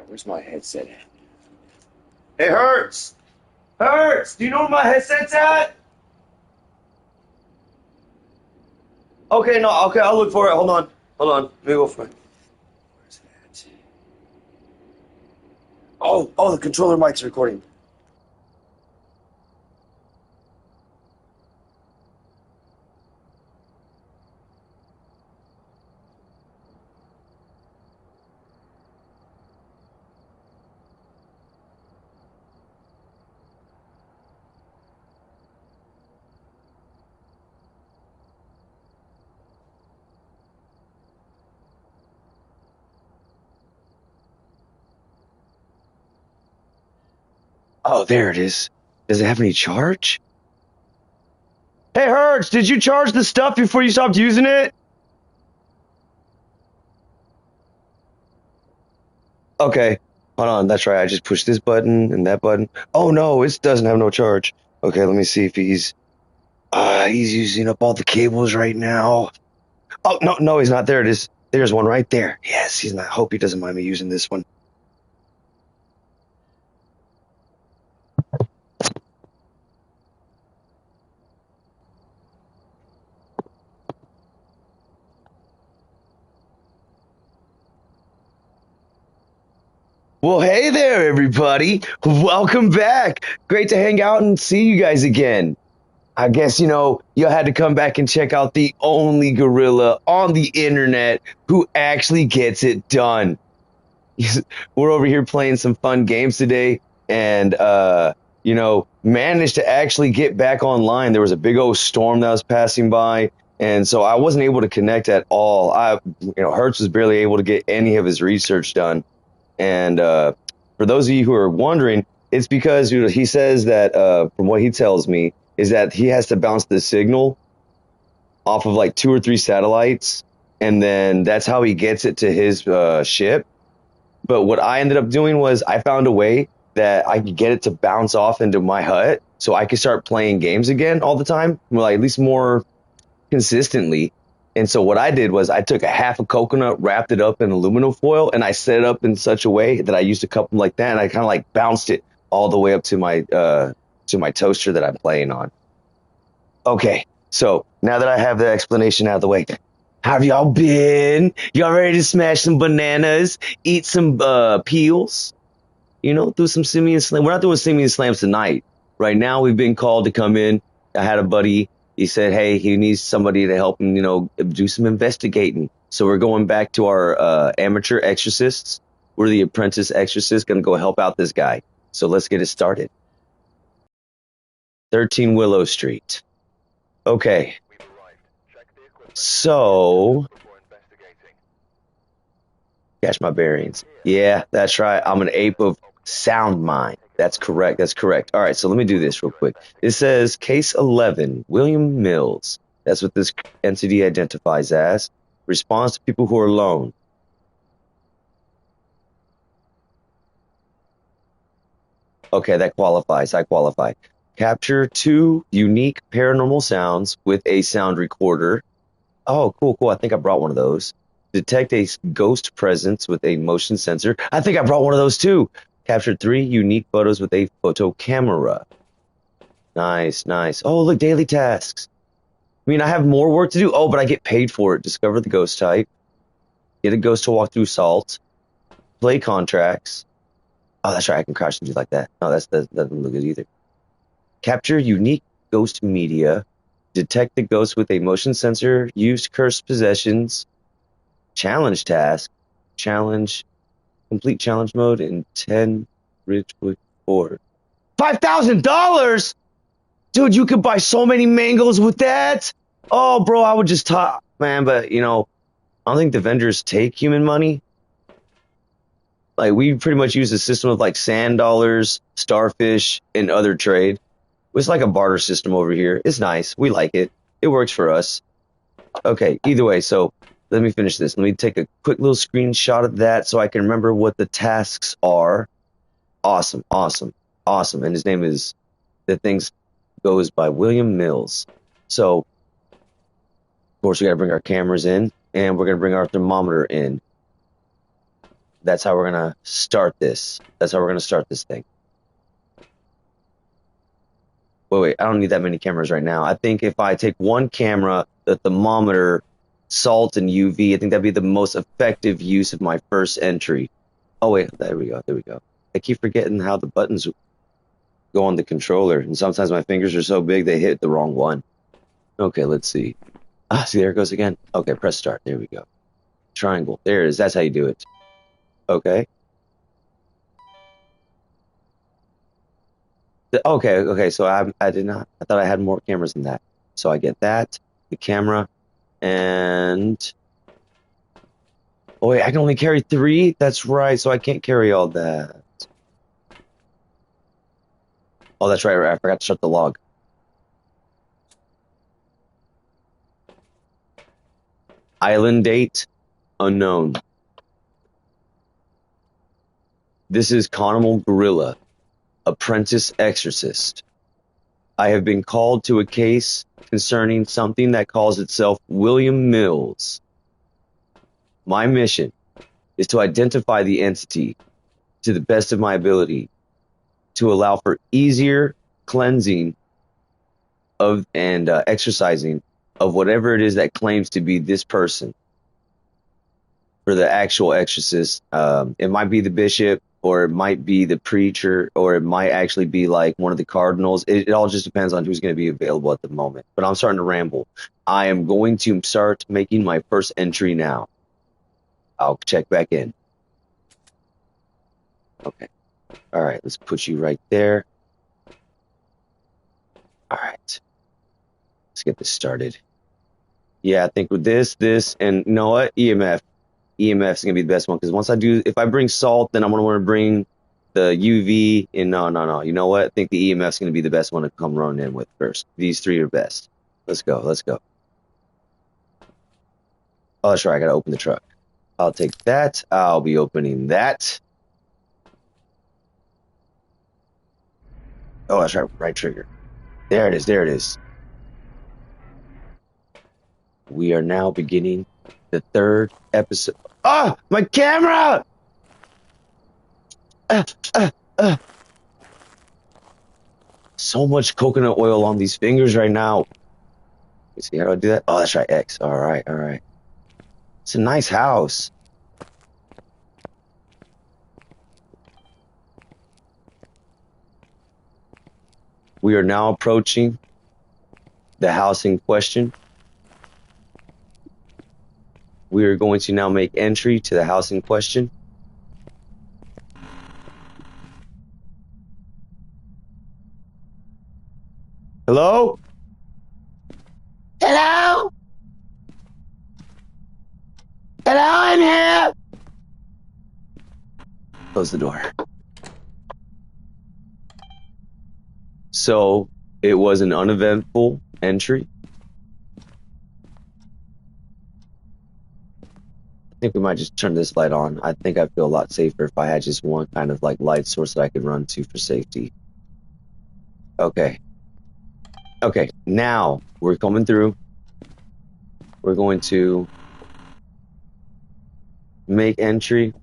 Where's my headset at? Hey, Hertz! Hertz! Do you know where my headset's at? Okay, no, okay, I'll look for it. Hold on. Hold on. Let me go for it. Where's it at? Oh, the controller mic's recording. Oh, there it is. Does it have any charge? Hey, Hertz, did you charge the stuff before you stopped using it? Okay, hold on. That's right. I just pushed this button and that button. Oh no, it doesn't have no charge. Okay, let me see if he's using up all the cables right now. Oh no, he's not. There it is. There's one right there. Yes, he's not. Hope he doesn't mind me using this one. Well, hey there, everybody. Welcome back. Great to hang out and see you guys again. I guess, you had to come back and check out the only gorilla on the internet who actually gets it done. We're over here playing some fun games today and, managed to actually get back online. There was a big old storm that was passing by. And so I wasn't able to connect at all. Hertz was barely able to get any of his research done. And for those of you who are wondering, it's because he says that, from what he tells me, is that he has to bounce the signal off of like 2 or 3 satellites, and then that's how he gets it to his ship. But what I ended up doing was I found a way that I could get it to bounce off into my hut, so I could start playing games again all the time, well, at least more consistently. And so what I did was I took a half a coconut, wrapped it up in aluminum foil, and I set it up in such a way that I used a cup like that, and I kind of like bounced it all the way up to my toaster that I'm playing on. Okay, so now that I have the explanation out of the way, how have y'all been? Y'all ready to smash some bananas, eat some peels? Do some simian slam. We're not doing simian slams tonight. Right now, we've been called to come in. I had a buddy. He said, hey, he needs somebody to help him, do some investigating. So we're going back to our amateur exorcists. We're the apprentice exorcists, going to go help out this guy. So let's get it started. 13 Willow Street. Okay. So, catch my bearings. Yeah, that's right. I'm an ape of sound mind. That's correct. That's correct. All right, so let me do this real quick. It says case 11, William Mills. That's what this entity identifies as. Responds to people who are alone. Okay, that qualifies. I qualify. Capture 2 unique paranormal sounds with a sound recorder. Oh, cool. I think I brought one of those. Detect a ghost presence with a motion sensor. I think I brought one of those too. Capture 3 unique photos with a photo camera. Nice. Oh, look, daily tasks. I mean, I have more work to do. Oh, but I get paid for it. Discover the ghost type. Get a ghost to walk through salt. Play contracts. Oh, that's right. I can crash and do like that. No, that doesn't look good either. Capture unique ghost media. Detect the ghost with a motion sensor. Use cursed possessions. Challenge task. Complete challenge mode in 10 Ridgewood Ford. $5,000? Dude, you could buy so many mangoes with that. Oh, bro, I would just talk, man. But, I don't think the vendors take human money. Like, we pretty much use a system of like sand dollars, starfish, and other trade. It's like a barter system over here. It's nice. We like it. It works for us. Okay, either way, so let me finish this. Let me take a quick little screenshot of that so I can remember what the tasks are. Awesome. And his name is, goes by William Mills. So, of course, we got to bring our cameras in, and we're going to bring our thermometer in. That's how we're gonna start this. That's how we're gonna start this thing. Wait, I don't need that many cameras right now. I think if I take one camera, the thermometer, salt, and UV, I think that'd be the most effective use of my first entry. Oh wait, there we go. I keep forgetting how the buttons go on the controller, and sometimes my fingers are so big they hit the wrong one. Okay, let's see. See, there it goes again. Okay, press start. There we go. Triangle. There it is. That's how you do it. Okay. Okay. So I did not. I thought I had more cameras than that. So I get that, the camera, and oh wait, I can only carry 3. That's right. So I can't carry all that. Oh, that's right. I forgot to shut the log. Island date unknown. This is Khanimal Gorilla, apprentice exorcist. I have been called to a case concerning something that calls itself William Mills. My mission is to identify the entity to the best of my ability to allow for easier cleansing of and exorcising of whatever it is that claims to be this person. For the actual exorcist, it might be the bishop, or it might be the preacher, or it might actually be like one of the cardinals. It all just depends on who's going to be available at the moment. But I'm starting to ramble. I am going to start making my first entry now. I'll check back in. Okay. All right, let's put you right there. All right. Let's get this started. Yeah, I think with this, and you know what? EMF. EMF is going to be the best one, because once I do, if I bring salt, then I'm going to want to bring the UV, and no. You know what? I think the EMF is going to be the best one to come running in with first. These 3 are best. Let's go. Oh, that's right. I got to open the truck. I'll take that. I'll be opening that. Oh, that's right. Right trigger. There it is. We are now beginning the 3rd episode. Ah, my camera! So much coconut oil on these fingers right now. Let's see, how do I do that? Oh, that's right, X. All right. It's a nice house. We are now approaching the house in question. We are going to now make entry to the house in question. Hello? Hello? Hello, I'm here. Close the door. So it was an uneventful entry. I think we might just turn this light on. I think I'd feel a lot safer if I had just one kind of like light source that I could run to for safety. Okay, now we're coming through. We're going to make entry.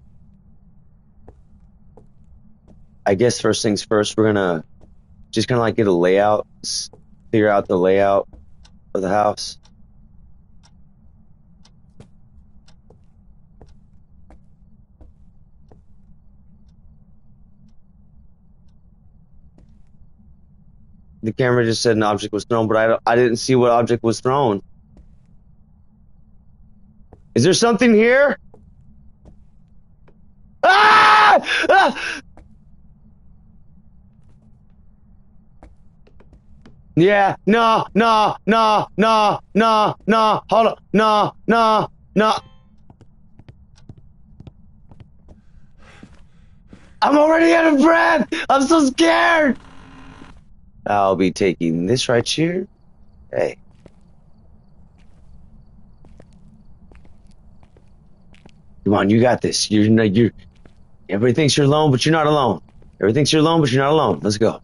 I guess first things first, we're gonna just kind of like get a layout, figure out the layout of the house. The camera just said an object was thrown, but I didn't see what object was thrown. Is there something here? Ah! Ah! Yeah, no. Hold on. No. I'm already out of breath. I'm so scared. I'll be taking this right here. Hey. Come on, you got this. Everybody thinks you're alone, but you're not alone. Everybody thinks you're alone, but you're not alone. Let's go.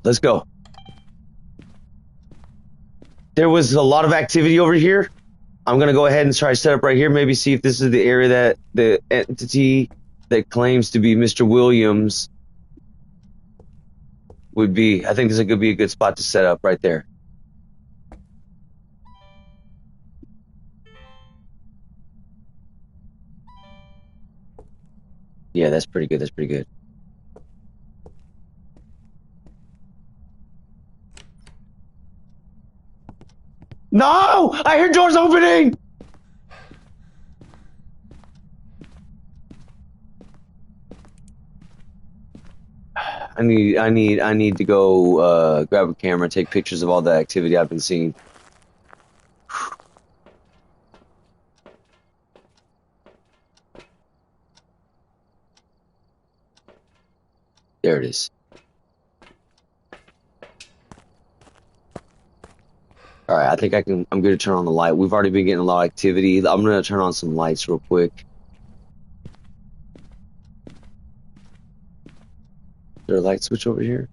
There was a lot of activity over here. I'm gonna go ahead and try to set up right here. Maybe see if this is the area that the entity that claims to be Mr. Williams would be. I think this could be a good spot to set up right there. Yeah, that's pretty good. That's pretty good. No! I hear doors opening! I need to go grab a camera, take pictures of all the activity I've been seeing. There it is. All right, I think I'm going to turn on the light. We've already been getting a lot of activity. I'm going to turn on some lights real quick. Is there a light switch over here?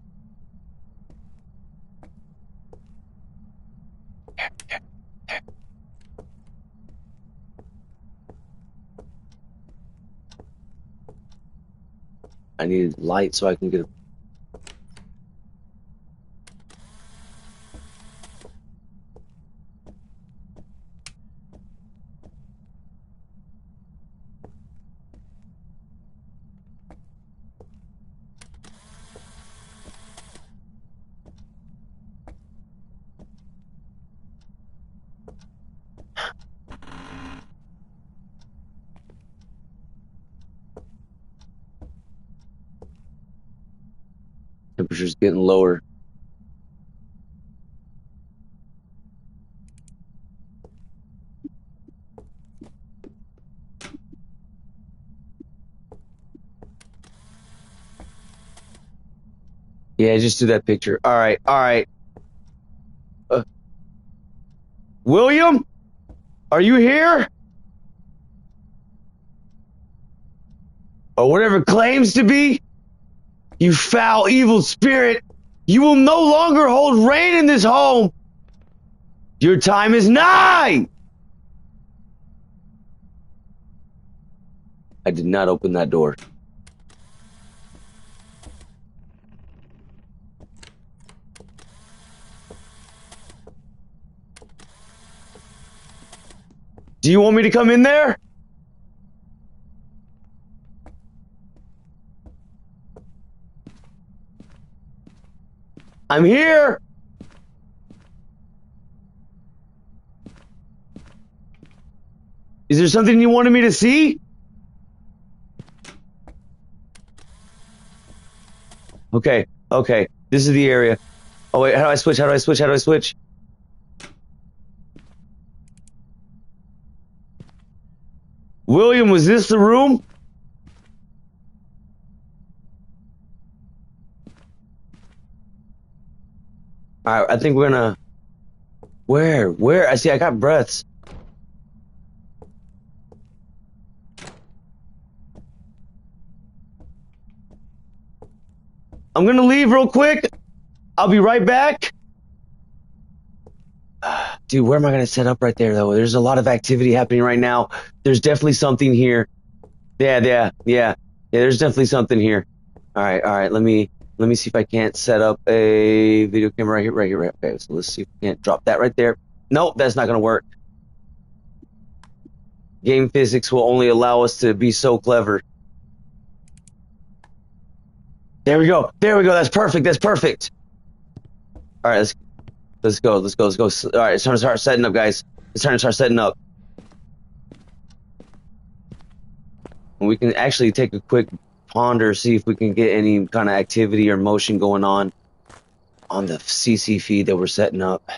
I need light so I can get a... Temperature's getting lower. Yeah, just do that picture. All right, all right. William? Are you here? Or whatever it claims to be? You foul, evil spirit! You will no longer hold reign in this home! Your time is nigh! I did not open that door. Do you want me to come in there? I'm here! Is there something you wanted me to see? Okay, okay. This is the area. Oh wait, how do I switch? How do I switch? How do I switch? William, was this the room? Alright, I think we're gonna... Where? I see, I got breaths. I'm gonna leave real quick. I'll be right back. Dude, where am I gonna set up right there, though? There's a lot of activity happening right now. There's definitely something here. Yeah. There's definitely something here. All right. Let me see if I can't set up a video camera right here. Okay, so let's see if we can't drop that right there. Nope, that's not gonna work. Game physics will only allow us to be so clever. There we go. That's perfect. All right, let's go. All right, it's time to start setting up, guys. It's time to start setting up. And we can actually take a quick ponder, see if we can get any kind of activity or motion going on the CC feed that we're setting up.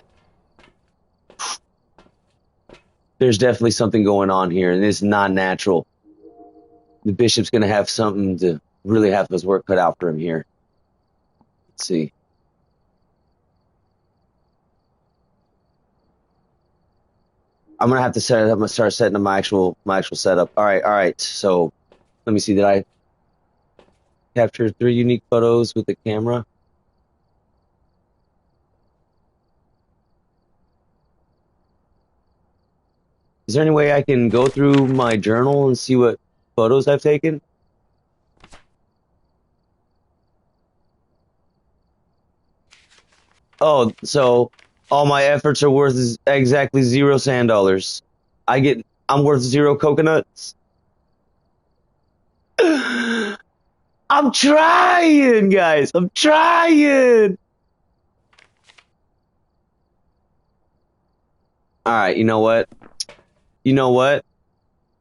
There's definitely something going on here, and it's not natural. The bishop's going to have something to really have his work cut out for him here. Let's see. I'm gonna have to set it up. I'm gonna start setting up my actual setup. All right. So, let me see. Did I capture 3 unique photos with the camera? Is there any way I can go through my journal and see what photos I've taken? Oh, so all my efforts are worth exactly zero sand dollars. I'm worth zero coconuts. I'm trying, guys. I'm trying. All right, you know what? You know what?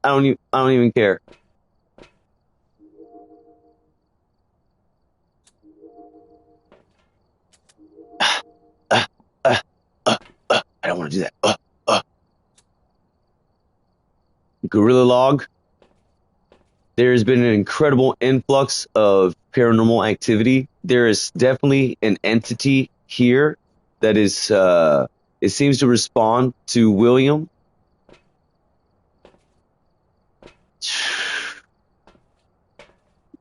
I don't even care. Uh, uh, I don't want to do that. Gorilla log. There's been an incredible influx of paranormal activity. There is definitely an entity here that is it seems to respond to William.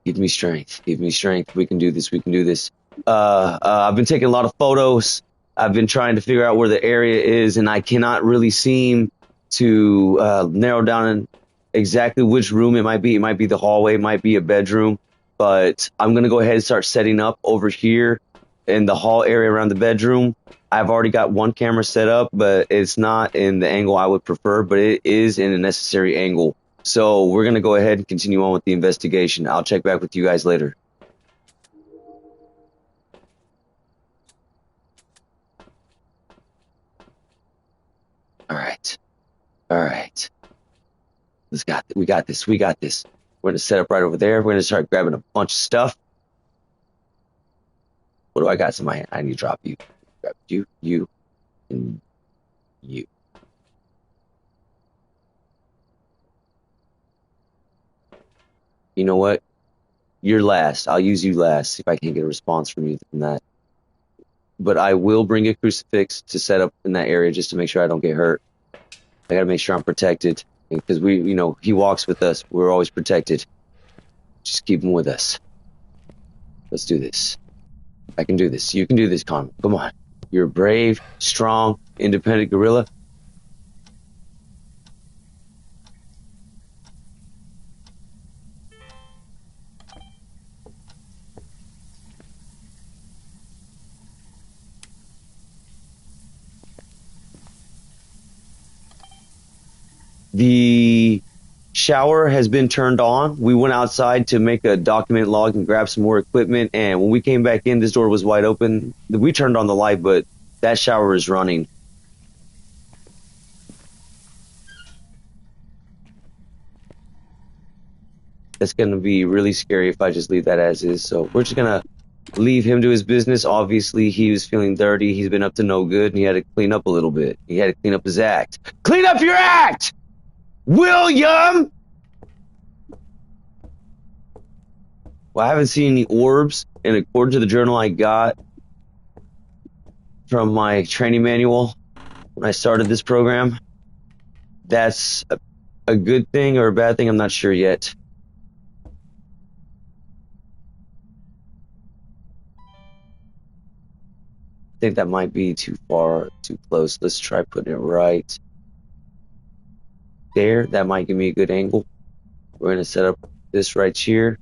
Give me strength. Give me strength. We can do this. We can do this. I've been taking a lot of photos. I've been trying to figure out where the area is, and I cannot really seem to narrow down exactly which room it might be. It might be the hallway, it might be a bedroom, but I'm gonna go ahead and start setting up over here in the hall area around the bedroom. I've already got one camera set up, but it's not in the angle I would prefer, but it is in a necessary angle. So we're gonna go ahead and continue on with the investigation. I'll check back with you guys later. All right. All right. We got this. We got this. We're gonna set up right over there. We're gonna start grabbing a bunch of stuff. What do I got in my hand? I need to drop you. Grab you, and you. You know what? You're last. I'll use you last. See if I can get a response from you from that. But I will bring a crucifix to set up in that area just to make sure I don't get hurt. I gotta make sure I'm protected because he walks with us. We're always protected. Just keep him with us. Let's do this. I can do this. You can do this, Khanimal. Come on. You're a brave, strong, independent gorilla. The shower has been turned on. We went outside to make a document log and grab some more equipment. And when we came back in, this door was wide open. We turned on the light, but that shower is running. That's going to be really scary if I just leave that as is. So we're just going to leave him to his business. Obviously, he was feeling dirty. He's been up to no good, and he had to clean up a little bit. He had to clean up his act. Clean up your act, William! Well, I haven't seen any orbs, and according to the journal I got from my training manual when I started this program, that's a good thing or a bad thing. I'm not sure yet. I think that might be too far, too close. Let's try putting it right there. That might give me a good angle. We're going to set up this right here.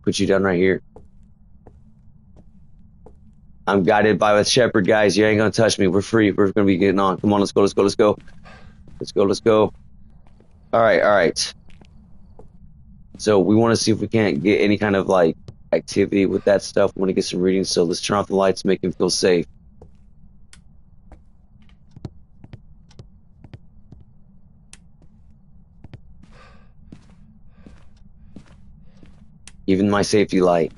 Put you down right here. I'm guided by a shepherd, guys. You ain't going to touch me. We're free. We're going to be getting on. Come on, let's go, let's go, let's go. Let's go, let's go. All right, all right. So we want to see if we can't get any kind of like activity with that stuff. We want to get some readings. So let's turn off the lights, make him feel safe. Even my safety light.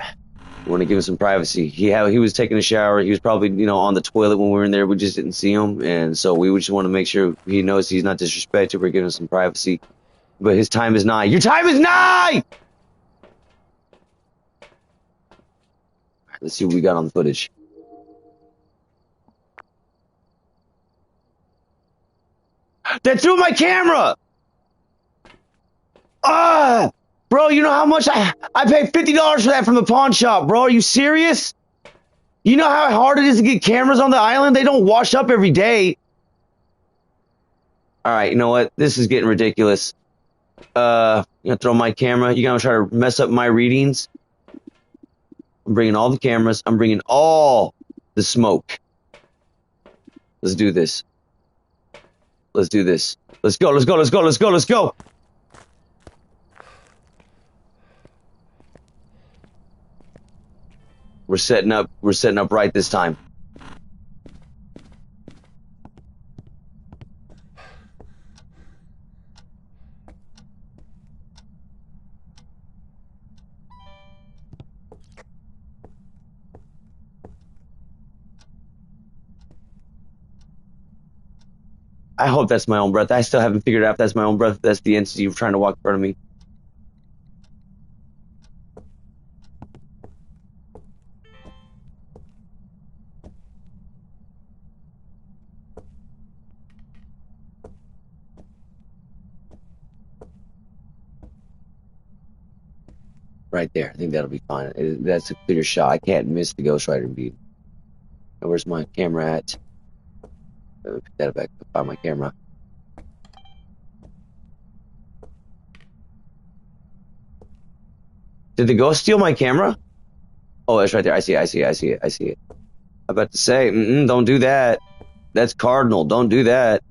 We want to give him some privacy. He was taking a shower. He was probably on the toilet when we were in there. We just didn't see him, and so we just want to make sure he knows he's not disrespected. We're giving him some privacy. But his time is nigh. Your time is nigh! Let's see what we got on the footage. That threw my camera! Ah! Bro, you know how much I paid $50 for that from the pawn shop, bro? Are you serious? You know how hard it is to get cameras on the island? They don't wash up every day. All right, you know what? This is getting ridiculous. You gonna throw my camera? You gonna try to mess up my readings? I'm bringing all the cameras. I'm bringing all the smoke. Let's do this. Let's do this. Let's go. Let's go. Let's go. Let's go. Let's go. We're setting up. We're setting up right this time. I hope that's my own breath. I still haven't figured out if that's my own breath. If that's the entity trying to walk in front of me. Right there. I think that'll be fine. That's a clear shot. I can't miss the Ghost Rider beam. And where's my camera at? Let me pick that back. Find my camera. Did the ghost steal my camera? Oh, it's right there. I see it. I see it. I see it. I see it. I'm about to say, don't do that. That's cardinal. Don't do that.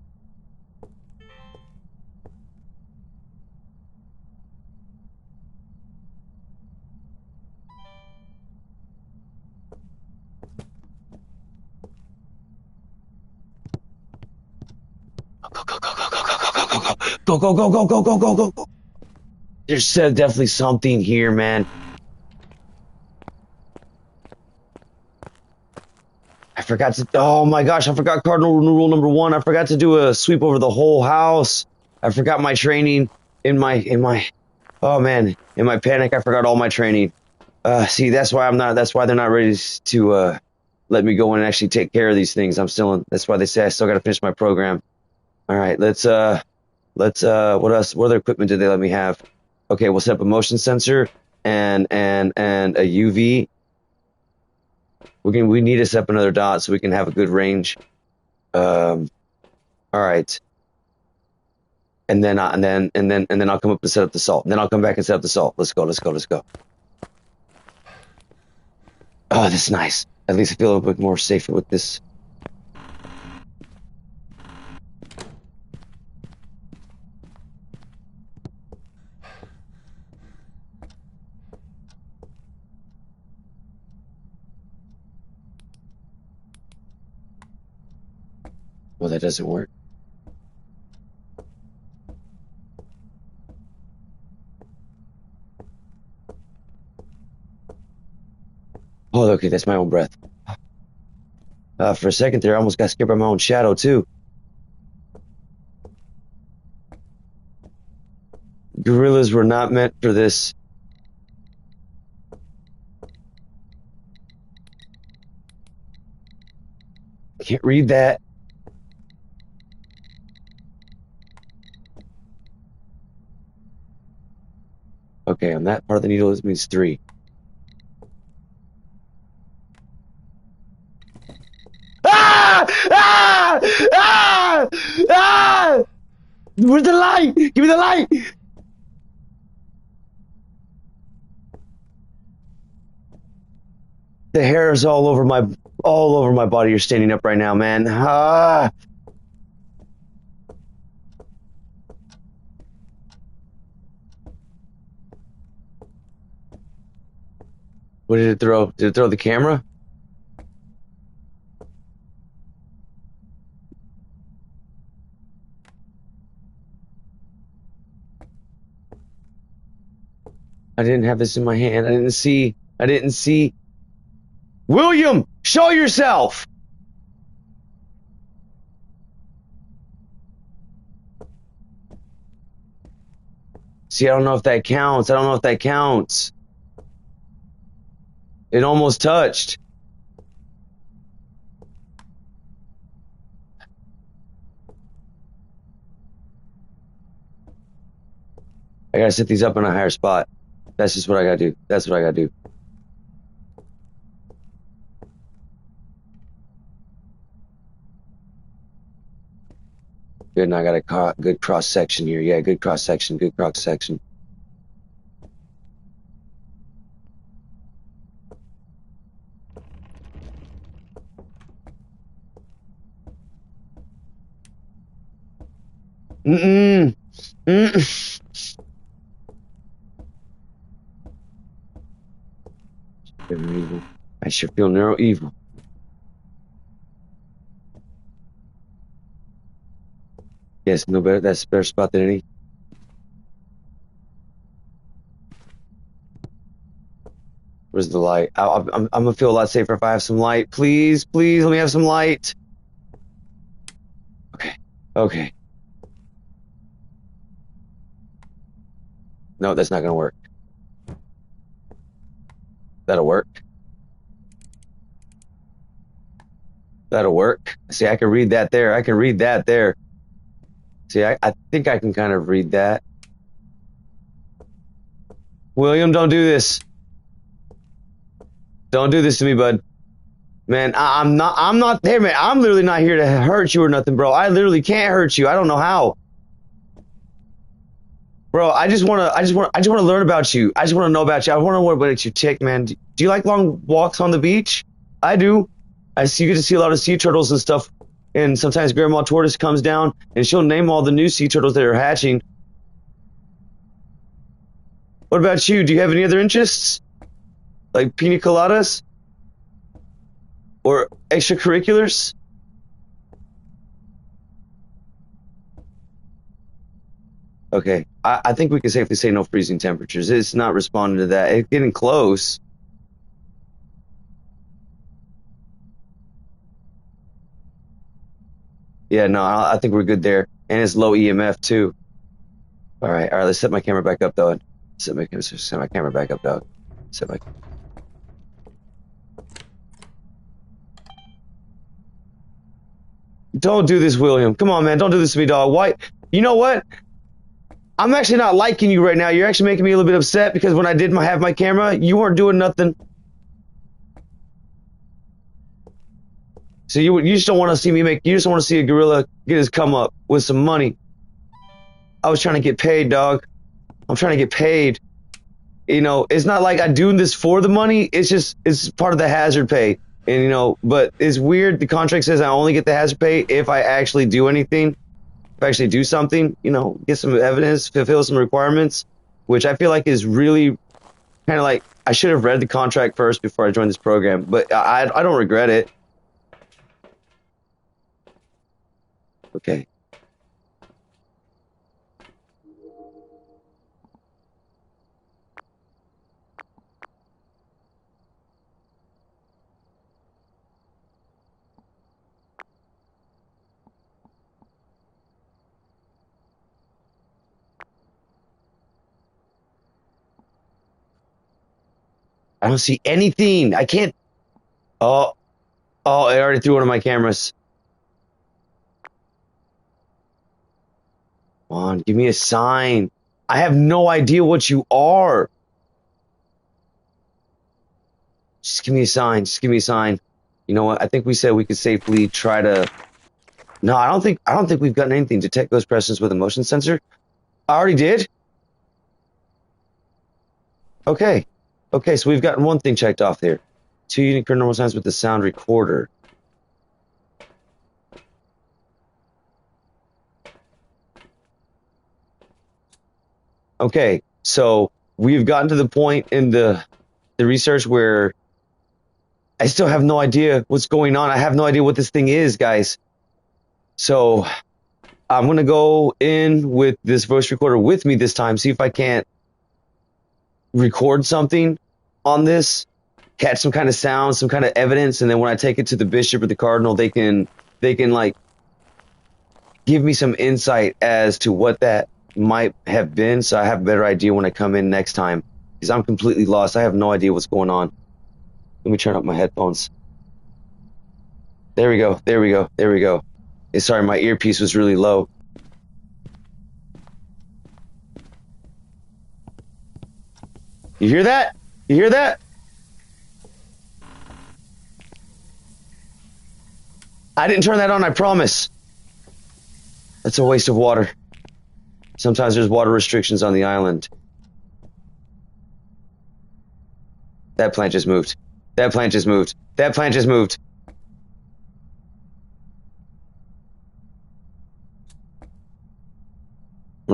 Go, go, go, go, go, go, go, go, go. There's definitely something here, man. I forgot to, oh my gosh, I forgot cardinal rule number 1. I forgot to do a sweep over the whole house. I forgot my training oh man, in my panic, I forgot all my training. See, that's why that's why they're not ready to, let me go in and actually take care of these things. That's why they say I still gotta finish my program. All right, let's, what else, what other equipment did they let me have? Okay, we'll set up a motion sensor and a UV. We need to set up another dot so we can have a good range. All right. And then I'll come up and set up the salt. And then I'll come back and set up the salt. Let's go, let's go, let's go. Oh, this is nice. At least I feel a little bit more safer with this. Well, that doesn't work. Oh, okay, that's my own breath. For a second there, I almost got scared by my own shadow, too. Gorillas were not meant for this. I can't read that. Okay, on that part of the needle, this means 3. Ah! Ah! Ah! Ah! Where's the light? Give me the light! The hair is all over my body. You're standing up right now, man. Ah! What did it throw? Did it throw the camera? I didn't have this in my hand. I didn't see. William, show yourself! See, I don't know if that counts. I don't know if that counts. It almost touched. I gotta set these up in a higher spot. That's just what I gotta do. That's what I gotta do. Good, and I got a good cross section here. Yeah, good cross section, good cross section. Mm-mm. Mm-mm. I sure feel neuro evil. Yes, no better. That's a better spot than any. Where's the light? I'm gonna feel a lot safer if I have some light. Please, please, let me have some light. Okay, okay. No, that's not gonna work. That'll work. That'll work. See, I can read that there. I can read that there. See, I think I can kind of read that. William, don't do this. Don't do this to me, bud. Man, I'm not there, man. I'm literally not here to hurt you or nothing, bro. I literally can't hurt you. I don't know how. Bro, I just wanna learn about you. I just wanna know about you. I wanna know what makes you tick, man. Do you like long walks on the beach? I do. I see you get to see a lot of sea turtles and stuff. And sometimes Grandma Tortoise comes down and she'll name all the new sea turtles that are hatching. What about you? Do you have any other interests? Like pina coladas? Or extracurriculars? Okay. I think we can safely say no freezing temperatures. It's not responding to that. It's getting close. Yeah, no, I think we're good there. And it's low EMF too. All right, let's set my camera back up, though. Set my camera back up, dog. Set my. Don't do this, William. Come on, man. Don't do this to me, dog. Why? You know what? I'm actually not liking you right now. You're actually making me a little bit upset because when I did have my camera, you weren't doing nothing. So you just don't want to see me make. You just want to see a gorilla get his come up with some money. I was trying to get paid, dog. I'm trying to get paid. You know, it's not like I'm doing this for the money. It's part of the hazard pay. And but it's weird. The contract says I only get the hazard pay if I actually do anything, if I actually do something. Get some evidence, fulfill some requirements, which I feel like is really kind of like I should have read the contract first before I joined this program. But I don't regret it. Okay. I don't see anything. I can't. Oh, oh! I already threw one of my cameras. Come on, give me a sign. I have no idea what you are. Just give me a sign. Just give me a sign. You know what? I think we said we could safely try to. No, I don't think we've gotten anything. Detect ghost presence with a motion sensor. I already did. Okay. Okay, so we've gotten one thing checked off there. 2 unique paranormal signs with the sound recorder. Okay, so we've gotten to the point in the research where I still have no idea what's going on. I have no idea what this thing is, guys. So I'm gonna go in with this voice recorder with me this time, see if I can't record something on this, catch some kind of sound, some kind of evidence, and then when I take it to the bishop or the cardinal, they can like give me some insight as to what that might have been, so I have a better idea when I come in next time. Because I'm completely lost. I have no idea what's going on. Let me turn up my headphones. There we go. There we go. There we go. Sorry, my earpiece was really low. You hear that? You hear that? I didn't turn that on, I promise. That's a waste of water. Sometimes there's water restrictions on the island. That plant just moved. That plant just moved. That plant just moved.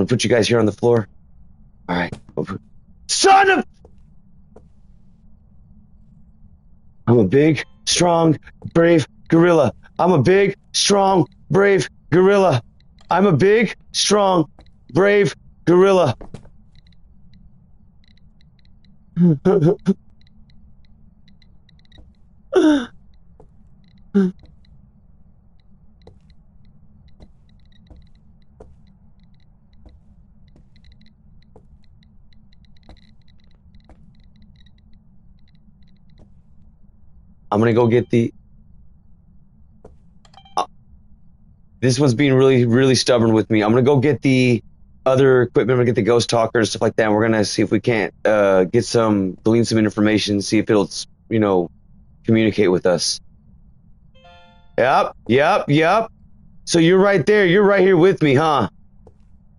gonna put you guys here on the floor. All right. Son of... I'm a big, strong, brave gorilla. I'm a big, strong, brave gorilla. I'm a big, strong, brave gorilla. I'm gonna go get the... This one's being really, really stubborn with me. I'm gonna go get the other equipment. I'm gonna get the ghost talker and stuff like that. And we're gonna see if we can't glean some information, see if it'll, communicate with us. Yep. So you're right there. You're right here with me, huh?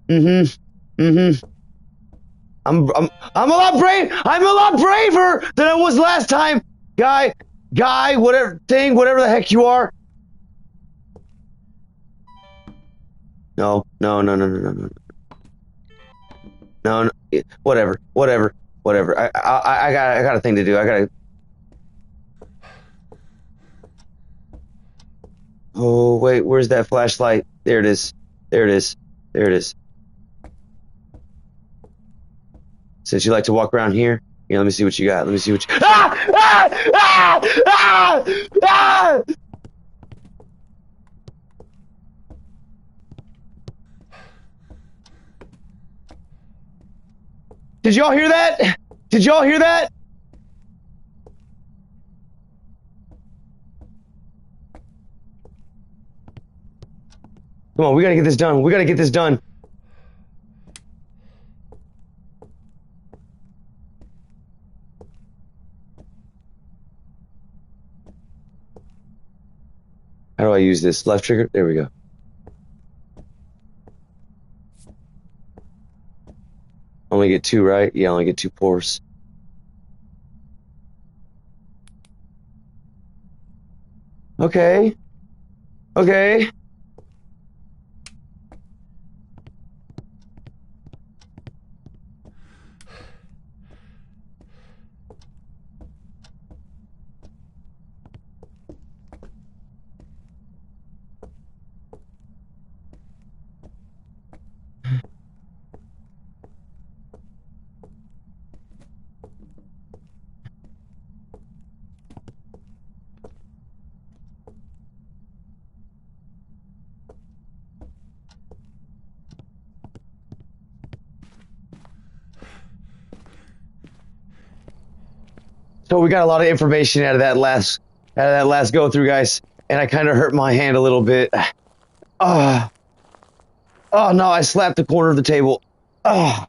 Mm-hmm. I'm a lot brave. I'm a lot braver than I was last time, guy, whatever the heck you are. No. Whatever. I got a thing to do. I gotta. Oh wait, where's that flashlight? There it is. Since you like to walk around here, let me see what you got. Ah! Did y'all hear that? Come on, we gotta get this done. How do I use this? Left trigger? There we go. Only get 2, right? Yeah, only get 2 pours. Okay. So we got a lot of information out of that last go through, guys, and I kind of hurt my hand a little bit. Oh no, I slapped the corner of the table. All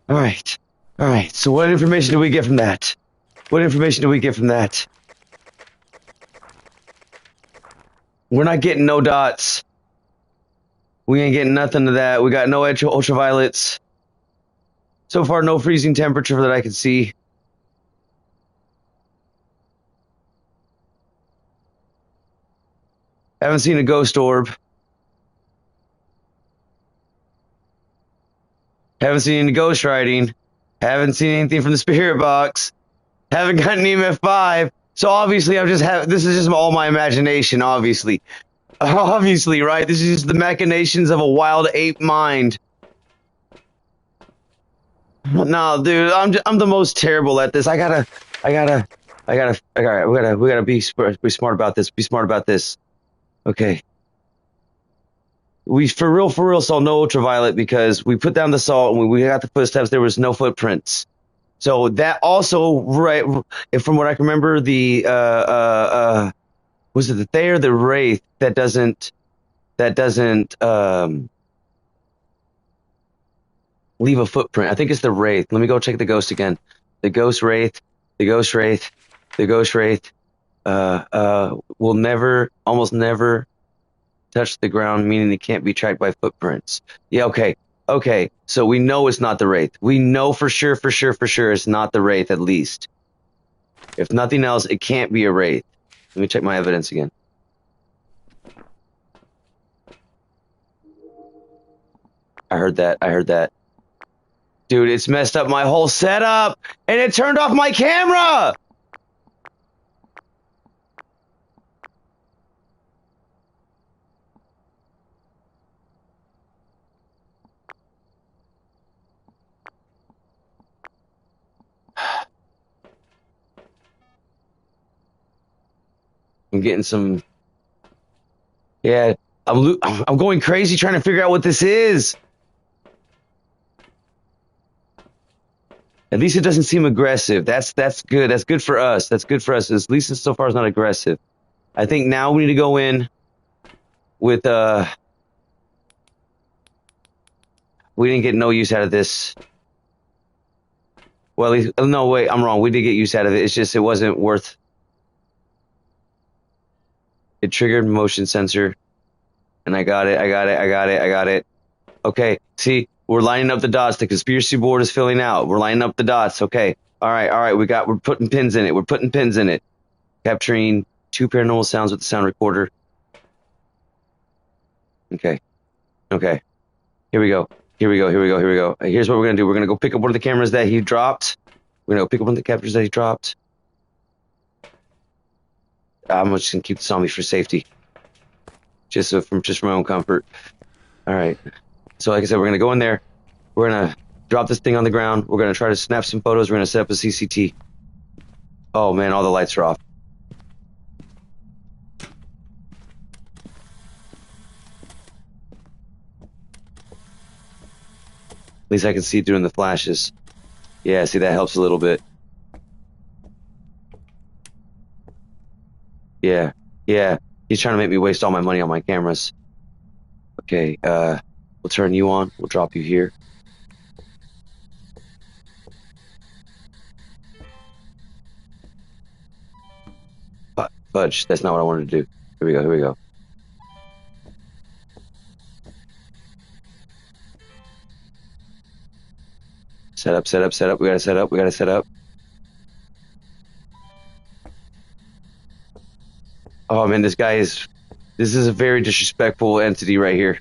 right. So what information do we get from that? We're not getting no dots. We ain't getting nothing of that. We got no ultraviolets. So far, no freezing temperature that I can see. Haven't seen a ghost orb. Haven't seen any ghost writing. Haven't seen anything from the spirit box. Haven't gotten EMF5. So obviously, this is just all my imagination, obviously. Obviously, right? This is just the machinations of a wild ape mind. No, dude, I'm the most terrible at this. We gotta be smart about this. Okay. We for real saw no ultraviolet because we put down the salt and we got the footsteps. There was no footprints. So that also, right, from what I can remember, was it the Thayer, the Wraith that doesn't leave a footprint? I think it's the Wraith. Let me go check the ghost again. The Ghost Wraith will almost never touch the ground, meaning it can't be tracked by footprints. Yeah, okay. So we know it's not the Wraith. We know for sure it's not the Wraith, at least. If nothing else, it can't be a wraith. Let me check my evidence again. I heard that. I heard that. Dude, it's messed up my whole setup, and it turned off my camera! I'm getting some... Yeah, I'm going crazy trying to figure out what this is. At least it doesn't seem aggressive. That's good. That's good for us. That's good for us. At least so far it's not aggressive. I think now we need to go in with we didn't get no use out of this. Well, at least, no, wait, I'm wrong. We did get use out of it. It's just it wasn't worth. It triggered motion sensor, and I got it. I got it. I got it. I got it. Okay, see, we're lining up the dots. The conspiracy board is filling out. We're lining up the dots. Okay, all right, all right. We're putting pins in it. We're putting pins in it. Capturing 2 paranormal sounds with the sound recorder. Okay, okay. Here we go. Here we go. Here we go. Here we go. Here's what we're gonna do. We're gonna go pick up one of the cameras that he dropped. We're gonna go pick up one of the captures that he dropped. I'm just gonna keep this on me for safety, just for my own comfort. All right. So, like I said, we're gonna go in there. We're gonna drop this thing on the ground. We're gonna try to snap some photos. We're gonna set up a CCT. Oh man, all the lights are off. At least I can see through in the flashes. Yeah, see, that helps a little bit. Yeah, yeah. He's trying to make me waste all my money on my cameras. Okay, we'll turn you on. We'll drop you here. Fudge, that's not what I wanted to do. Here we go, here we go. Set up, set up, set up. We gotta set up, we gotta set up. Oh man, this is a very disrespectful entity right here.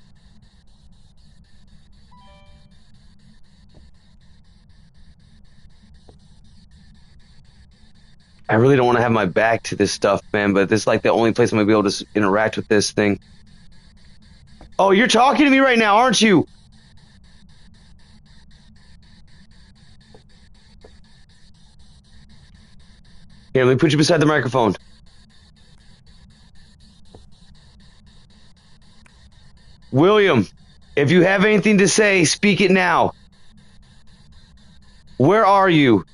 I really don't want to have my back to this stuff, man, but this is like the only place I'm gonna be able to interact with this thing. Oh, you're talking to me right now, aren't you? Here, let me put you beside the microphone. William, if you have anything to say, speak it now. Where are you?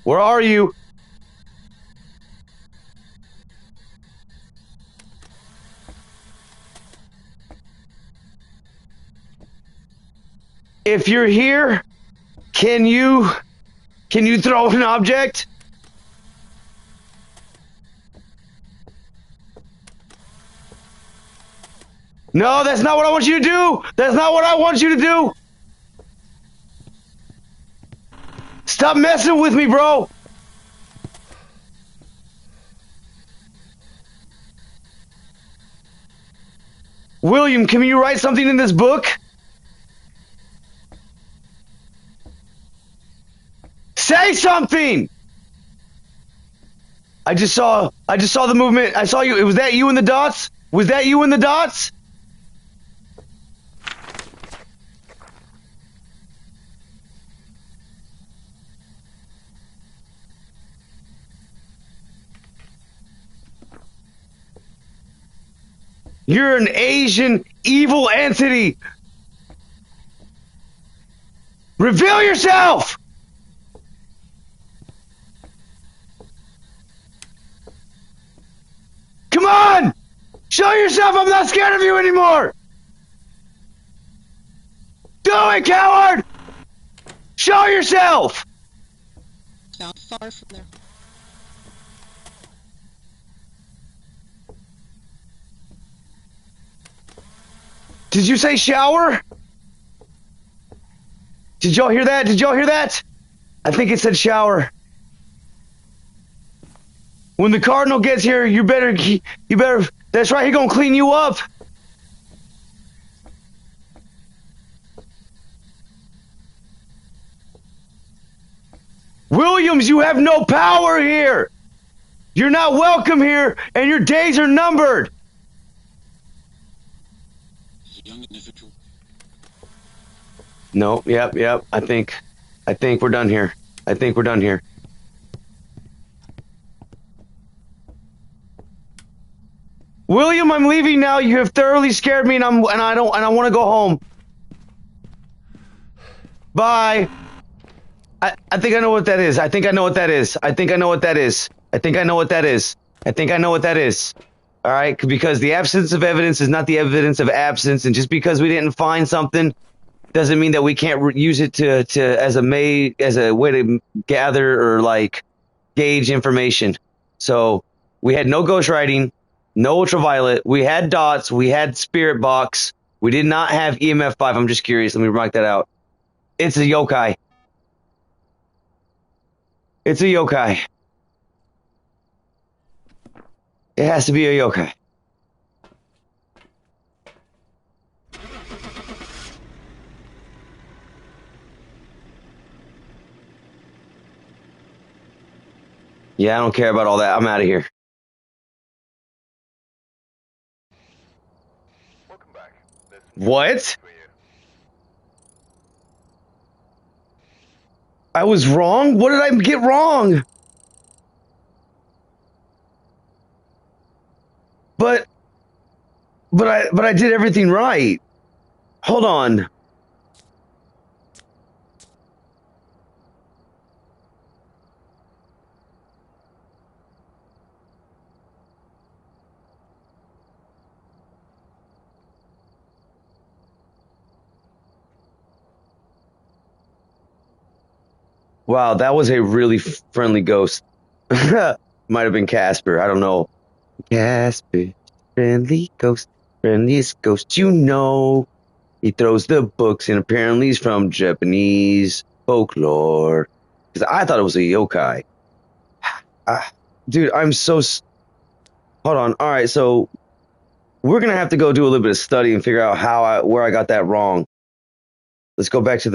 Where are you? If you're here, can you throw an object? No, that's not what I want you to do. That's not what I want you to do. Stop messing with me, bro. William, can you write something in this book? Say something! I just saw the movement. I saw you. Was that you in the dots? Was that you in the dots? You're an Asian evil entity. Reveal yourself! Come on! Show yourself! I'm not scared of you anymore! Do it, coward! Show yourself! Not far from there. Did you say shower? Did y'all hear that? Did y'all hear that? I think it said shower. When the cardinal gets here, you better, that's right, he gonna clean you up. Williams, you have no power here. You're not welcome here, and your days are numbered. Young individual. No, yep. I think we're done here. I think we're done here. William, I'm leaving now. You have thoroughly scared me, and I want to go home. Bye. I think I know what that is. I think I know what that is. I think I know what that is. I think I know what that is. I think I know what that is. All right, because the absence of evidence is not the evidence of absence, and just because we didn't find something doesn't mean that we can't use it as a way to gather or like gauge information. So we had no ghostwriting, no ultraviolet. We had dots. We had spirit box. We did not have EMF 5. I'm just curious. Let me mark that out. It's a yokai. It's a yokai. It has to be a yokai. Yeah, I don't care about all that. I'm out of here. Welcome back. What? I was wrong? What did I get wrong? But I did everything right. Hold on. Wow, that was a really friendly ghost. Might have been Casper. I don't know. Casper, friendly ghost, friendliest ghost you know. He throws the books, and apparently he's from Japanese folklore. Because I thought it was a yokai. Dude, I'm so. Hold on. All right, so we're gonna have to go do a little bit of study and figure out where I got that wrong. Let's go back to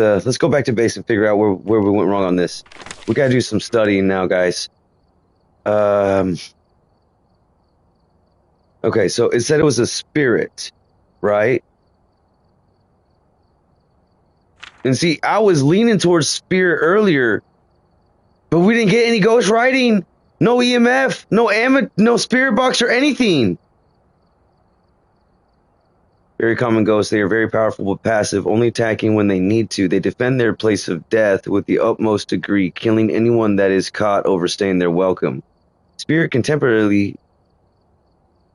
base and figure out where we went wrong on this. We gotta do some studying now, guys. Okay, so it said it was a spirit, right? And see, I was leaning towards spirit earlier, but we didn't get any ghost writing, no EMF, no spirit box or anything. Very common ghosts. They are very powerful but passive, only attacking when they need to. They defend their place of death with the utmost degree, killing anyone that is caught overstaying their welcome. Spirit can temporarily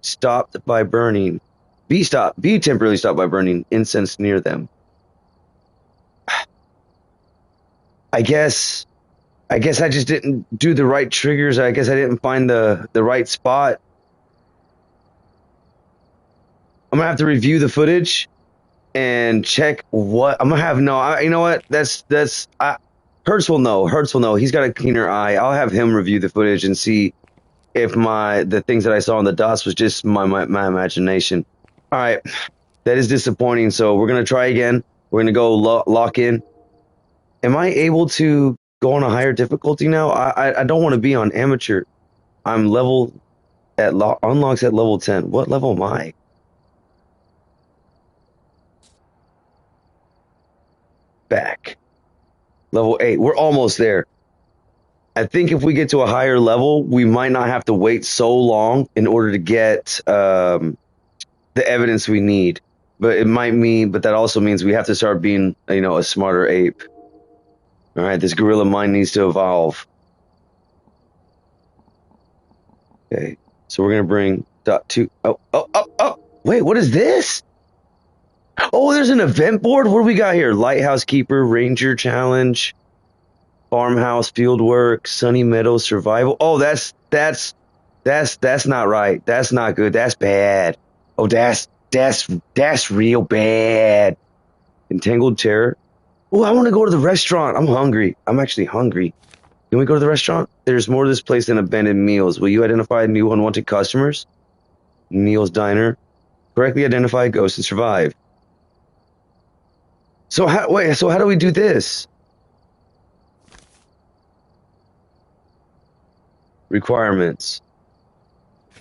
stopped by burning. Be temporarily stopped by burning incense near them. I guess I just didn't do the right triggers. I guess I didn't find the right spot. I'm gonna have to review the footage and check what I'm gonna have. You know what? Hertz will know. Hertz will know. He's got a keener eye. I'll have him review the footage and see if the things that I saw on the dots was just my imagination. All right, that is disappointing. So we're gonna try again. We're gonna go lock in. Am I able to go on a higher difficulty now? I don't want to be on amateur. I'm unlocks at level 10. What level am I? Back. Level 8. We're almost there. I think if we get to a higher level, we might not have to wait so long in order to get the evidence we need. But that also means we have to start being, a smarter ape. All right, this gorilla mind needs to evolve. Okay, so we're gonna bring .2. Oh! Wait, what is this? Oh, there's an event board. What do we got here? Lighthouse Keeper, Ranger Challenge, Farmhouse Fieldwork, Sunny Meadows Survival. Oh, that's not right. That's not good. That's bad. Oh, that's real bad. Entangled Terror. Oh, I want to go to the restaurant. I'm hungry. I'm actually hungry. Can we go to the restaurant? There's more to this place than abandoned meals. Will you identify new unwanted customers? Neil's Diner. Correctly identify ghosts and survive. So so how do we do this? Requirements.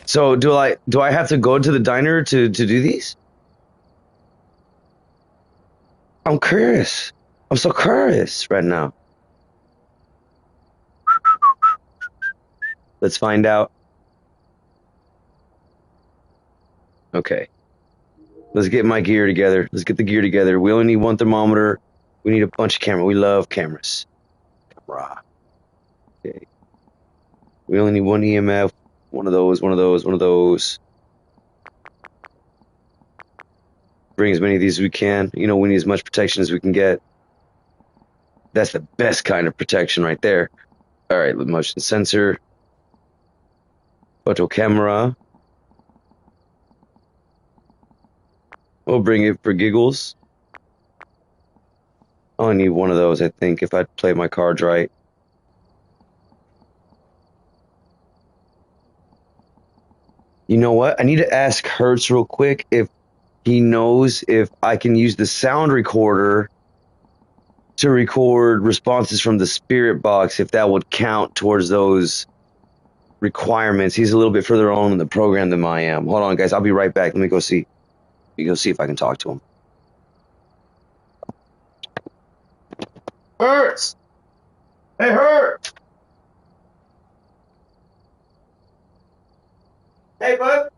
So do I have to go to the diner to do these? I'm curious. I'm so curious right now. Let's find out. Okay. Let's get my gear together. Let's get the gear together. We only need one thermometer. We need a bunch of cameras. We love cameras. Camera. Okay. We only need one EMF. One of those, one of those, one of those. Bring as many of these as we can. You know, we need as much protection as we can get. That's the best kind of protection right there. All right, motion sensor. Photo camera. We'll bring it for giggles. I only need one of those, I think, if I play my cards right. You know what? I need to ask Hertz real quick if he knows if I can use the sound recorder to record responses from the spirit box, if that would count towards those requirements. He's a little bit further on in the program than I am. Hold on, guys. I'll be right back. Let me go see. Let me go see if I can talk to him. Hertz! Hey, Hertz! Hey, bud!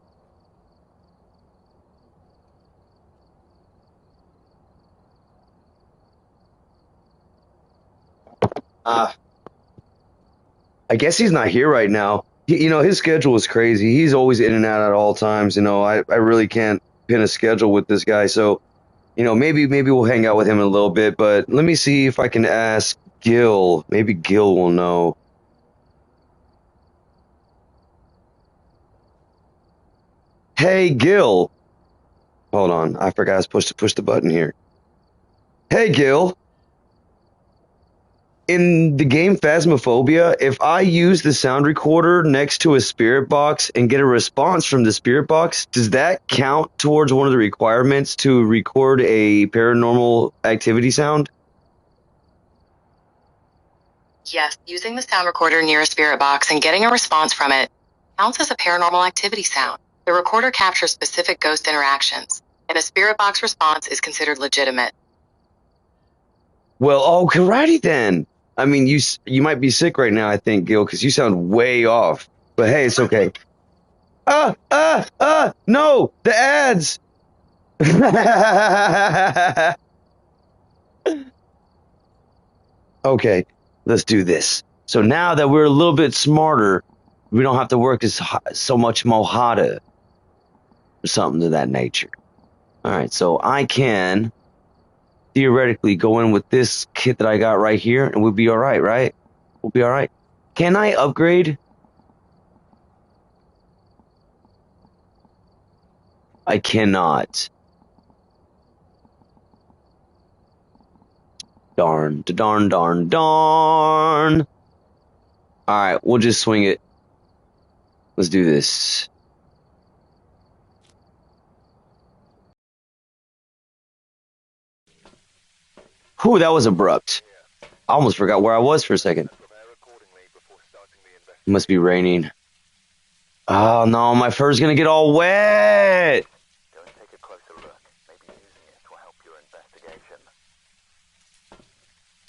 Uh, I guess he's not here right now. His schedule is crazy. He's always in and out at all times. I really can't pin a schedule with this guy. So, maybe we'll hang out with him in a little bit. But let me see if I can ask Gil. Maybe Gil will know. Hey, Gil. Hold on. I forgot I was supposed to push the button here. Hey, Gil. In the game Phasmophobia, if I use the sound recorder next to a spirit box and get a response from the spirit box, does that count towards one of the requirements to record a paranormal activity sound? Yes, using the sound recorder near a spirit box and getting a response from it counts as a paranormal activity sound. The recorder captures specific ghost interactions, and a spirit box response is considered legitimate. Well, alrighty then. I mean, you might be sick right now, I think, Gil, because you sound way off. But hey, it's okay. No, the ads. Okay, let's do this. So now that we're a little bit smarter, we don't have to work so much more harder or something of that nature. All right, so I can theoretically go in with this kit that I got right here, and we'll be all right, right? We'll be all right. Can I upgrade? I cannot. Darn, darn, darn, darn. All right, we'll just swing it. Let's do this. Whew, that was abrupt. I almost forgot where I was for a second. It must be raining. Oh no, my fur's gonna get all wet. Go and take a closer look. Maybe using it will help your investigation.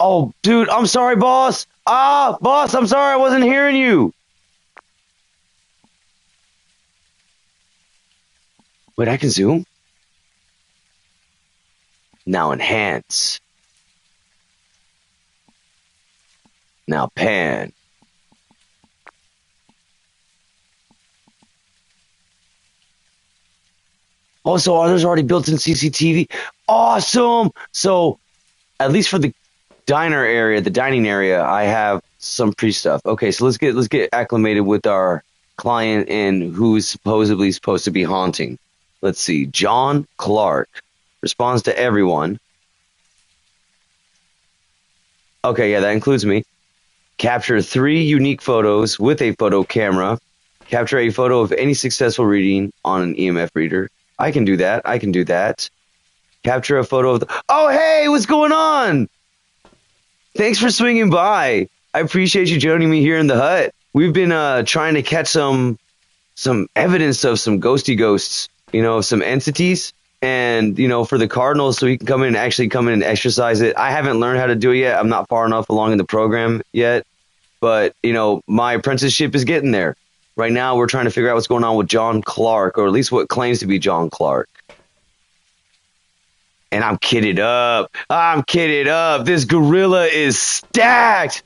Oh, dude, I'm sorry, boss. Boss, I'm sorry, I wasn't hearing you. Wait, I can zoom? Now enhance. Now pan. Oh, so there's already built-in CCTV. Awesome. So at least for the dining area, I have some pre-stuff. Okay, so let's get acclimated with our client and who's supposedly supposed to be haunting. Let's see. John Clark responds to everyone. Okay, yeah, that includes me. Capture 3 unique photos with a photo camera. Capture a photo of any successful reading on an EMF reader. I can do that. I can do that. Capture a photo of oh, hey, what's going on? Thanks for swinging by. I appreciate you joining me here in the hut. We've been trying to catch some evidence of some ghosty ghosts, some entities. And, for the Cardinals, so he can come in and actually come in and exercise it. I haven't learned how to do it yet. I'm not far enough along in the program yet. But, my apprenticeship is getting there. Right now, we're trying to figure out what's going on with John Clark, or at least what claims to be John Clark. And I'm kitted up. I'm kitted up. This gorilla is stacked.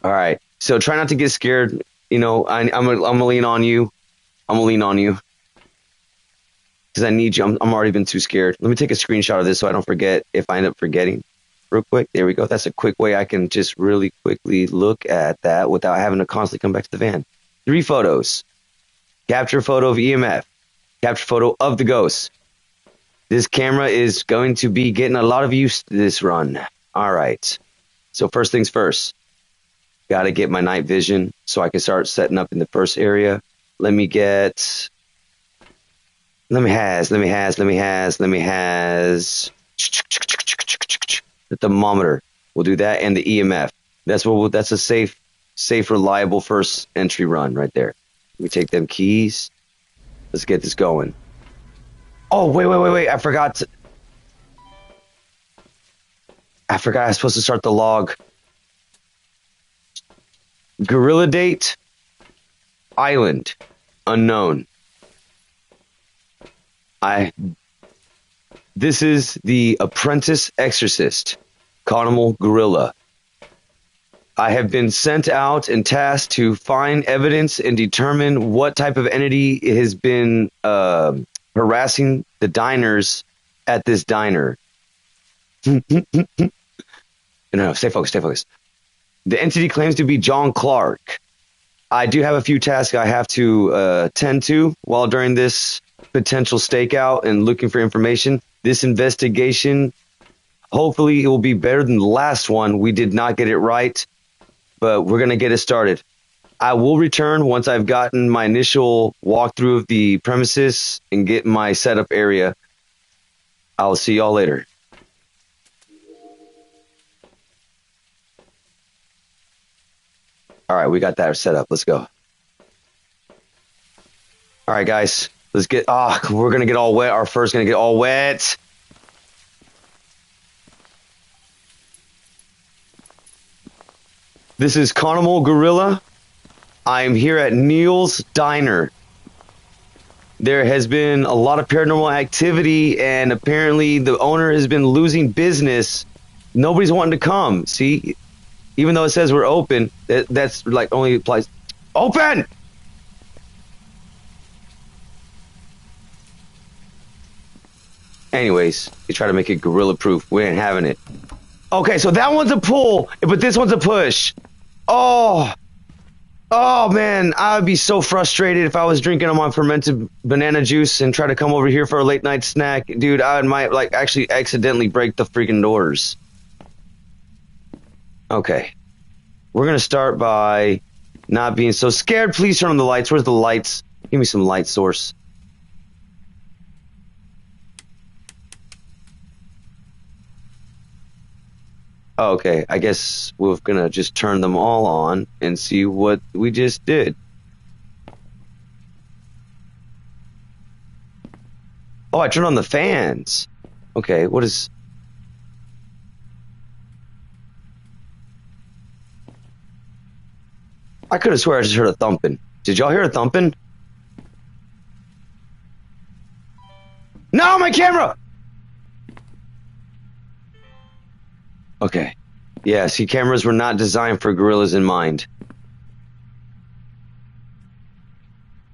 All right. So try not to get scared. I'm gonna lean on you. I'm gonna lean on you because I need you. I'm already been too scared. Let me take a screenshot of this so I don't forget if I end up forgetting. Real quick. There we go. That's a quick way I can just really quickly look at that without having to constantly come back to the van. 3 photos. Capture photo of EMF. Capture photo of the ghost. This camera is going to be getting a lot of use this run. All right. So first things first. Got to get my night vision so I can start setting up in the first area. Let me has the thermometer. We'll do that and the EMF. That's a safe, reliable first entry run right there. We take them keys. Let's get this going. Oh, wait. I forgot I was supposed to start the log. Gorilla date. Island. Unknown. This is the apprentice exorcist. Khanimal gorilla. I have been sent out and tasked to find evidence and determine what type of entity has been harassing the diners at this diner. No, stay focused. The entity claims to be John Clark. I do have a few tasks I have to tend to while during this potential stakeout and looking for information. This investigation, hopefully it will be better than the last one. We did not get it right, but we're going to get it started. I will return once I've gotten my initial walkthrough of the premises and get my setup area. I'll see y'all later. All right, we got that set up. Let's go. All right, guys, let's get. We're gonna get all wet. Our fur's gonna get all wet. This is Khanimal Gorilla. I am here at Neil's Diner. There has been a lot of paranormal activity, and apparently the owner has been losing business. Nobody's wanting to come. See, even though it says we're open, that's like only applies. Open! Anyways, you try to make it gorilla proof. We ain't having it. Okay, so that one's a pull, but this one's a push. Oh man, I would be so frustrated if I was drinking on my fermented banana juice and try to come over here for a late night snack. Dude, I might like actually accidentally break the freaking doors. Okay. We're going to start by not being so scared. Please turn on the lights. Where's the lights? Give me some light source. Okay, I guess we're going to just turn them all on and see what we just did. Oh, I turned on the fans. Okay, what is... I could have sworn I just heard a thumping. Did y'all hear a thumping? No, my camera! Okay. Yeah, see, cameras were not designed for gorillas in mind.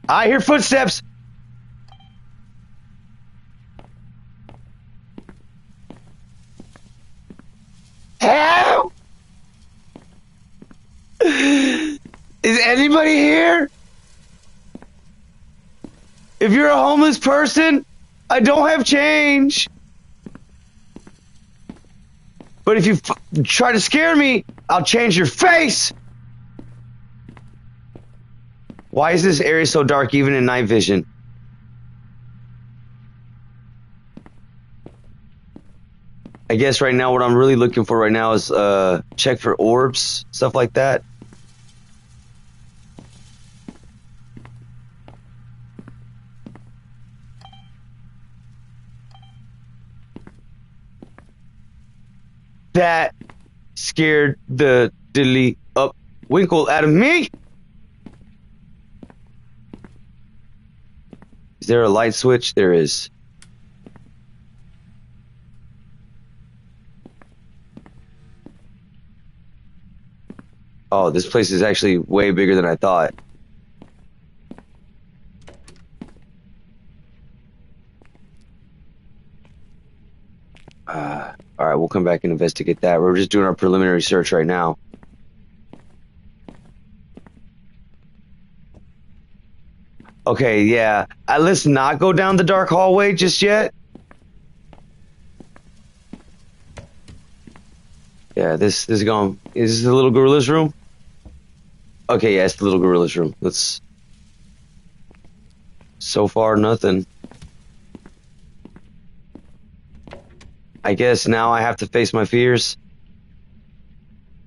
I hear footsteps! Help! Is anybody here? If you're a homeless person, I don't have change. But if you try to scare me, I'll change your face! Why is this area so dark even in night vision? I guess right now what I'm really looking for right now is check for orbs, stuff like that. That scared the diddly up winkle out of me. Is there a light switch? There is. Oh, this place is actually way bigger than I thought. All right, we'll come back and investigate that. We're just doing our preliminary search right now. Okay, yeah. Let's not go down the dark hallway just yet. Yeah, this is going. Is this the little gorilla's room? Okay, yeah, it's the little gorilla's room. Let's. So far, nothing. I guess now I have to face my fears.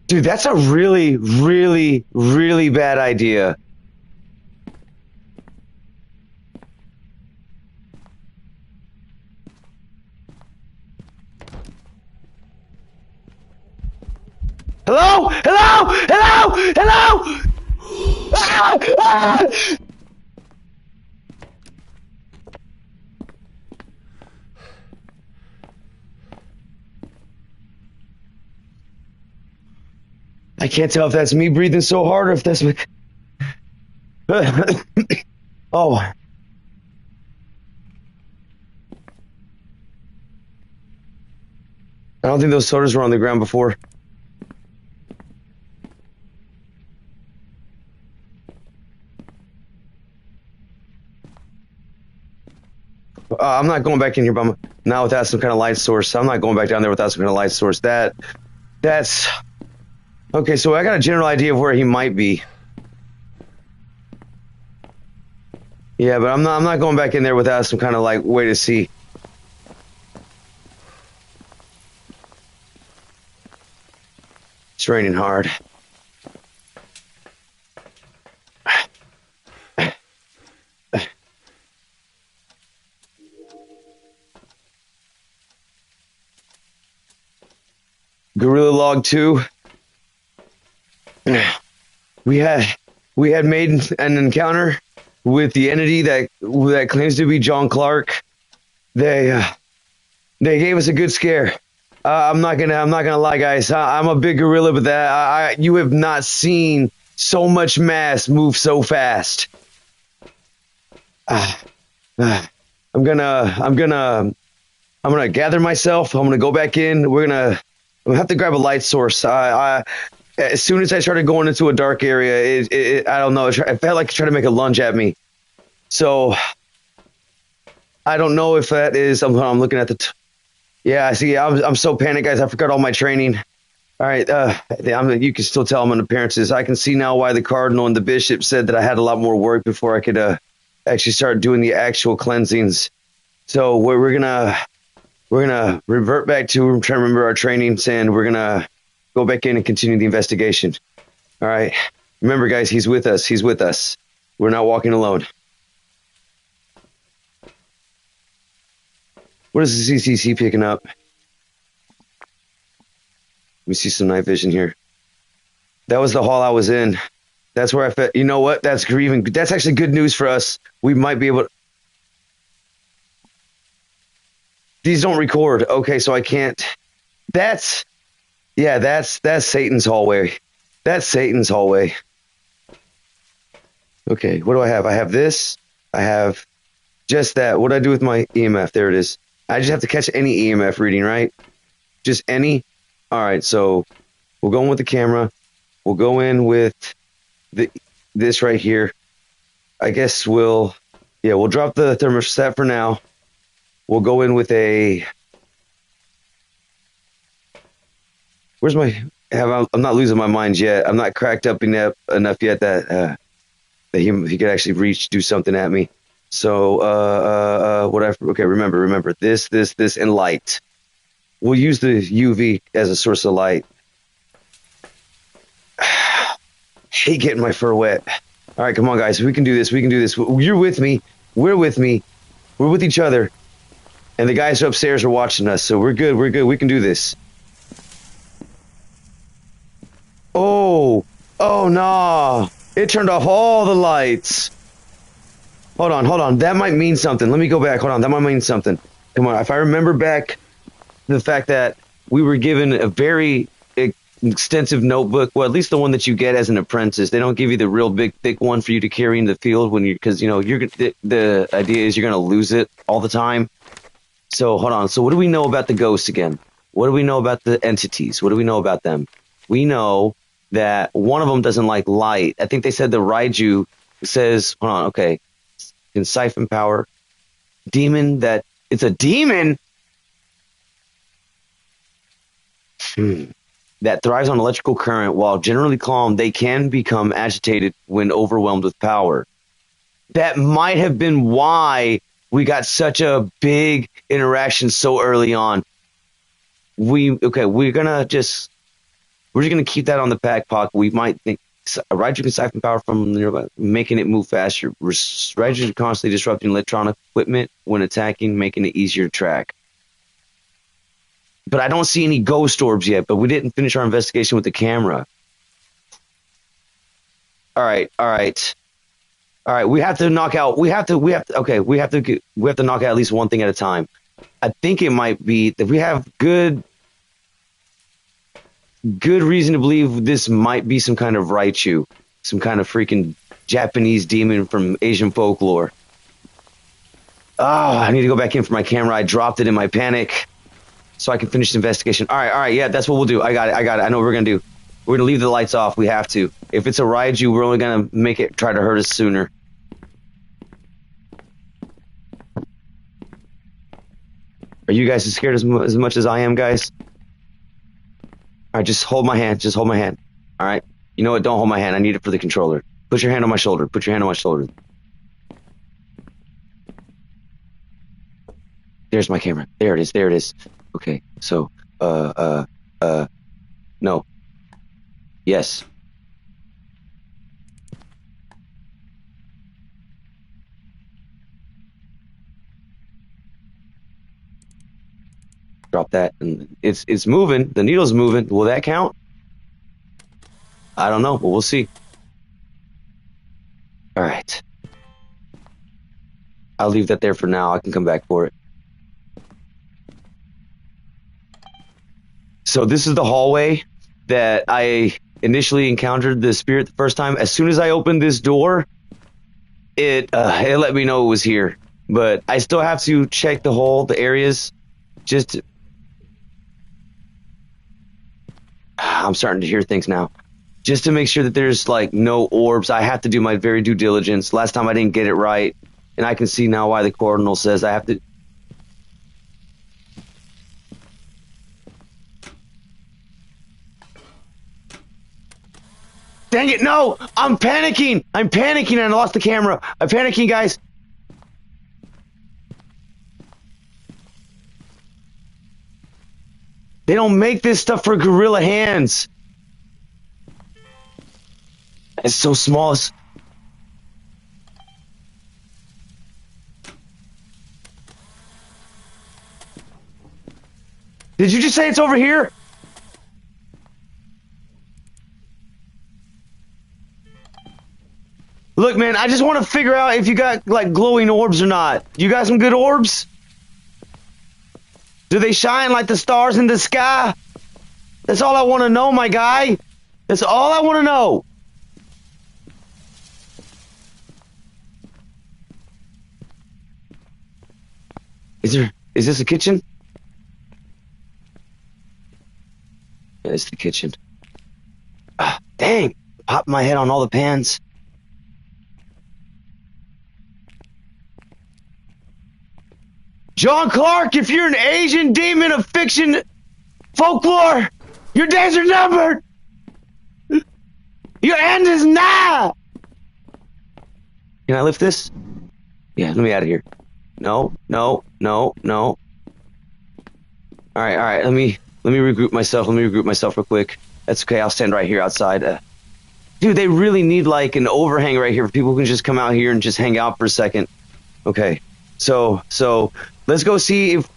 Dude, that's a really, really, really bad idea. Hello? Hello? Hello? Hello? Ah! Ah! I can't tell if that's me breathing so hard or if that's me. Oh. I don't think those sodas were on the ground before. I'm not going back in here now without some kind of light source. I'm not going back down there without some kind of light source. That's okay. So I got a general idea of where he might be. Yeah, but I'm not going back in there without some kind of like way to see. It's raining hard. Gorilla Log 2. We had made an encounter with the entity that claims to be John Clark. They gave us a good scare. I'm not gonna lie, guys. I'm a big gorilla, but you have not seen so much mass move so fast. I'm gonna gather myself. I'm gonna go back in. I'm gonna have to grab a light source. As soon as I started going into a dark area, I don't know. It felt like it tried to make a lunge at me. So I don't know if that is. I'm looking at the. Yeah, I see. I'm so panicked, guys. I forgot all my training. All right, you can still tell I'm on appearances. I can see now why the cardinal and the bishop said that I had a lot more work before I could actually start doing the actual cleansings. So we're gonna revert back to trying to remember our trainings, and we're gonna go back in and continue the investigation. All right. Remember, guys, he's with us. He's with us. We're not walking alone. What is the CCC picking up? Let me see some night vision here. That was the hall I was in. That's where I felt. You know what? That's grieving. That's actually good news for us. We might be able to. These don't record. Okay, so I can't. That's Satan's hallway. That's Satan's hallway. Okay, what do I have? I have this. I have just that. What do I do with my EMF? There it is. I just have to catch any EMF reading, right? Just any? All right, so we'll go in with the camera. We'll go in with this right here. I guess we'll drop the thermostat for now. We'll go in with a Where's my? I'm not losing my mind yet. I'm not cracked up enough yet that he could actually do something at me. So okay, remember this, and light. We'll use the UV as a source of light. Hate getting my fur wet. All right, come on, guys. We can do this. You're with me. We're with me. We're with each other. And the guys upstairs are watching us, so we're good. We can do this. Oh, nah. It turned off all the lights. Hold on. That might mean something. Let me go back. Hold on. That might mean something. Come on. If I remember back the fact that we were given a very extensive notebook, well, at least the one that you get as an apprentice. They don't give you the real big, thick one for you to carry in the field because the idea is you're going to lose it all the time. So hold on. So what do we know about the ghosts again? What do we know about the entities? What do we know about them? We know that one of them doesn't like light. I think they said the Raiju says, hold on, okay, can siphon power. Demon that, it's a demon? That thrives on electrical current. While generally calm, they can become agitated when overwhelmed with power. That might have been why we got such a big interaction so early on. We're just gonna keep that on the back pocket. We might think Raiju can siphon power from nearby, making it move faster. Raiju constantly disrupting electronic equipment when attacking, making it easier to track. But I don't see any ghost orbs yet. But we didn't finish our investigation with the camera. All right. We have to knock out. We have to knock out at least one thing at a time. I think it might be that we have good reason to believe this might be some kind of Raichu, some kind of freaking Japanese demon from Asian folklore. Oh, I need to go back in for my camera. I dropped it in my panic, so I can finish the investigation. All right. Yeah, that's what we'll do. I got it. I know what we're gonna do. We're gonna leave the lights off. We have to. If it's a Raiju, we're only gonna make it try to hurt us sooner. Are you guys as scared as much as I am, guys? All right, just hold my hand. All right. You know what? Don't hold my hand. I need it for the controller. Put your hand on my shoulder. There's my camera. There it is. Okay. So, no. Yes. Drop that, and it's moving. The needle's moving. Will that count? I don't know, but we'll see. All right. I'll leave that there for now. I can come back for it. So this is the hallway that I initially encountered the spirit the first time. As soon as I opened this door, it let me know it was here. But I still have to check the areas, just I'm starting to hear things now. Just to make sure that there's like no orbs. I have to do my very due diligence. Last time I didn't get it right, and I can see now why the cardinal says I have to. Dang it, no! I'm panicking and I lost the camera. I'm panicking, guys. They don't make this stuff for gorilla hands. It's so small. Did you just say it's over here? Look, man, I just want to figure out if you got, like, glowing orbs or not. You got some good orbs? Do they shine like the stars in the sky? That's all I want to know, my guy. That's all I want to know. Is this a kitchen? Yeah, it's the kitchen. Ah, dang. Popped my head on all the pans. John Clark, if you're an Asian demon of fiction folklore, Your days are numbered! Your end is nigh! Can I lift this? Yeah, let me out of here. No, no, no, no. Alright, let me regroup myself. Let me regroup myself real quick. That's okay, I'll stand right here outside. Dude, they really need like an overhang right here for people who can just come out here and just hang out for a second. Okay, so let's go see if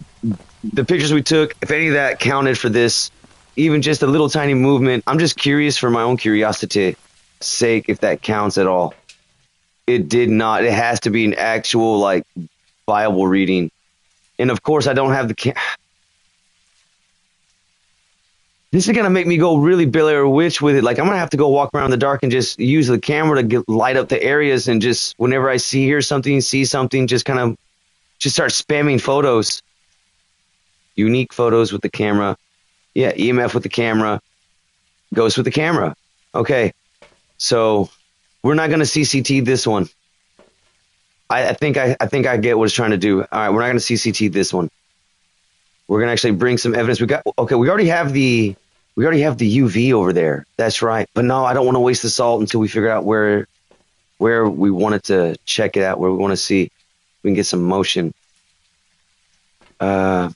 the pictures we took, if any of that counted for this, even just a little tiny movement. I'm just curious for my own curiosity's sake if that counts at all. It did not. It has to be an actual like viable reading. And of course, I don't have the This is going to make me go really Blair Witch with it. Like, I'm going to have to go walk around in the dark and just use the camera to light up the areas and just, whenever I see something, just kind of, just start spamming photos. Unique photos with the camera. Yeah, EMF with the camera. Ghost with the camera. Okay. So, we're not going to CCT this one. I think I get what it's trying to do. All right, we're not going to CCT this one. We're going to actually bring some evidence. We already have the UV over there. That's right. But no, I don't want to waste the salt until we figure out where we wanted to check it out, where we want to see if we can get some motion. Wow,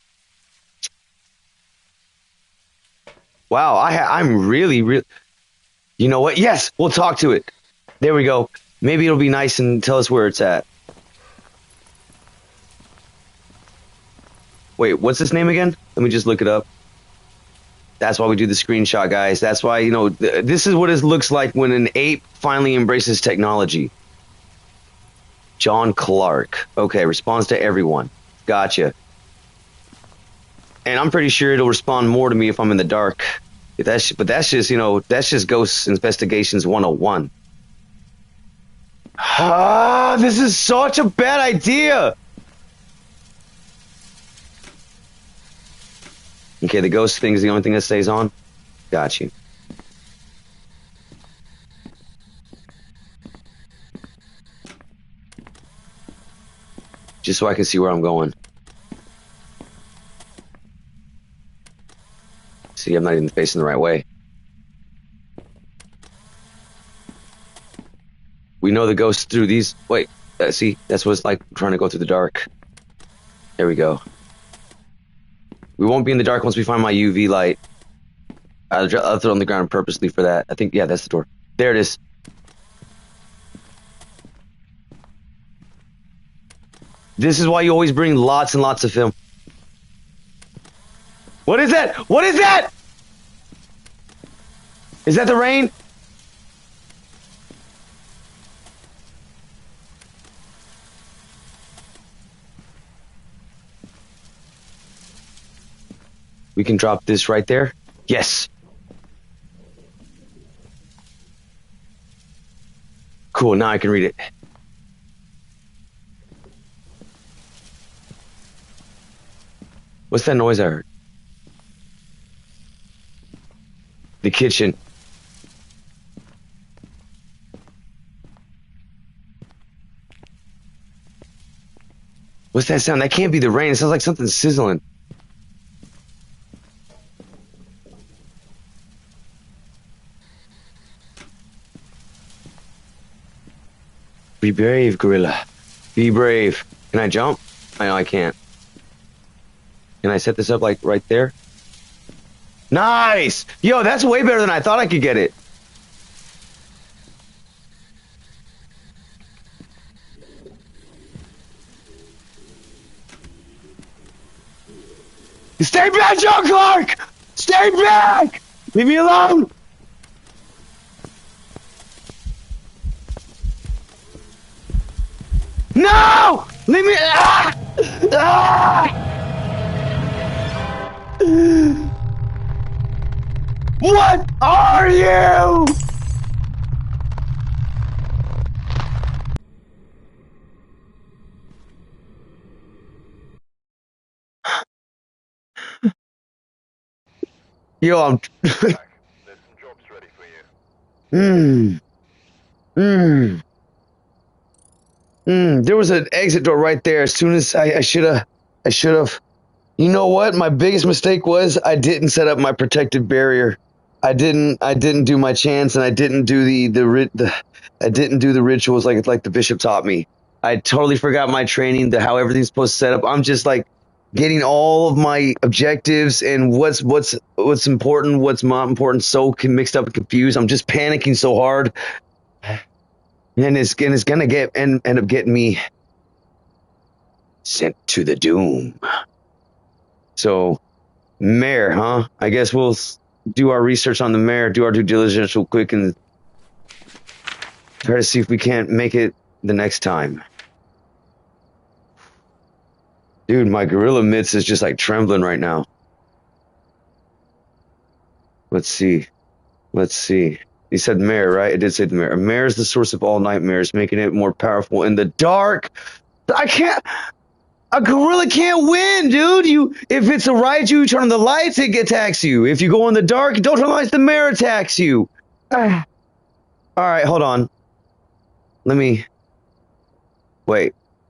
I'm really. You know what? Yes, we'll talk to it. There we go. Maybe it'll be nice and tell us where it's at. Wait, what's his name again? Let me just look it up. That's why we do the screenshot, guys. That's why, this is what it looks like when an ape finally embraces technology. John Clark. Okay, responds to everyone. Gotcha. And I'm pretty sure it'll respond more to me if I'm in the dark. But that's just Ghost Investigations 101. Ah, this is such a bad idea. Okay, the ghost thing is the only thing that stays on. Got you. Just so I can see where I'm going. See, I'm not even facing the right way. We know the ghost through these. Wait, see, that's what it's like trying to go through the dark. There we go. We won't be in the dark once we find my UV light. I'll throw it on the ground purposely for that. I think, yeah, that's the door. There it is. This is why you always bring lots and lots of film. What is that? What is that? Is that the rain? We can drop this right there. Yes. Cool, now I can read it. What's that noise I heard? The kitchen. What's that sound? That can't be the rain. It sounds like something sizzling. Be brave, gorilla. Be brave. Can I jump? I know I can't. Can I set this up like right there? Nice! Yo, that's way better than I thought I could get it. Stay back, John Clark! Stay back! Leave me alone! No! Leave me... Ah! Ah! What are you? Yo, I'm... There's some jobs ready for you. There was an exit door right there. As soon as I should have. You know what? My biggest mistake was I didn't set up my protective barrier. I didn't do my chants, and I didn't do I didn't do the rituals like the bishop taught me. I totally forgot my training, how everything's supposed to set up. I'm just like getting all of my objectives and what's important, what's not important, so mixed up and confused. I'm just panicking so hard, and it's gonna end up getting me sent to the doom. So, mayor, huh? I guess we'll do our research on the mayor, do our due diligence real quick, and try to see if we can't make it the next time. Dude, my gorilla mitts is just like trembling right now. Let's see. He said mayor, right? It did say the mayor. A mayor is the source of all nightmares, making it more powerful in the dark. A gorilla can't win, dude. If it's a riot, you turn on the lights, it attacks you. If you go in the dark, don't turn on the lights, the mayor attacks you. All right, hold on. Wait.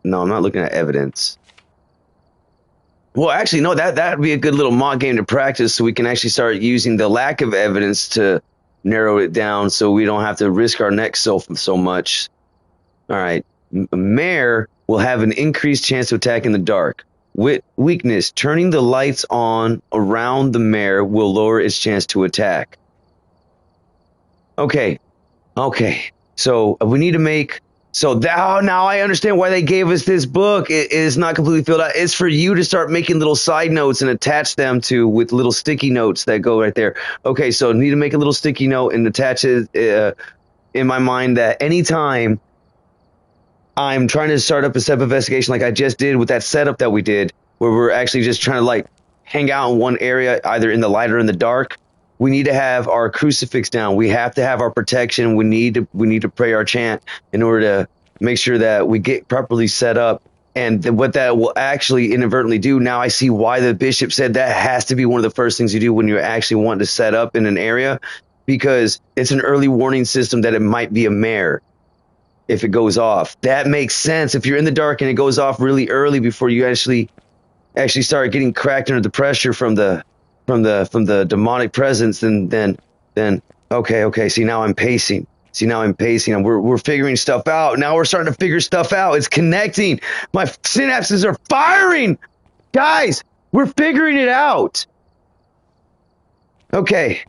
No, I'm not looking at evidence. Well, actually, no, that'd be a good little mock game to practice so we can actually start using the lack of evidence to narrow it down so we don't have to risk our necks so much. All right. A mayor will have an increased chance to attack in the dark. Weakness, turning the lights on around the mayor will lower its chance to attack. Okay. So we need to make... So now I understand why they gave us this book. It is not completely filled out. It's for you to start making little side notes and attach them with little sticky notes that go right there. Okay, so I need to make a little sticky note and attach it in my mind that anytime I'm trying to start up a step investigation like I just did with that setup that we did, where we're actually just trying to like hang out in one area, either in the light or in the dark, we need to have our crucifix down. We have to have our protection. We need to pray our chant in order to make sure that we get properly set up. And what that will actually inadvertently do, now I see why the bishop said that has to be one of the first things you do when you're actually wanting to set up in an area, because it's an early warning system that it might be a mare if it goes off. That makes sense. If you're in the dark and it goes off really early before you actually start getting cracked under the pressure from the demonic presence, then okay. See, now I'm pacing. And we're figuring stuff out. Now we're starting to figure stuff out. It's connecting. My synapses are firing. Guys, we're figuring it out. Okay.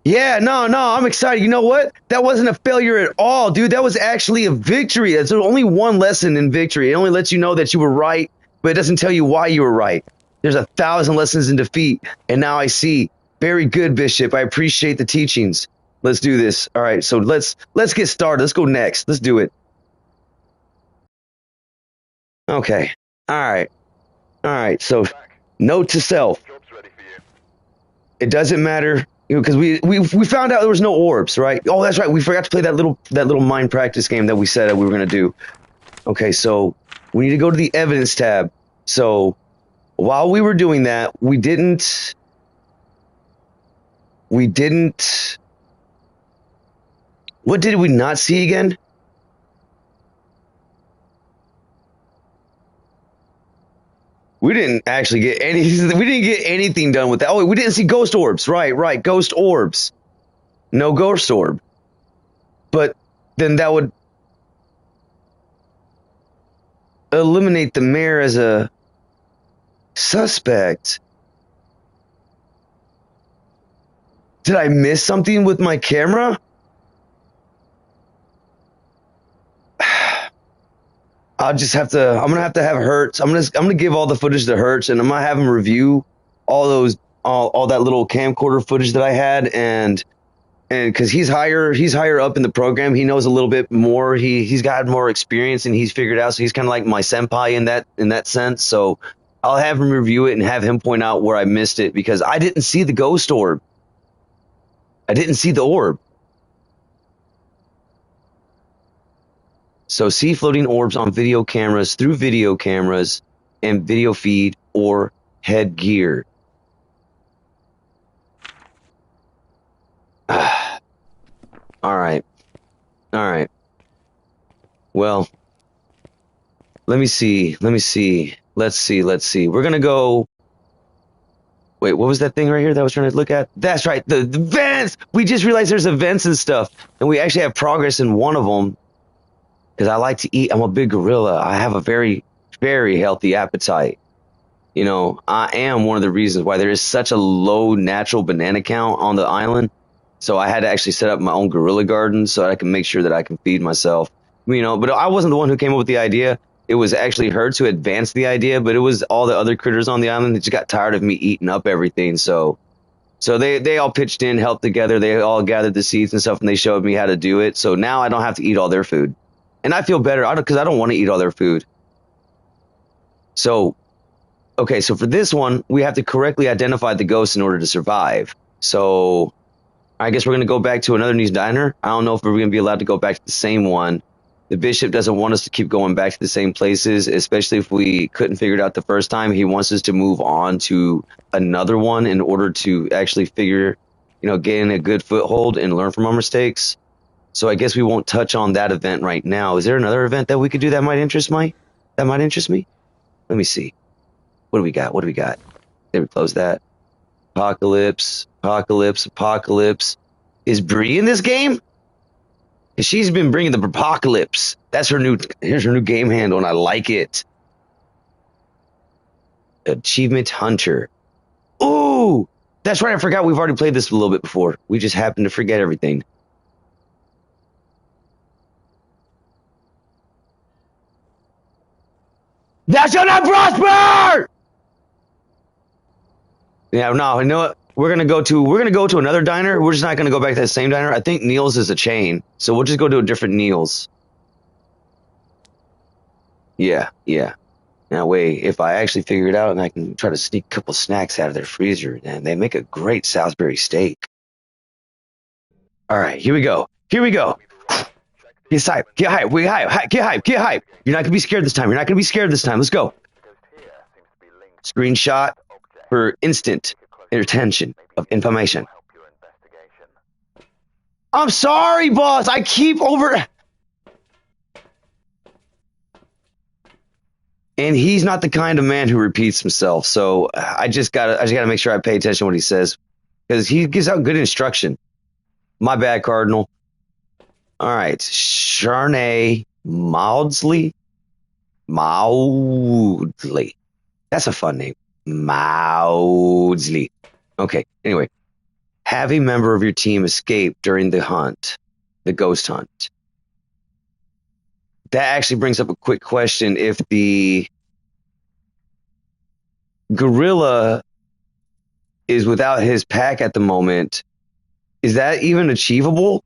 Yeah, no, I'm excited. You know what? That wasn't a failure at all, dude. That was actually a victory. There's only one lesson in victory. It only lets you know that you were right, but it doesn't tell you why you were right. There's 1,000 lessons in defeat, and now I see. Very good, Bishop. I appreciate the teachings. Let's do this. All right, so let's get started. Let's go next. Let's do it. Okay. All right. So, note to self. Job's ready for you. It doesn't matter, because we found out there was no orbs, right? Oh, that's right. We forgot to play that little mind practice game that we said that we were gonna do. Okay, so we need to go to the evidence tab. So while we were doing that, we didn't. What did we not see again? We didn't actually get any. We didn't get anything done with that. Oh, we didn't see ghost orbs. Right. Ghost orbs. No ghost orb. But then that would eliminate the mayor as a suspect. Did I miss something with my camera? I'm gonna have to have Hertz. I'm gonna give all the footage to Hertz, and I'm gonna have him review all that little camcorder footage that I had, and because he's higher up in the program, he knows a little bit more. He's got more experience, and he's figured out. So he's kind of like my senpai in that sense. So I'll have him review it and have him point out where I missed it, because I didn't see the ghost orb. I didn't see the orb. So see floating orbs on video cameras, through video cameras and video feed or headgear. All right. Well, let me see. Let's see. We're gonna go. Wait, what was that thing right here that I was trying to look at? That's right, the vents! We just realized there's events and stuff. And we actually have progress in one of them. Because I like to eat. I'm a big gorilla. I have a very, very healthy appetite. You know, I am one of the reasons why there is such a low natural banana count on the island. So I had to actually set up my own gorilla garden so I can make sure that I can feed myself. You know, but I wasn't the one who came up with the idea. It was actually her to advance the idea, but it was all the other critters on the island that just got tired of me eating up everything. So they all pitched in, helped together. They all gathered the seeds and stuff, and they showed me how to do it. So now I don't have to eat all their food. And I feel better because I don't want to eat all their food. So, okay, so for this one, we have to correctly identify the ghost in order to survive. So I guess we're going to go back to another news diner. I don't know if we're going to be allowed to go back to the same one. The bishop doesn't want us to keep going back to the same places, especially if we couldn't figure it out the first time. He wants us to move on to another one in order to actually figure, gain a good foothold and learn from our mistakes. So I guess we won't touch on that event right now. Is there another event that we could do that might interest me? Let me see. What do we got? Did we close that? Apocalypse. Is Bree in this game? She's been bringing the apocalypse. Here's her new game handle, and I like it. Achievement Hunter. Ooh! That's right, I forgot we've already played this a little bit before. We just happened to forget everything. Thou shalt not prosper! Yeah, no, you know what? We're gonna go to another diner. We're just not gonna go back to that same diner. I think Neil's is a chain, so we'll just go to a different Neil's. Yeah. Now wait, if I actually figure it out and I can try to sneak a couple snacks out of their freezer, then they make a great Salisbury steak. All right, here we go. Get hype. Get hype. You're not gonna be scared this time. Let's go. Screenshot for instant retention of information. I'm sorry, boss. I keep over. And he's not the kind of man who repeats himself. So I just gotta make sure I pay attention to what he says, because he gives out good instruction. My bad, Cardinal. All right, Sharnay Maudsley. That's a fun name. Maudsley. Okay. Anyway, have a member of your team escape during the ghost hunt. That actually brings up a quick question. If the gorilla is without his pack at the moment, is that even achievable?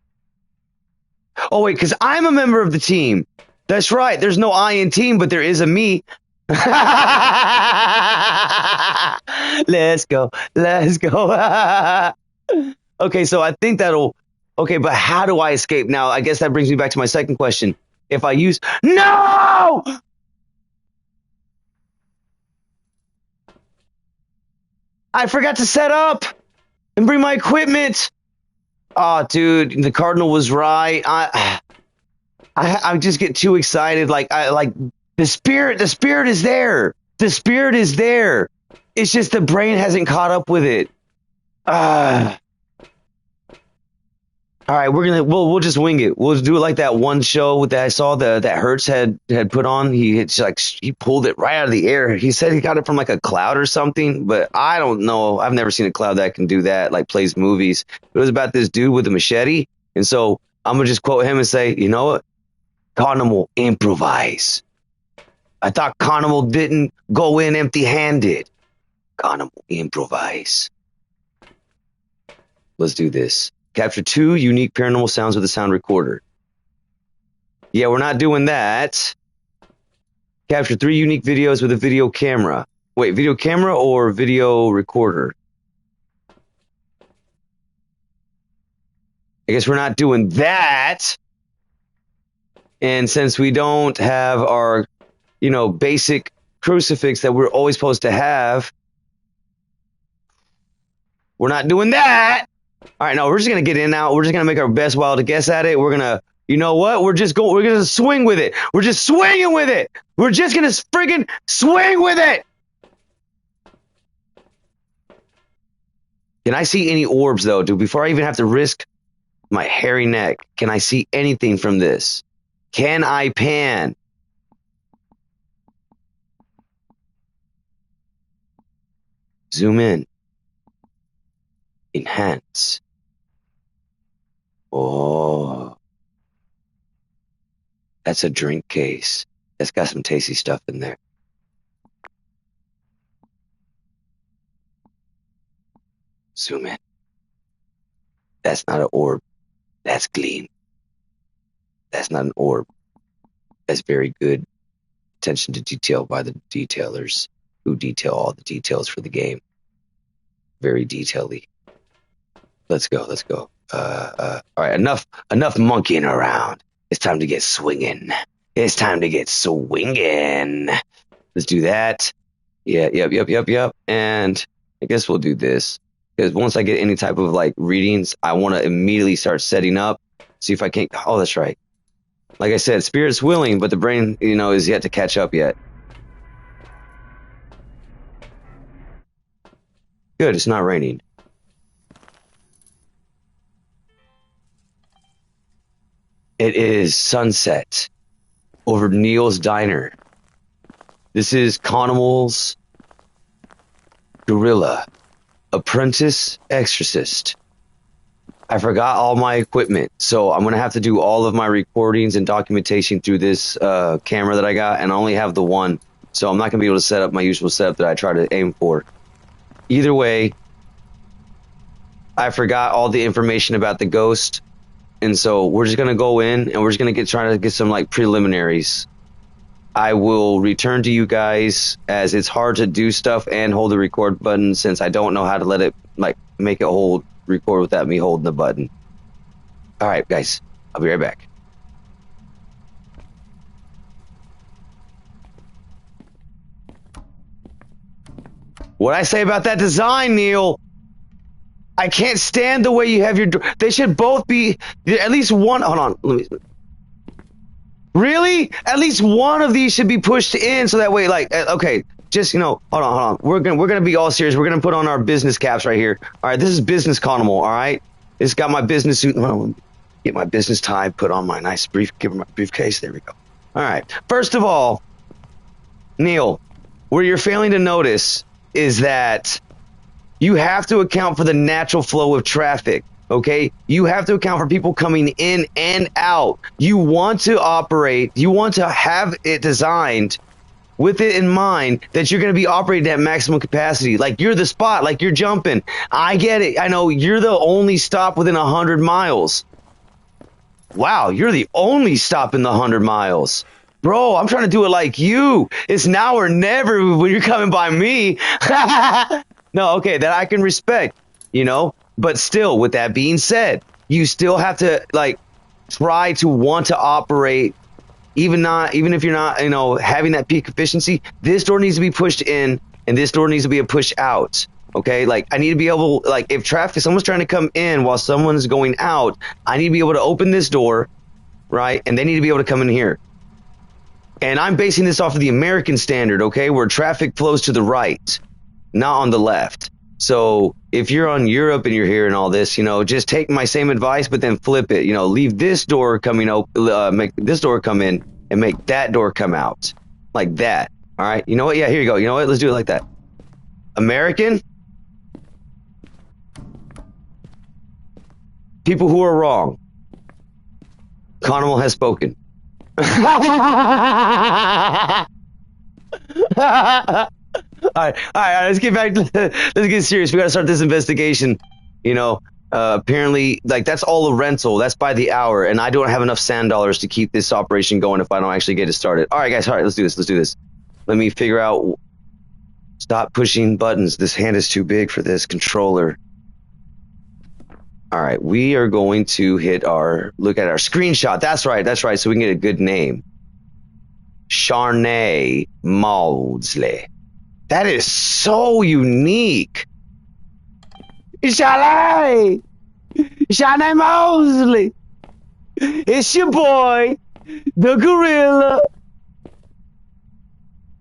Oh, wait, because I'm a member of the team. That's right. There's no I in team, but there is a me. Let's go. Okay, so I think that'll... Okay, but how do I escape? Now, I guess that brings me back to my second question. If I use... No! I forgot to set up and bring my equipment. Oh, dude, the Cardinal was right. I just get too excited. Like the spirit is there. The spirit is there. It's just the brain hasn't caught up with it. All right, we'll just wing it. We'll just do it like that one show that I saw that Hertz had put on. He pulled it right out of the air. He said he got it from like a cloud or something, but I don't know. I've never seen a cloud that can do that, like plays movies. It was about this dude with a machete, and so I'm gonna just quote him and say, you know what? Khanimal, improvise. I thought Khanimal didn't go in empty-handed. Khanimal, improvise. Let's do this. Capture 2 unique paranormal sounds with a sound recorder. Yeah, we're not doing that. Capture 3 unique videos with a video camera. Wait, video camera or video recorder? I guess we're not doing that. And since we don't have our, basic crucifix that we're always supposed to have, we're not doing that. All right, no, we're just going to get in now. We're just going to make our best wild guess at it. We're going to, you know what? We're going to swing with it. We're just swinging with it. We're just gonna friggin' swing with it! Can I see any orbs, though, dude? Before I even have to risk my hairy neck, can I see anything from this? Can I pan? Zoom in. Enhance. Oh. That's a drink case. That's got some tasty stuff in there. Zoom in. That's not an orb. That's clean. That's not an orb. That's very good attention to detail by the detailers who detail all the details for the game. Very detail-y. Let's go. All right, enough monkeying around. It's time to get swinging. It's time to get swinging. Let's do that. Yeah, yep. And I guess we'll do this. Because once I get any type of like readings, I want to immediately start setting up. See if I can't. Oh, that's right. Like I said, spirit's willing, but the brain, is yet to catch up yet. Good, it's not raining. It is sunset over Neil's Diner. This is Khanimal's Gorilla, Apprentice Exorcist. I forgot all my equipment, so I'm going to have to do all of my recordings and documentation through this camera that I got, and I only have the one, so I'm not going to be able to set up my usual setup that I try to aim for. Either way, I forgot all the information about the ghost, and so we're just going to go in, and we're just going to try to get some like preliminaries. I will return to you guys, as it's hard to do stuff and hold the record button since I don't know how to let it like make it hold record without me holding the button. All right, guys, I'll be right back. What I say about that design, Neil? I can't stand the way you have your. They should both be at least one. Hold on, let me. Really? At least one of these should be pushed in, so that way, like, okay, just hold on. We're gonna be all serious. We're gonna put on our business caps right here. All right, this is business Khanimal. All right, it's got my business suit. Get my business tie. Put on my nice give my briefcase. There we go. All right. First of all, Neil, where you're failing to notice is that you have to account for the natural flow of traffic. Okay, you have to account for people coming in and out. You want to operate, you want to have it designed with it in mind that you're going to be operating at maximum capacity. Like you're the spot, like you're jumping. I get it. I know you're the only stop within 100 miles. Wow, you're the only stop in the 100 miles. Bro, I'm trying to do it like you. It's now or never when you're coming by me. No, okay, that I can respect, But still, with that being said, you still have to like try to want to operate, even if you're not, having that peak efficiency. This door needs to be pushed in, and this door needs to be a push out. Okay, like I need to be able, like if someone's trying to come in while someone's going out, I need to be able to open this door, right? And they need to be able to come in here. And I'm basing this off of the American standard, okay, where traffic flows to the right, not on the left. So if you're on Europe and you're hearing all this, just take my same advice, but then flip it. Leave this door coming open, make this door come in, and make that door come out, like that. All right. You know what? Yeah, here you go. You know what? Let's do it like that. American people who are wrong. Khanimal has spoken. All right, let's get back to let's get serious. We got to start this investigation. Apparently, like that's all a rental. That's by the hour, and I don't have enough sand dollars to keep this operation going if I don't actually get it started. All right, guys. All right, let's do this. Let me figure out. Stop pushing buttons. This hand is too big for this controller. All right, we are going to look at our screenshot. That's right. So we can get a good name. Sharnay Maudsley. That is so unique. Sharnay Maudsley. It's your boy, the gorilla.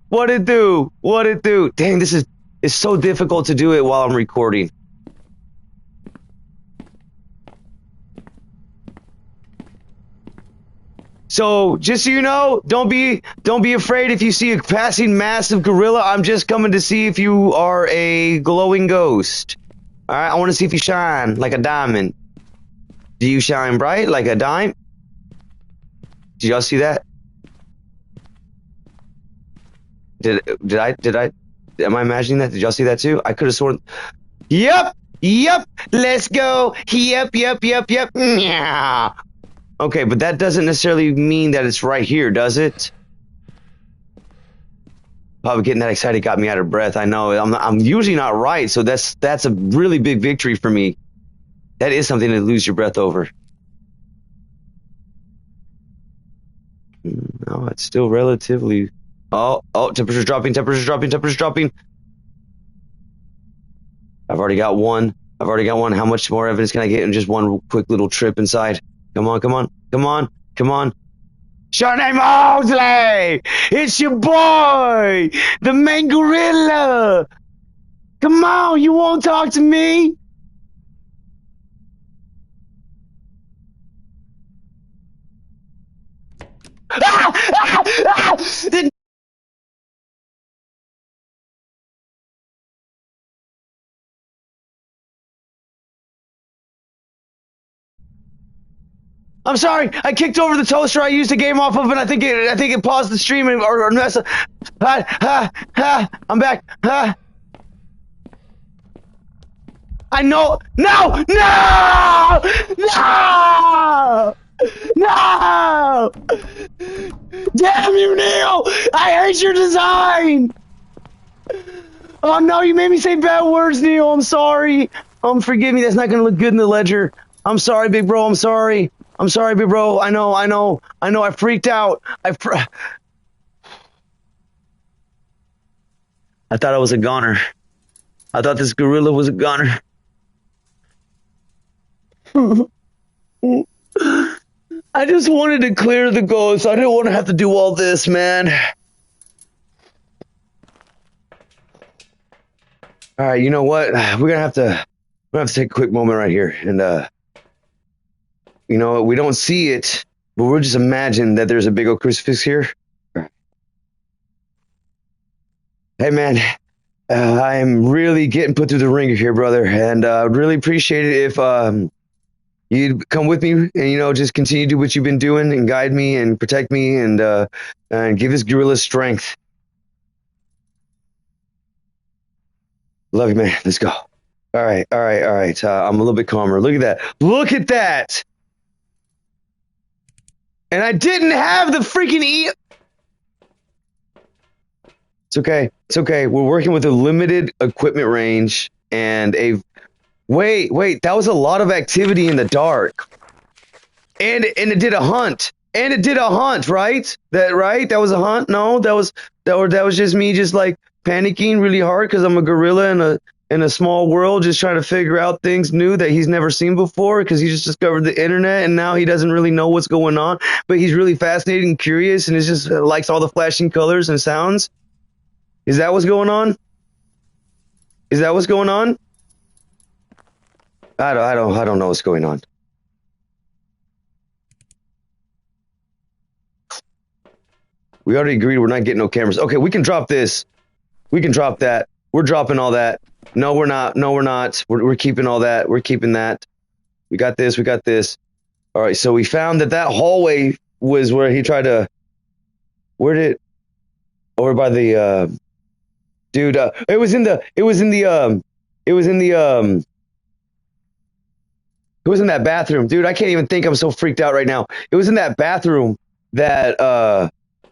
What it do? What it do? Dang, this is it's so difficult to do it while I'm recording. So, just so you know, don't be afraid if you see a passing massive gorilla. I'm just coming to see if you are a glowing ghost. All right, I want to see if you shine like a diamond. Do you shine bright like a dime? Did y'all see that? Did I? Am I imagining that? Did y'all see that too? I could have sworn. Yep. Let's go. Yep. Yeah. Okay, but that doesn't necessarily mean that it's right here, does it? Probably getting that excited got me out of breath. I know. I'm usually not right, so that's a really big victory for me. That is something to lose your breath over. No, it's still relatively. Oh, temperature's dropping. I've already got one. How much more evidence can I get in just one quick little trip inside? Come on. Shawnee Mosley! It's your boy! The main gorilla! Come on, you won't talk to me? I'm sorry, I kicked over the toaster I used the game off of, and I think it paused the stream or messed up. I'm back. I know. No! Damn you, Neil! I hate your design. Oh no, you made me say bad words, Neil. I'm sorry. Forgive me. That's not gonna look good in the ledger. I'm sorry, big bro. I'm sorry, big bro. I know. I freaked out. I thought I was a goner. I thought this gorilla was a goner. I just wanted to clear the ghost. I didn't want to have to do all this, man. All right, you know what? We're gonna have to take a quick moment right here, and you know, we don't see it, but we'll just imagine that there's a big old crucifix here. Hey, man, I'm really getting put through the ringer here, brother, and I'd really appreciate it if you'd come with me and, you know, just continue to do what you've been doing and guide me and protect me and give this gorilla strength. Love you, man. Let's go. All right. I'm a little bit calmer. Look at that. And I didn't have the freaking It's okay. We're working with a limited equipment range and a wait. That was a lot of activity in the dark, and it did a hunt, right? That was a hunt. No, that was just me, just like panicking really hard because I'm a gorilla in a small world, just trying to figure out things new that he's never seen before because he just discovered the internet and now he doesn't really know what's going on, but he's really fascinated and curious and is just likes all the flashing colors and sounds. Is that what's going on? I don't know what's going on. We already agreed we're not getting no cameras. Okay, we can drop this. We can drop that. We're dropping all that. No, we're not. We're keeping all that. We're keeping that. We got this. All right, so we found that hallway was where he tried to. Over by the dude, it was in that bathroom, dude. I can't even think. I'm so freaked out right now. It was in that bathroom that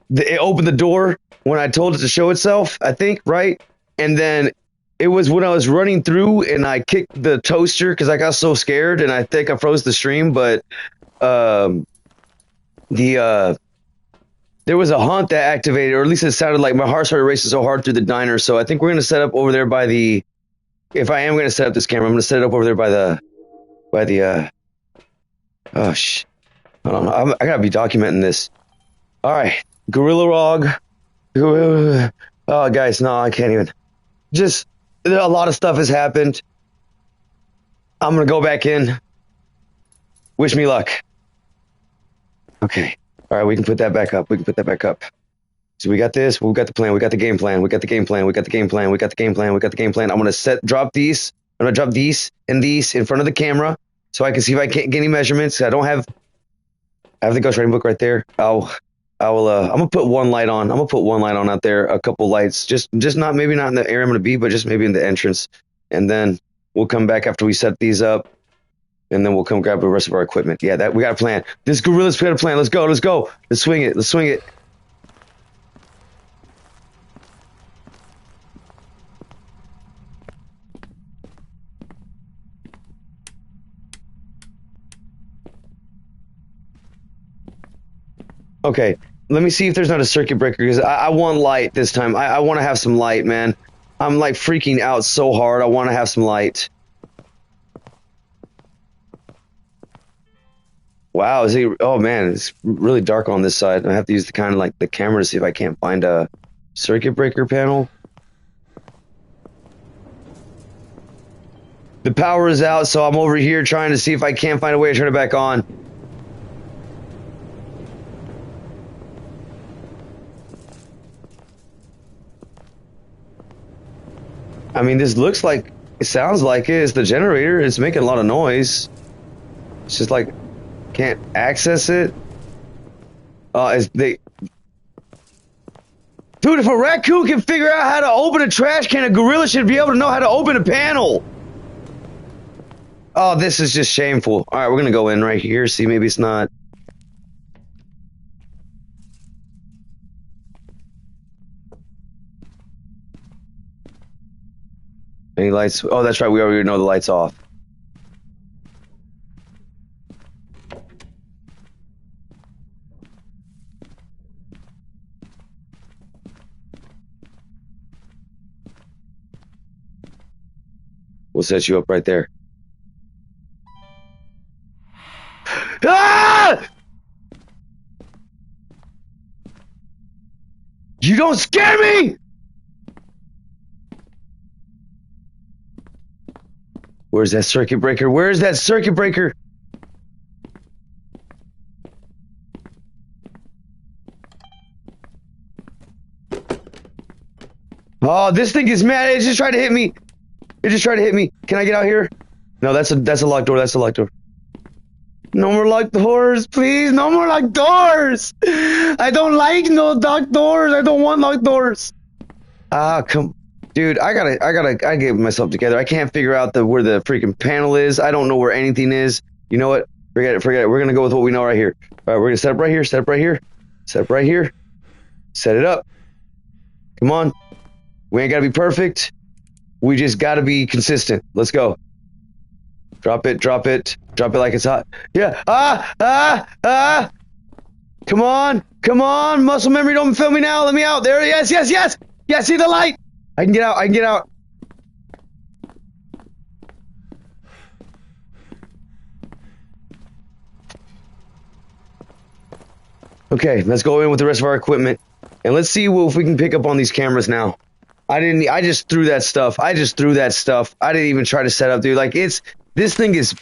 it opened the door when I told it to show itself, I think, right? And then it was when I was running through and I kicked the toaster because I got so scared and I think I froze the stream. But there was a hunt that activated, or at least it sounded like my heart started racing so hard through the diner. So I think we're gonna set up over there by the. If I am gonna set up this camera, I'm gonna set it up over there by the. Oh sh. I don't know. I gotta be documenting this. All right, Gorilla Rog. Oh, guys, no, I can't even. Just a lot of stuff has happened. I'm gonna go back in. Wish me luck. Okay. All right, we can put that back up. We can put that back up. So we got this. We got the plan. We got the game plan. We got the game plan. We got the game plan. We got the game plan. We got the game plan. I'm gonna drop these. I'm gonna drop these and these in front of the camera so I can see if I can't get any measurements. I have the ghost writing book right there. I'm gonna put one light on. I'm gonna put one light on out there. A couple lights. Just not maybe not in the area I'm gonna be, but just maybe in the entrance. And then we'll come back after we set these up. And then we'll come grab the rest of our equipment. Yeah, that we got a plan. This gorilla's got a plan. Let's go. Let's go. Let's swing it. Let's swing it. Okay, let me see if there's not a circuit breaker because I want light this time. I want to have some light, man. I'm like freaking out so hard. I want to have some light. Wow, is it? Oh man, it's really dark on this side. I have to use the kind of like the camera to see if I can't find a circuit breaker panel. The power is out, so I'm over here trying to see if I can't find a way to turn it back on. I mean, this looks like, it sounds like it. It's the generator. It's making a lot of noise. It's just like, can't access it. Dude, if a raccoon can figure out how to open a trash can, a gorilla should be able to know how to open a panel. Oh, this is just shameful. All right, we're gonna go in right here. See, maybe it's not. Any lights? Oh, that's right. We already know the lights off. We'll set you up right there. Ah! You don't scare me! Where's that circuit breaker? Where's that circuit breaker? Oh, this thing is mad. It just tried to hit me. It just tried to hit me. Can I get out here? No, that's a locked door. That's a locked door. No more locked doors, please. No more locked doors. I don't like no locked doors. I don't want locked doors. Ah, come, dude. I get myself together. I can't figure out where the freaking panel is. I don't know where anything is. You know what? Forget it. Forget it. We're gonna go with what we know right here. All right, we're gonna set up right here. Set up right here. Set up right here. Set it up. Come on. We ain't gotta be perfect. We just gotta be consistent. Let's go. Drop it, drop it, drop it like it's hot. Yeah. Come on, come on. Muscle memory, don't film me now. Let me out. There. Yes, yes, yes. Yeah, see the light. I can get out. I can get out. Okay, let's go in with the rest of our equipment. And let's see if we can pick up on these cameras now. I just threw that stuff. I didn't even try to set up, dude. Like, this thing is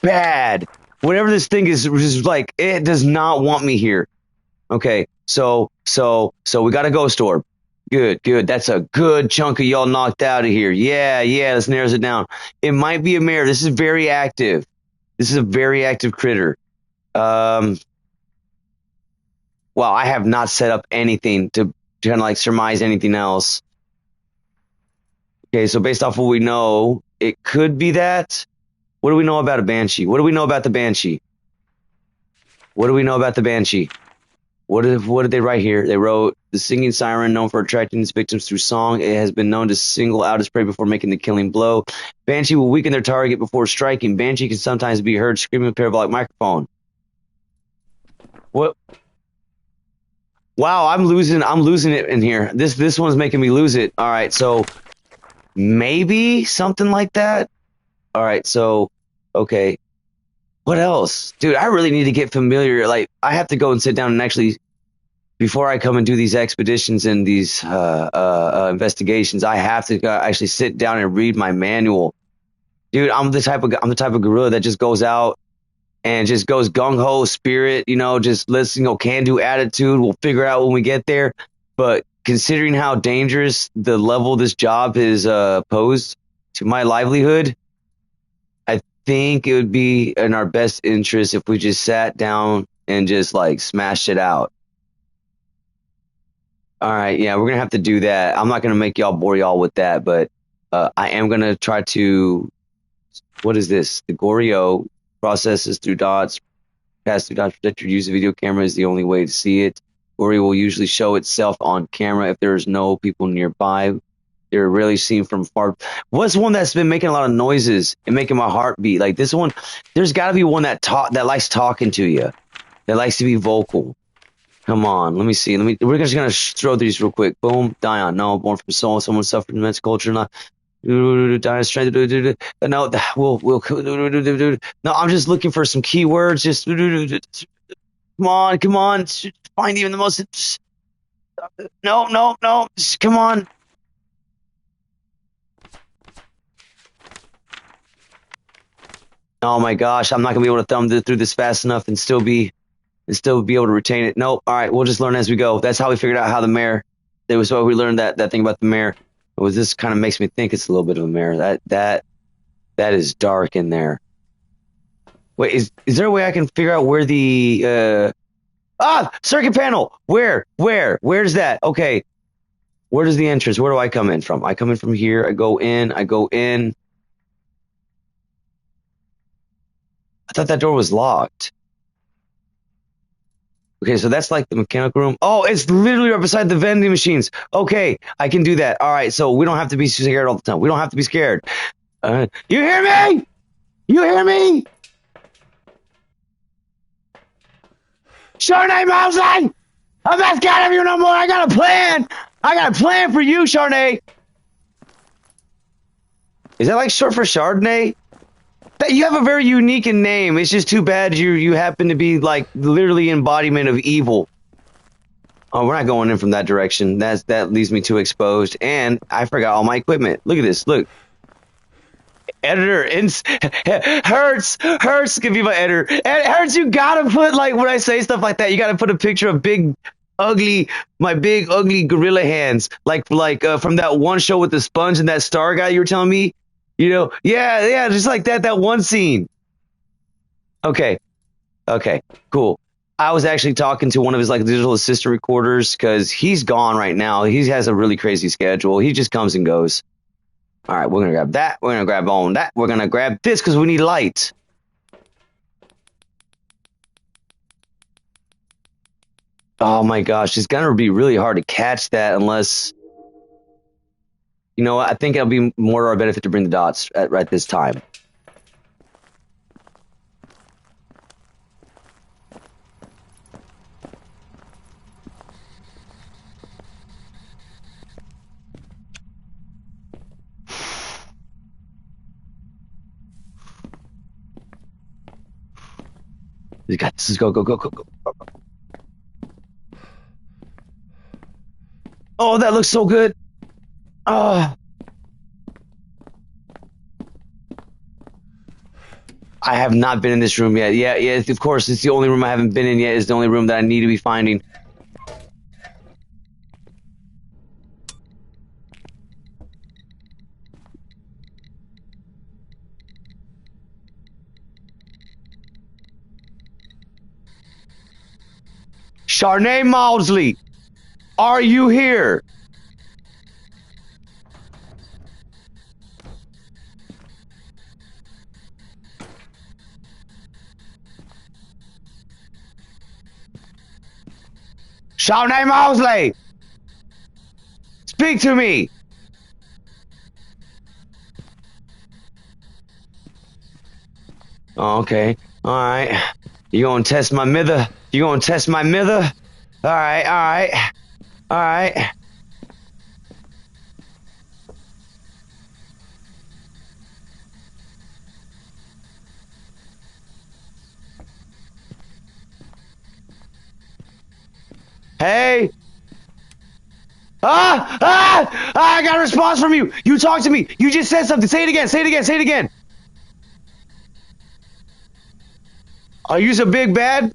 bad. Whatever this thing is like, it does not want me here. Okay, so we got a ghost orb. Good, good. That's a good chunk of y'all knocked out of here. Yeah, this narrows it down. It might be a mare. This is very active. This is a very active critter. Wow, I have not set up anything to kind of like surmise anything else. Okay, so based off what we know, it could be that. What do we know about a banshee? What do we know about the banshee? What do we know about the banshee? What did they write here? They wrote, the singing siren, known for attracting its victims through song. It has been known to single out its prey before making the killing blow. Banshee will weaken their target before striking. Banshee can sometimes be heard screaming with a parabolic microphone. What? Wow, I'm losing it in here. This one's making me lose it. All right, so maybe something like that. All right, so okay. What else? Dude, I really need to get familiar. Like, I have to go and sit down and actually before I come and do these expeditions and these investigations, I have to actually sit down and read my manual. Dude, I'm the type of gorilla that just goes out and just goes gung ho spirit, just let's, can do attitude. We'll figure it out when we get there. But considering how dangerous the level this job is posed to my livelihood, I think it would be in our best interest if we just sat down and just like smashed it out. All right, yeah, we're gonna have to do that. I'm not gonna make y'all bore y'all with that, but I am gonna try to. What is this? The Goryo processes through dots, pass through dots. Protect your use of video camera is the only way to see it. Goryo will usually show itself on camera if there's no people nearby. They're rarely seen from far. What's one that's been making a lot of noises and making my heart beat? Like this one, there's got to be one that likes talking to you, that likes to be vocal. Come on, let me see. We're just gonna throw these real quick. Boom, Dion. No, born from soul. Someone suffered immense culture. Not Dion strength. No, we'll. No, I'm just looking for some keywords. Just come on. Find even the most. No. Just, come on. Oh my gosh, I'm not gonna be able to thumb through this fast enough and still be able to retain it. Nope. All right, we'll just learn as we go. That's how we figured out how the mayor. That was why we learned that thing about the mayor. This kind of makes me think it's a little bit of a mayor. That is dark in there. Wait, is there a way I can figure out where the circuit panel? Where's that? Okay. Where does the entrance? Where do I come in from? I come in from here. I go in. I thought that door was locked. Okay, so that's like the mechanical room. Oh, it's literally right beside the vending machines. Okay, I can do that. All right, so we don't have to be scared all the time. We don't have to be scared. You hear me? You hear me? Charnay Mosley! I'm not scared of you no more. I got a plan. I got a plan for you, Charnay. Is that like short for Chardonnay? You have a very unique name. It's just too bad you happen to be like literally embodiment of evil. Oh, we're not going in from that direction. That leaves me too exposed, and I forgot all my equipment. Look at this. Look, editor. Hurts. Give me my editor. Hurts. You gotta put like when I say stuff like that, you gotta put a picture of my big ugly gorilla hands, like from that one show with the sponge and that star guy you were telling me. Yeah, just like that one scene. Okay, cool. I was actually talking to one of his like digital assistant recorders because he's gone right now. He has a really crazy schedule. He just comes and goes. All right, we're gonna grab that. We're gonna grab on that. We're gonna grab this because we need light. Oh my gosh, it's gonna be really hard to catch that unless. You know what? I think it'll be more to our benefit to bring the dots at right this time. We got this. Go. Oh, that looks so good. I have not been in this room yet. Yeah, of course, it's the only room I haven't been in yet. It's the only room that I need to be finding. Charnay Maudsley, are you here? Charnay Maudsley, speak to me. Oh, okay. All right. You gonna test my mither? All right. Hey. I got a response from you. You talked to me. You just said something. Say it again. Say it again. Say it again. Are you a big bad?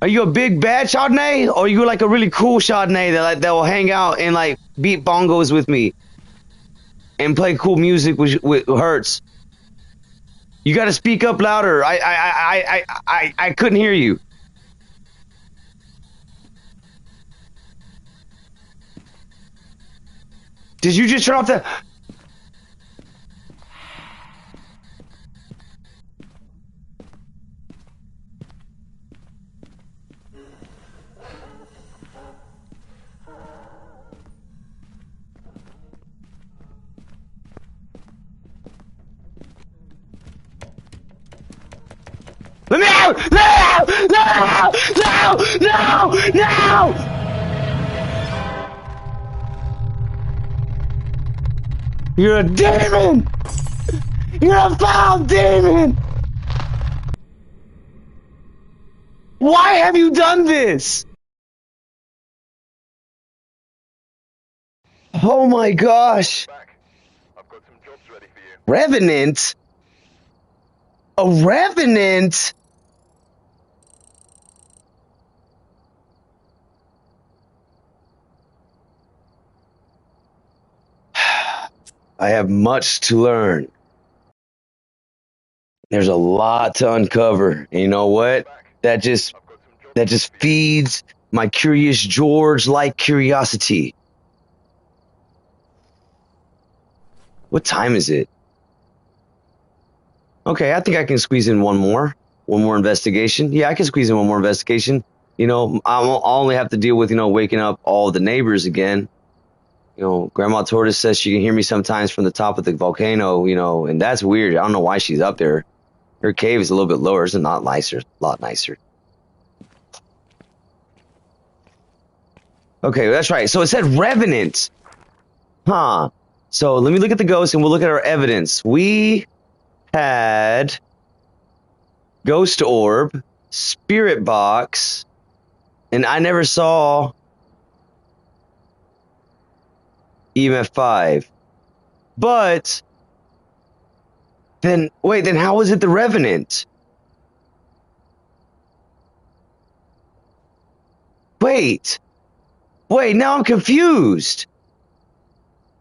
Are you a big bad Chardonnay? Or are you like a really cool Chardonnay that will hang out and like beat bongos with me and play cool music with Hertz? You got to speak up louder. I couldn't hear you. Did you just turn off the? Let me out! No! No! No! No! No! You're a demon! You're a foul demon! Why have you done this? Oh my gosh. Back. I've got some jobs ready for you. Revenant? A revenant? I have much to learn. There's a lot to uncover. And you know what? That just I've got some jobs that just feeds my curious George-like curiosity. What time is it? Okay, I think I can squeeze in one more investigation. Yeah, I can squeeze in one more investigation. You know, I'll only have to deal with, waking up all the neighbors again. Grandma Tortoise says she can hear me sometimes from the top of the volcano, and that's weird. I don't know why she's up there. Her cave is a little bit lower. It's not nicer, a lot nicer. Okay, that's right. So it said revenant. Huh. So let me look at the ghost and we'll look at our evidence. We had ghost orb, spirit box, and I never saw EMF 5. But then how was it the revenant? Wait, now I'm confused.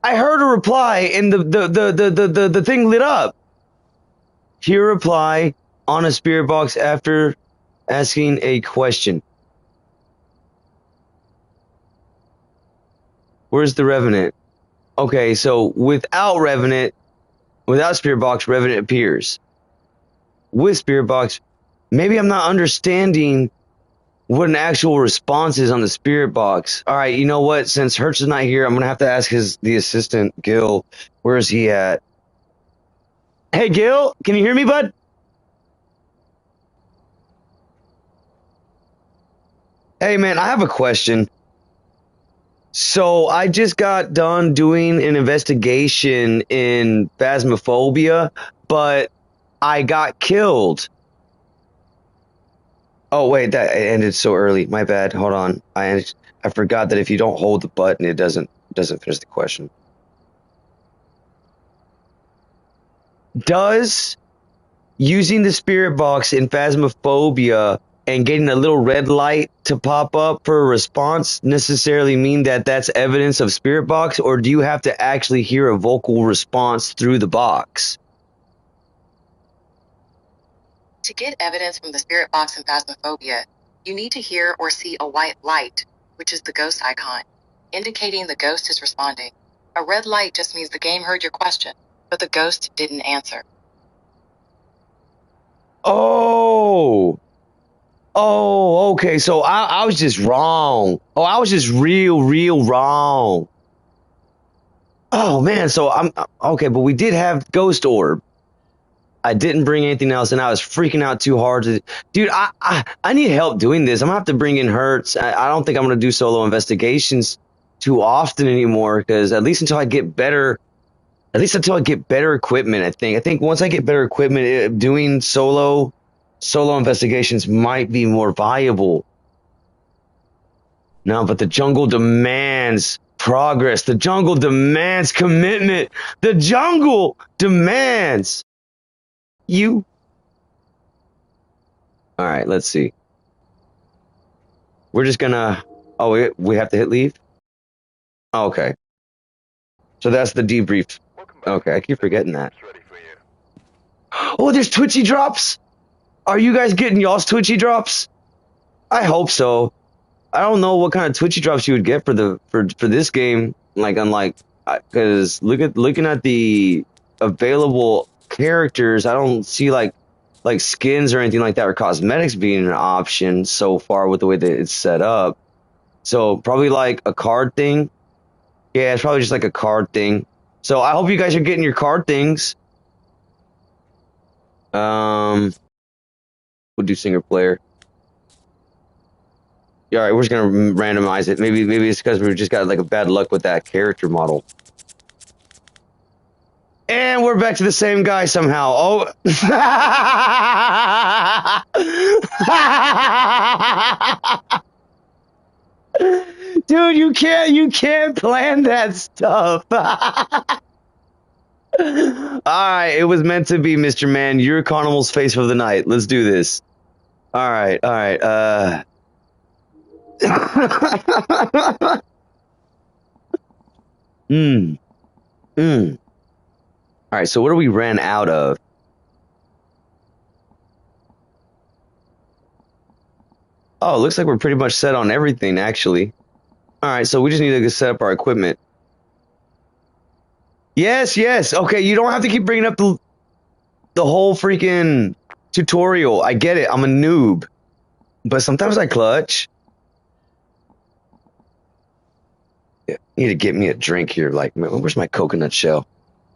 I heard a reply and the thing lit up. Hear a reply on a spirit box after asking a question. Where's the revenant? Okay, so without spirit box, revenant appears. With spirit box, maybe I'm not understanding what an actual response is on the spirit box. All right, you know what? Since Hertz is not here, I'm gonna have to ask the assistant, Gil. Where is he at? Hey, Gil, can you hear me, bud? Hey, man, I have a question. So I just got done doing an investigation in Phasmophobia, but I got killed. Oh, wait, that ended so early. My bad. Hold on. I forgot that if you don't hold the button, it doesn't finish the question. Does using the spirit box in Phasmophobia and getting a little red light to pop up for a response necessarily mean that that's evidence of spirit box, or do you have to actually hear a vocal response through the box? To get evidence from the spirit box in Phasmophobia, you need to hear or see a white light, which is the ghost icon, indicating the ghost is responding. A red light just means the game heard your question, but the ghost didn't answer. Oh, okay. So I was just wrong. Oh, I was just real wrong. Oh man, so I'm okay, but we did have Ghost Orb. I didn't bring anything else, and I was freaking out too hard to. Dude, I need help doing this. I'm gonna have to bring in Hertz. I don't think I'm gonna do solo investigations too often anymore, because at least until I get better equipment. I think once I get better equipment, doing solo investigations might be more viable. No, but the jungle demands progress. The jungle demands commitment. The jungle demands you. All right, let's see. We're just gonna. Oh, we have to hit leave. Oh, okay. So that's the debrief. Okay, I keep forgetting that. Oh, there's Twitchy drops. Are you guys getting y'all's Twitchy drops? I hope so. I don't know what kind of Twitchy drops you would get for this game. Like, unlike, because looking at the available characters, I don't see like skins or anything like that, or cosmetics being an option so far with the way that it's set up. So probably like a card thing. Yeah, it's probably just like a card thing. So I hope you guys are getting your card things. We'll do single player. Yeah, all right, we're just gonna randomize it. Maybe it's because we just got like a bad luck with that character model. And we're back to the same guy somehow. Oh. Dude, you can't plan that stuff. Alright, it was meant to be, Mr. Man. You're Khanimal's face for the night. Let's do this. Alright. Alright, so what do we ran out of? Oh, it looks like we're pretty much set on everything, actually. Alright, so we just need to set up our equipment. Yes. Okay, you don't have to keep bringing up the whole freaking tutorial. I get it. I'm a noob. But sometimes I clutch. Yeah, I need to get me a drink here. Like, where's my coconut shell?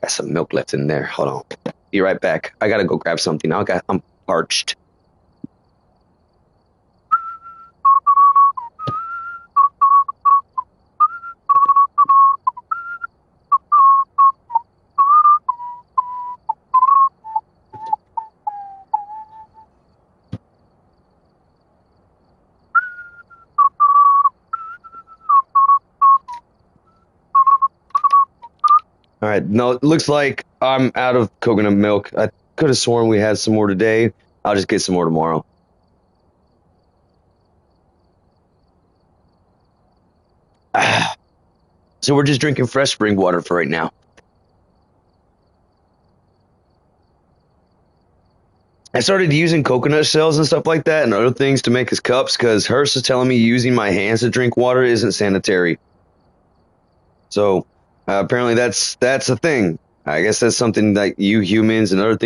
Got some milk left in there. Hold on. Be right back. I gotta go grab something. I'm parched. All right, no, it looks like I'm out of coconut milk. I could have sworn we had some more today. I'll just get some more tomorrow. So we're just drinking fresh spring water for right now. I started using coconut shells and stuff like that and other things to make his cups because Hearst is telling me using my hands to drink water isn't sanitary. So apparently that's a thing. I guess that's something that you humans and other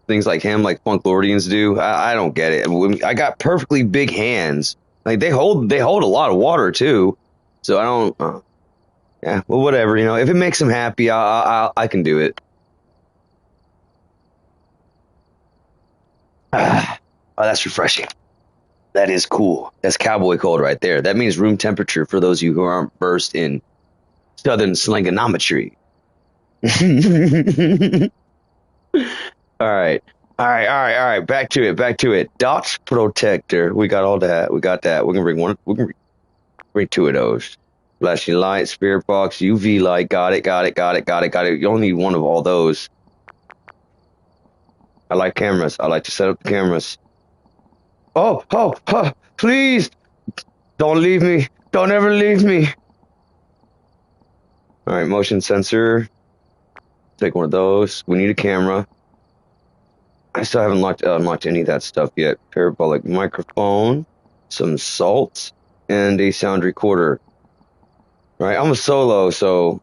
things like him, like Funklordians do. I don't get it. I got perfectly big hands. Like they hold a lot of water too. So I don't. Yeah, well, whatever. You know, if it makes him happy, I can do it. Oh, that's refreshing. That is cool. That's cowboy cold right there. That means room temperature for those of you who aren't versed in southern slangonometry. All right. Back to it. Dot protector. We got all that. We got that. We can bring one. We can bring two of those. Flashing light, spirit box, UV light. Got it. You only need one of all those. I like cameras. I like to set up the cameras. Oh, please. Don't leave me. Don't ever leave me. All right, motion sensor. Take one of those. We need a camera. I still haven't unlocked any of that stuff yet. Parabolic microphone, some salt, and a sound recorder. Right, I'm a solo, so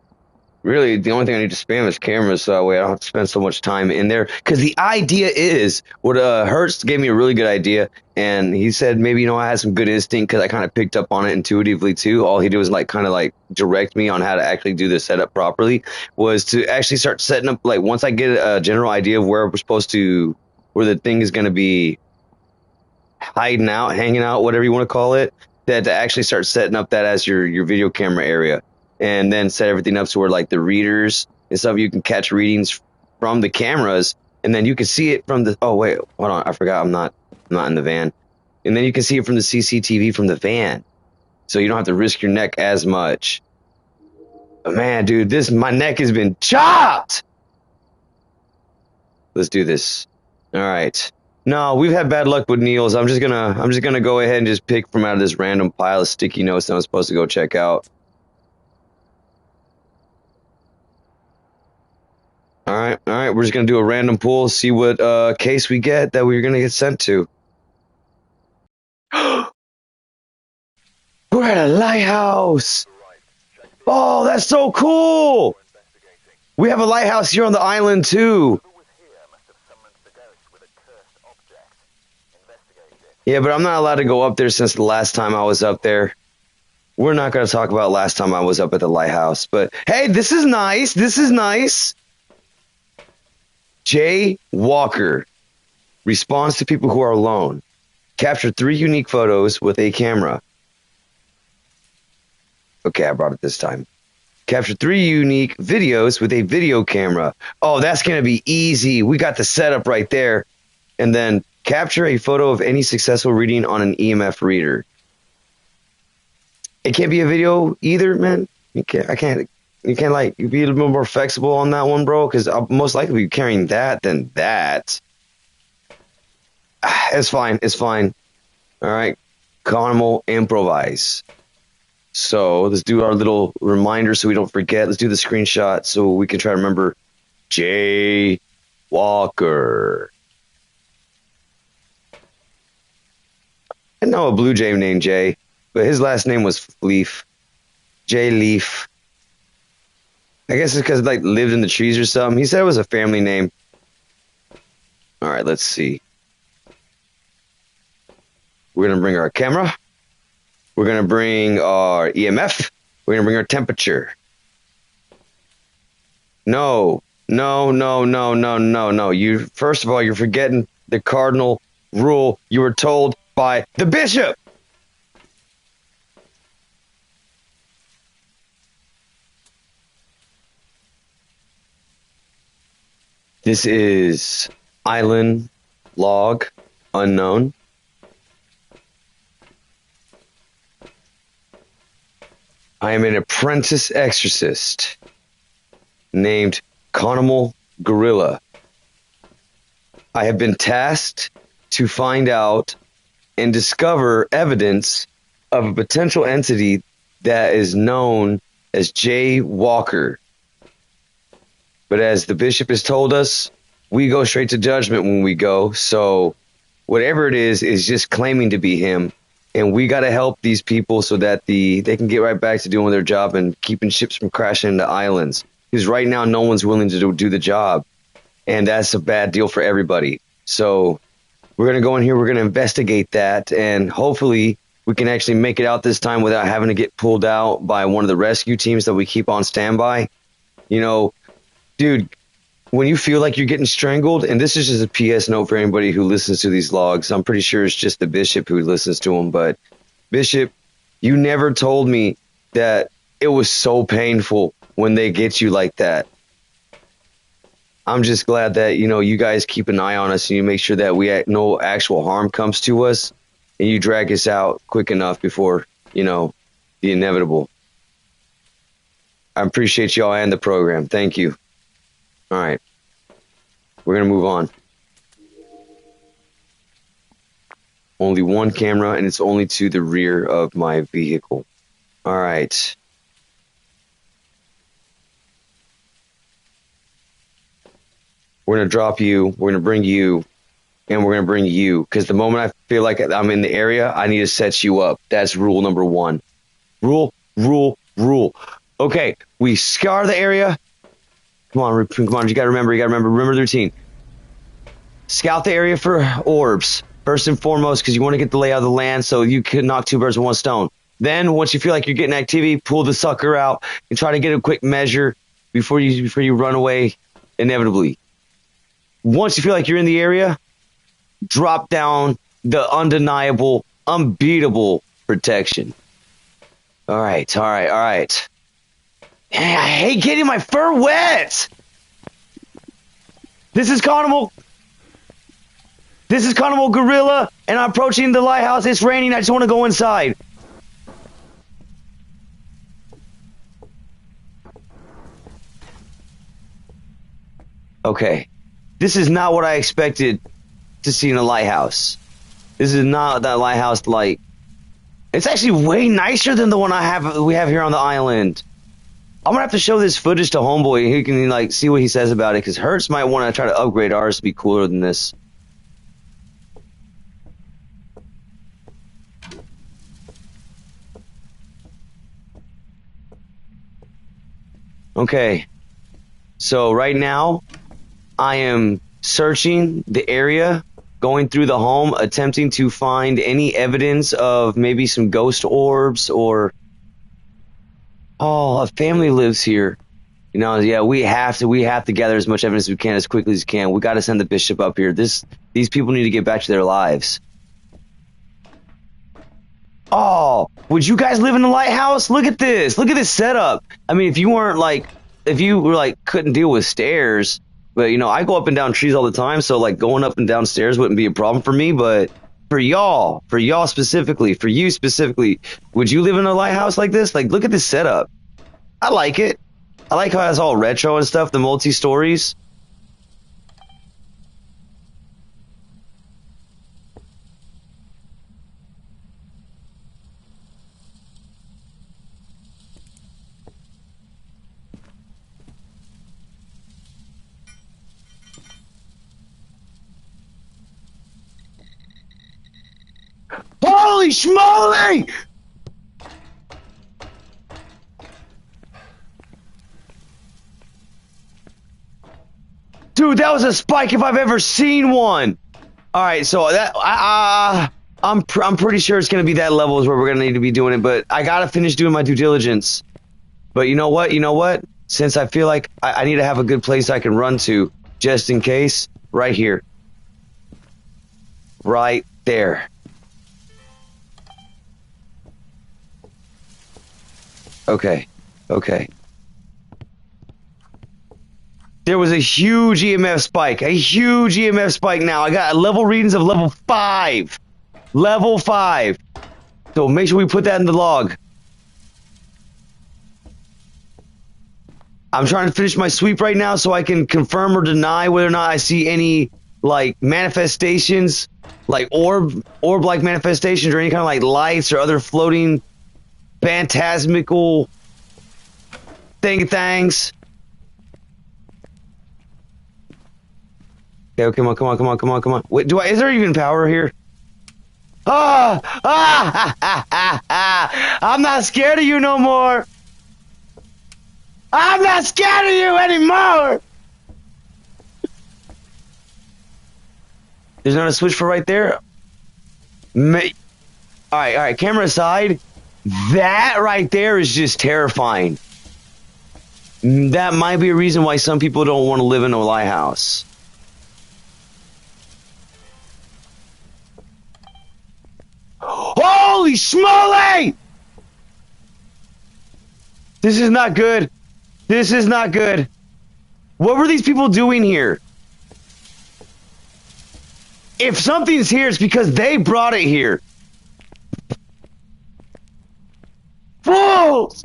really the only thing I need to spam is cameras, so that way I don't have to spend so much time in there. Because the idea is, what Hearst gave me a really good idea, and he said maybe I had some good instinct because I kind of picked up on it intuitively too. All he did was kind of direct me on how to actually do the setup properly. Was to actually start setting up once I get a general idea of where the thing is going to be hiding out, hanging out, whatever you want to call it. That to actually start setting up that as your video camera area, and then set everything up so where the readers and stuff, you can catch readings from the cameras, and then you can see it from the. Oh wait, hold on, I forgot I'm not in the van, and then you can see it from the CCTV from the van. so you don't have to risk your neck as much. But man, dude, my neck has been chopped. Let's do this. All right. No, we've had bad luck with Neils. I'm just gonna go ahead and just pick from out of this random pile of sticky notes that I'm supposed to go check out. All right. We're just gonna do a random pull, see what case we get that we're gonna get sent to. We're at a lighthouse. Oh, that's so cool. We have a lighthouse here on the island too. Yeah, but I'm not allowed to go up there since the last time I was up there. We're not going to talk about last time I was up at the lighthouse. But hey, this is nice. This is nice. Jay Walker responds to people who are alone. Captured 3 unique photos with a camera. Okay, I brought it this time. Captured 3 unique videos with a video camera. Oh, that's going to be easy. We got the setup right there. And then capture a photo of any successful reading on an EMF reader. It can't be a video either, man. You can't like be a little bit more flexible on that one, bro, because I'll most likely be carrying that than that. It's fine. All right. Khanimal, improvise. So let's do our little reminder so we don't forget. Let's do the screenshot so we can try to remember. Jay Walker. I know a Blue Jay named Jay, but his last name was Leaf. Jay Leaf. I guess it's because like lived in the trees or something. He said it was a family name. All right, let's see. We're going to bring our camera. We're going to bring our EMF. We're going to bring our temperature. No. You, first of all, you're forgetting the cardinal rule you were told by the bishop. This is island log unknown. I am an apprentice exorcist named Khanimal Gorilla. I have been tasked to find out and discover evidence of a potential entity that is known as Jay Walker. But as the bishop has told us, we go straight to judgment when we go. So whatever it is just claiming to be him. And we got to help these people so that they can get right back to doing their job and keeping ships from crashing into islands. Because right now, no one's willing to do the job. And that's a bad deal for everybody. So we're going to go in here. We're going to investigate that. And hopefully we can actually make it out this time without having to get pulled out by one of the rescue teams that we keep on standby. You know, dude, when you feel like you're getting strangled, and this is just a PS note for anybody who listens to these logs. I'm pretty sure it's just the bishop who listens to them. But Bishop, you never told me that it was so painful when they get you like that. I'm just glad that, you guys keep an eye on us and you make sure that no actual harm comes to us and you drag us out quick enough before, the inevitable. I appreciate y'all and the program. Thank you. All right. We're going to move on. Only one camera, and it's only to the rear of my vehicle. All right. We're going to drop you. We're going to bring you. And we're going to bring you. Because the moment I feel like I'm in the area, I need to set you up. That's rule number 1. Rule. Okay. We scour the area. Come on. You got to remember. Remember the routine. Scout the area for orbs. First and foremost, because you want to get the layout of the land so you can knock 2 birds with 1 stone. Then, once you feel like you're getting activity, pull the sucker out and try to get a quick measure before you run away inevitably. Once you feel like you're in the area, drop down the undeniable, unbeatable protection. All right. Hey, I hate getting my fur wet. This is Khanimal Gorilla, and I'm approaching the lighthouse. It's raining. I just want to go inside. Okay. This is not what I expected to see in a lighthouse. This is not that lighthouse light. It's actually way nicer than the one we have here on the island. I'm gonna have to show this footage to Homeboy. He can like see what he says about it, because Hertz might want to try to upgrade ours to be cooler than this. Okay, so right now I am searching the area, going through the home, attempting to find any evidence of maybe some ghost orbs or, oh, a family lives here. You know, yeah, we have to gather as much evidence as we can as quickly as we can. We got to send the bishop up here. These people need to get back to their lives. Oh, would you guys live in a lighthouse? Look at this. Look at this setup. I mean, if you were like couldn't deal with stairs, but you know, I go up and down trees all the time, so like going up and down stairs wouldn't be a problem for me, but for y'all specifically, for you specifically, would you live in a lighthouse like this? Like, look at this setup. I like it. I like how it's all retro and stuff, the multi-stories. Holy schmoly! Dude, that was a spike if I've ever seen one. All right, so that I'm pretty sure it's gonna be that level is where we're gonna need to be doing it. But I gotta finish doing my due diligence. But you know what? You know what? Since I feel like I need to have a good place I can run to, just in case, right here, right there. Okay, okay. There was a huge EMF spike. A huge EMF spike now. I got level readings of level 5. Level 5. So make sure we put that in the log. I'm trying to finish my sweep right now so I can confirm or deny whether or not I see any, like, manifestations, like orb-like manifestations or any kind of, like, lights or other floating phantasmical things. Okay, come on. Wait, is there even power here? I'm not scared of you no more. I'm not scared of you anymore. There's not a switch for right there. All right, camera aside. That right there is just terrifying. That might be a reason why some people don't want to live in a lighthouse. Holy schmoly! This is not good. This is not good. What were these people doing here? If something's here, it's because they brought it here. Fools!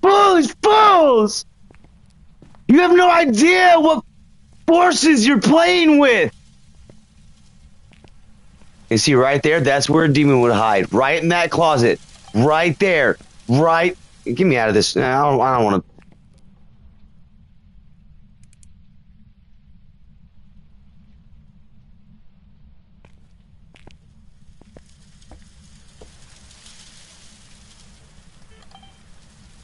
Fools! You have no idea what forces you're playing with. You see right there? That's where a demon would hide. Right in that closet. Right there. Right. Get me out of this. I don't want to.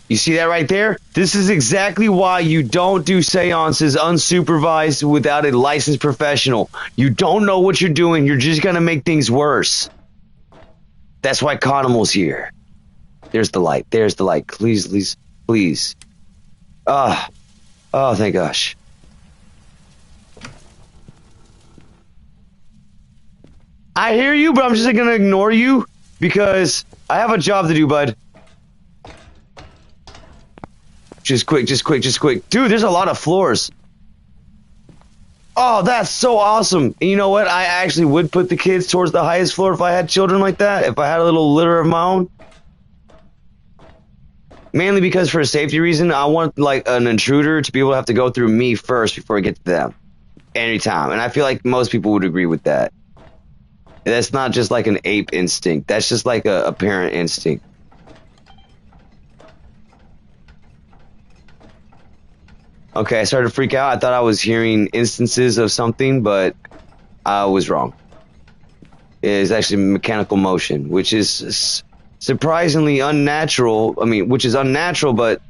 You see that right there? This is exactly why you don't do seances unsupervised without a licensed professional. You don't know what you're doing. You're just going to make things worse. That's why Khanimal's here. There's the light. There's the light. Please. Oh, thank gosh. I hear you, but I'm just going to ignore you because I have a job to do, bud. Just quick. Dude, there's a lot of floors. Oh, that's so awesome. And you know what? I actually would put the kids towards the highest floor if I had children like that. If I had a little litter of my own. Mainly because for a safety reason, I want like an intruder to be able to have to go through me first before I get to them. Anytime. And I feel like most people would agree with that. That's not just like an ape instinct. That's just like a parent instinct. Okay, I started to freak out. I thought I was hearing instances of something, but I was wrong. It's actually mechanical motion, which is surprisingly unnatural. I mean, which is unnatural, but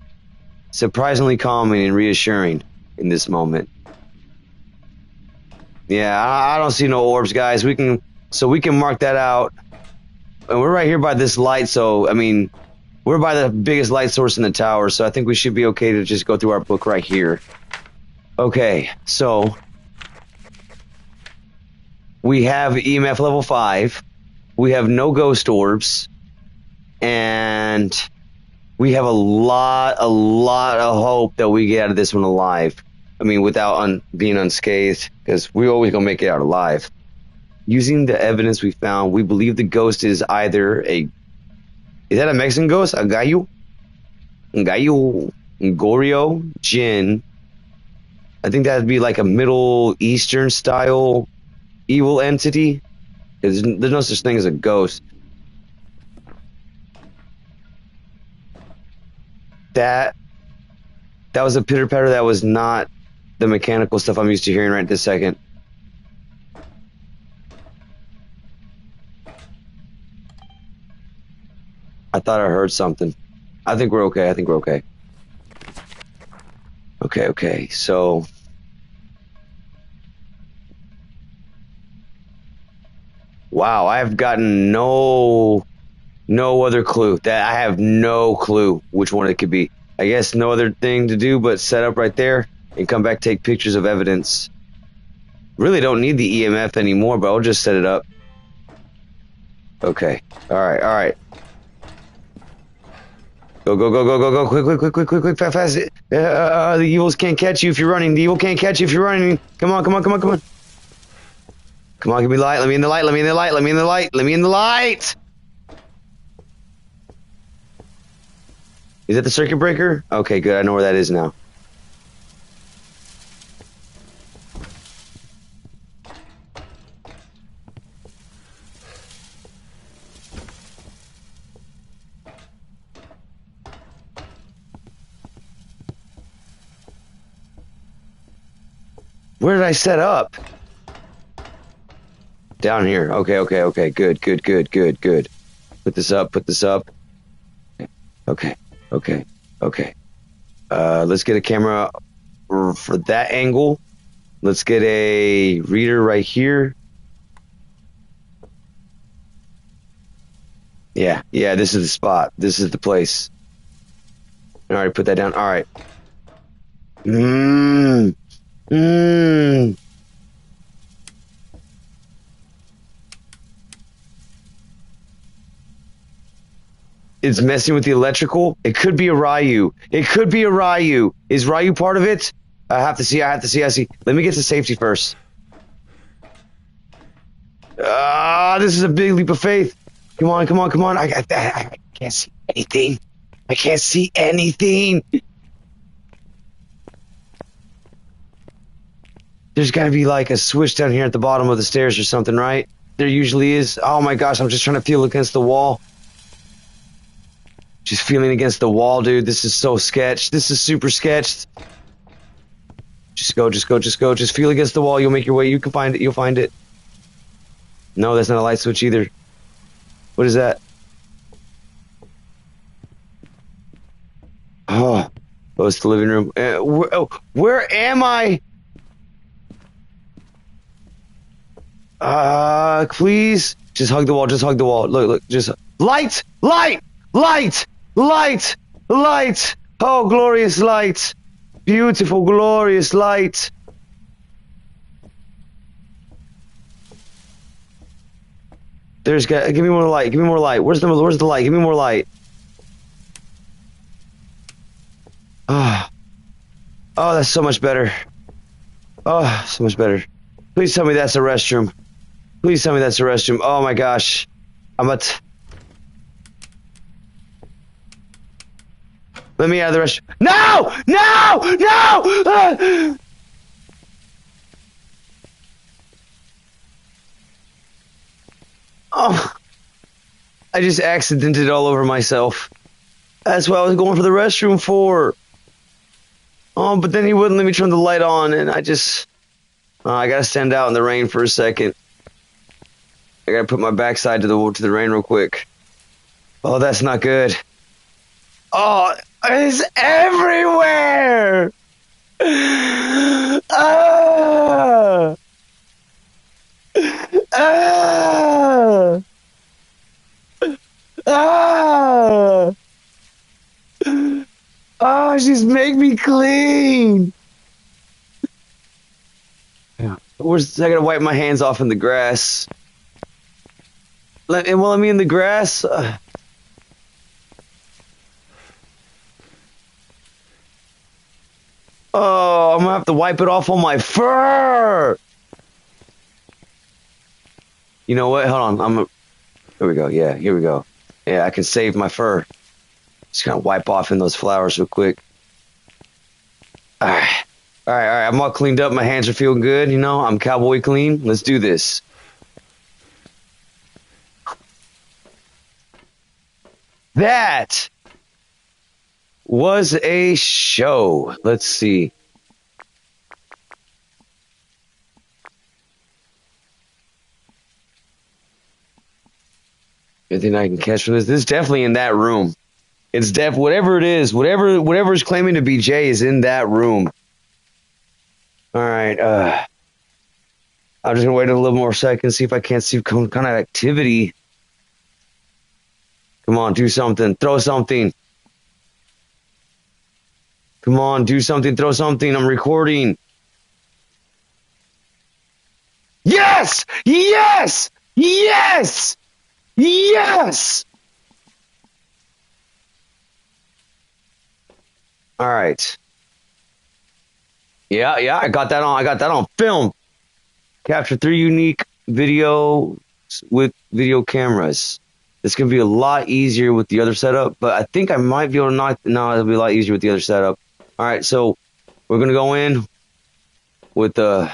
surprisingly calming and reassuring in this moment. Yeah, I don't see no orbs, guys. We can mark that out. And we're right here by this light, so I mean, we're by the biggest light source in the tower, so I think we should be okay to just go through our book right here. Okay, so we have EMF level 5. We have no ghost orbs. And we have a lot of hope that we get out of this one alive. I mean, without being unscathed, because we always gonna make it out alive. Using the evidence we found, we believe the ghost is either is that a Mexican ghost? A gallo? Gorio? Jin. I think that'd be like a Middle Eastern style evil entity. There's no such thing as a ghost. That was a pitter patter. That was not the mechanical stuff I'm used to hearing right this second. I thought I heard something. I think we're okay. Okay. So wow, I have gotten no other clue. That I have no clue which one it could be. I guess no other thing to do but set up right there and come back, take pictures of evidence. Really don't need the EMF anymore, but I'll just set it up. Okay. All right. Go. Quick, fast. The evils can't catch you if you're running. The evil can't catch you if you're running. Come on. Come on, give me light. Let me in the light. Is that the circuit breaker? Okay, good. I know where that is now. Where did I set up? Down here. Okay. Good. Put this up. Okay. Let's get a camera for that angle. Let's get a reader right here. Yeah, this is the spot. This is the place. All right, put that down. All right. It's messing with the electrical. It could be a Ryu. Is Ryu part of it? I have to see. Let me get to safety first. This is a big leap of faith. Come on. I can't see anything. There's got to be like a switch down here at the bottom of the stairs or something, right? There usually is. Oh my gosh, I'm just trying to feel against the wall. Just feeling against the wall, dude. This is so sketched. This is super sketched. Just go. Just feel against the wall. You'll make your way. You can find it. You'll find it. No, that's not a light switch either. What is that? Oh, it's the living room. Where am I? Please. Just hug the wall. Look. Just light. Oh, glorious light. Beautiful, glorious light. Give me more light. Where's the light? Give me more light. Oh, that's so much better. Oh, so much better. Please tell me that's a restroom. Oh my gosh. Let me out of the restroom. No! No! No! Oh, I just accidented all over myself. That's what I was going for the restroom for. Oh, but then he wouldn't let me turn the light on, and I gotta stand out in the rain for a second. I gotta put my backside to the rain real quick. Oh, that's not good. Oh, it's everywhere! Ah! Ah! Ah! Oh, just make me clean. Yeah. I gotta wipe my hands off in the grass. Let me in the grass. Oh, I'm gonna have to wipe it off on my fur. You know what? Hold on. Here we go. Yeah, here we go. Yeah, I can save my fur. Just gonna wipe off in those flowers real quick. All right. All right. I'm all cleaned up. My hands are feeling good. You know, I'm cowboy clean. Let's do this. That was a show. Let's see. Anything I can catch from this? This is definitely in that room. It's whatever it is, whatever is claiming to be Jay is in that room. All right. I'm just gonna wait a little more second, see if I can't see some kind of activity. Come on, do something. Throw something. Come on, do something. Throw something. I'm recording. Yes! Yes! Yes! Yes! All right. Yeah, I got that on film. Captured 3 unique videos with video cameras. This can be a lot easier with the other setup, but I think I might be able to it'll be a lot easier with the other setup. All right, so we're going to go in with the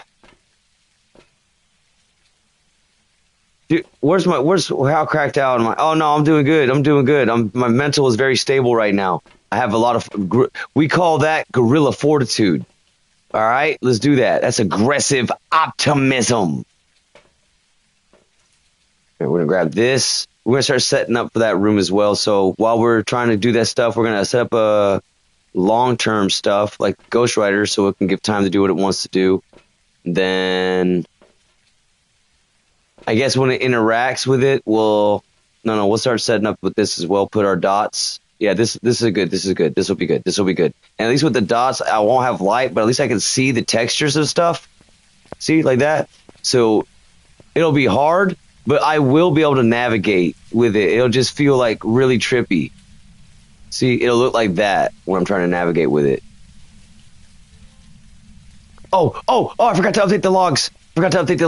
Dude, how cracked out am I? Oh no, I'm doing good. My mental is very stable right now. I have a lot of, we call that guerrilla fortitude. All right, let's do that. That's aggressive optimism. Okay, we're gonna grab this. We're gonna start setting up for that room as well. So while we're trying to do that stuff, we're gonna set up a long-term stuff like Ghost Rider, so it can give time to do what it wants to do. Then I guess when it interacts with it, we'll start setting up with this as well. Put our dots. Yeah, this is good. This will be good. And at least with the dots, I won't have light, but at least I can see the textures of stuff. See, like that. So it'll be hard, but I will be able to navigate with it. It'll just feel like really trippy. See, it'll look like that when I'm trying to navigate with it. Oh, I forgot to update the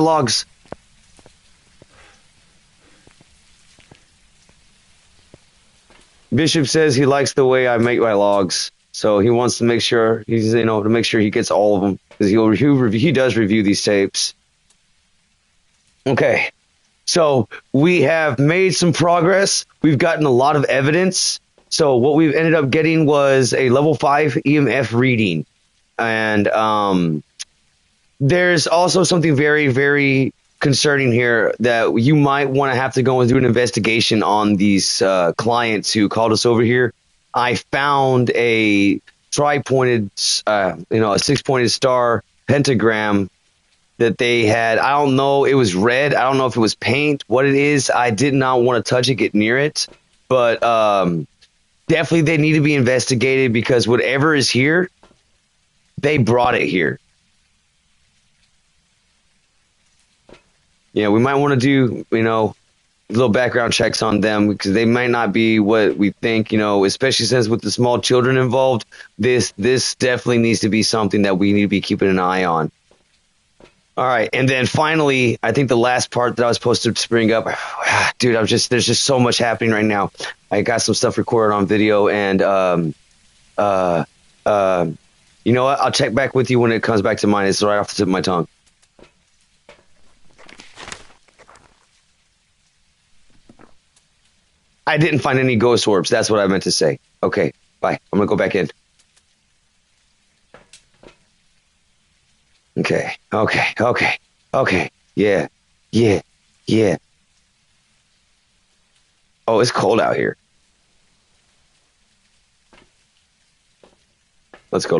logs. Bishop says he likes the way I make my logs, so he wants to make sure he gets all of them because he does review these tapes. Okay, so we have made some progress. We've gotten a lot of evidence. So what we've ended up getting was a level 5 EMF reading, and there's also something very, very concerning here that you might want to have to go and do an investigation on these clients who called us over here. I found a tri-pointed, a 6-pointed star pentagram that they had. I don't know. It was red. I don't know if it was paint. What it is, I did not want to touch it, get near it. But definitely they need to be investigated because whatever is here, they brought it here. Yeah, we might want to do, little background checks on them because they might not be what we think, especially since with the small children involved, this definitely needs to be something that we need to be keeping an eye on. All right. And then finally, I think the last part that I was supposed to bring up, dude, there's just so much happening right now. I got some stuff recorded on video and, Uh, you know what? I'll check back with you when it comes back to mind. It's right off the tip of my tongue. I didn't find any ghost orbs. That's what I meant to say. Okay, bye. I'm gonna go back in. Okay, okay. Yeah, yeah, yeah. Oh, it's cold out here. Let's go.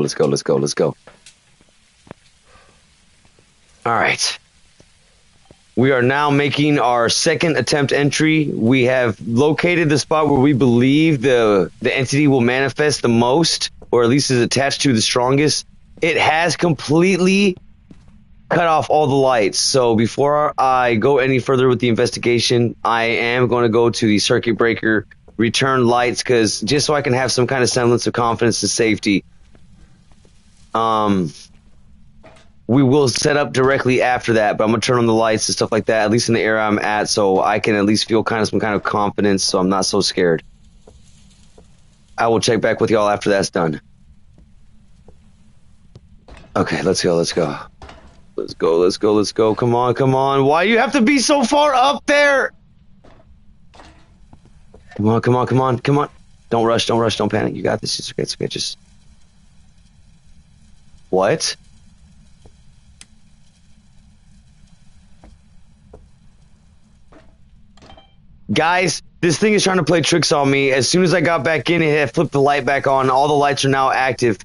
All right. We are now making our second attempt entry. We have located the spot where we believe the entity will manifest the most, or at least is attached to the strongest. It has completely cut off all the lights. So before I go any further with the investigation, I am going to go to the circuit breaker, return lights, because just so I can have some kind of semblance of confidence and safety. We will set up directly after that, but I'm gonna turn on the lights and stuff like that, at least in the area I'm at, so I can at least feel kind of some kind of confidence, so I'm not so scared. I will check back with y'all after that's done. Okay, let's go. Come on. Why do you have to be so far up there? Come on. Don't rush, don't panic. You got this. It's okay. Just... What? Guys, this thing is trying to play tricks on me. As soon as I got back in, it had flipped the light back on. All the lights are now active.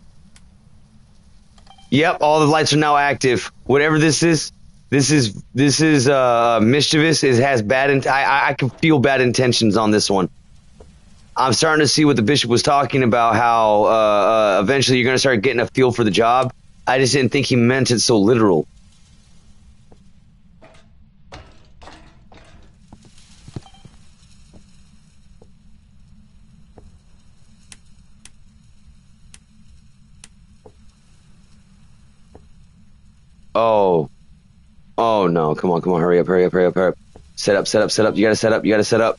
Yep, all the lights are now active. Whatever this is mischievous. It has bad. I can feel bad intentions on this one. I'm starting to see what the bishop was talking about. How eventually you're going to start getting a feel for the job. I just didn't think he meant it so literal. Oh no, come on, hurry up. Set up. You gotta set up.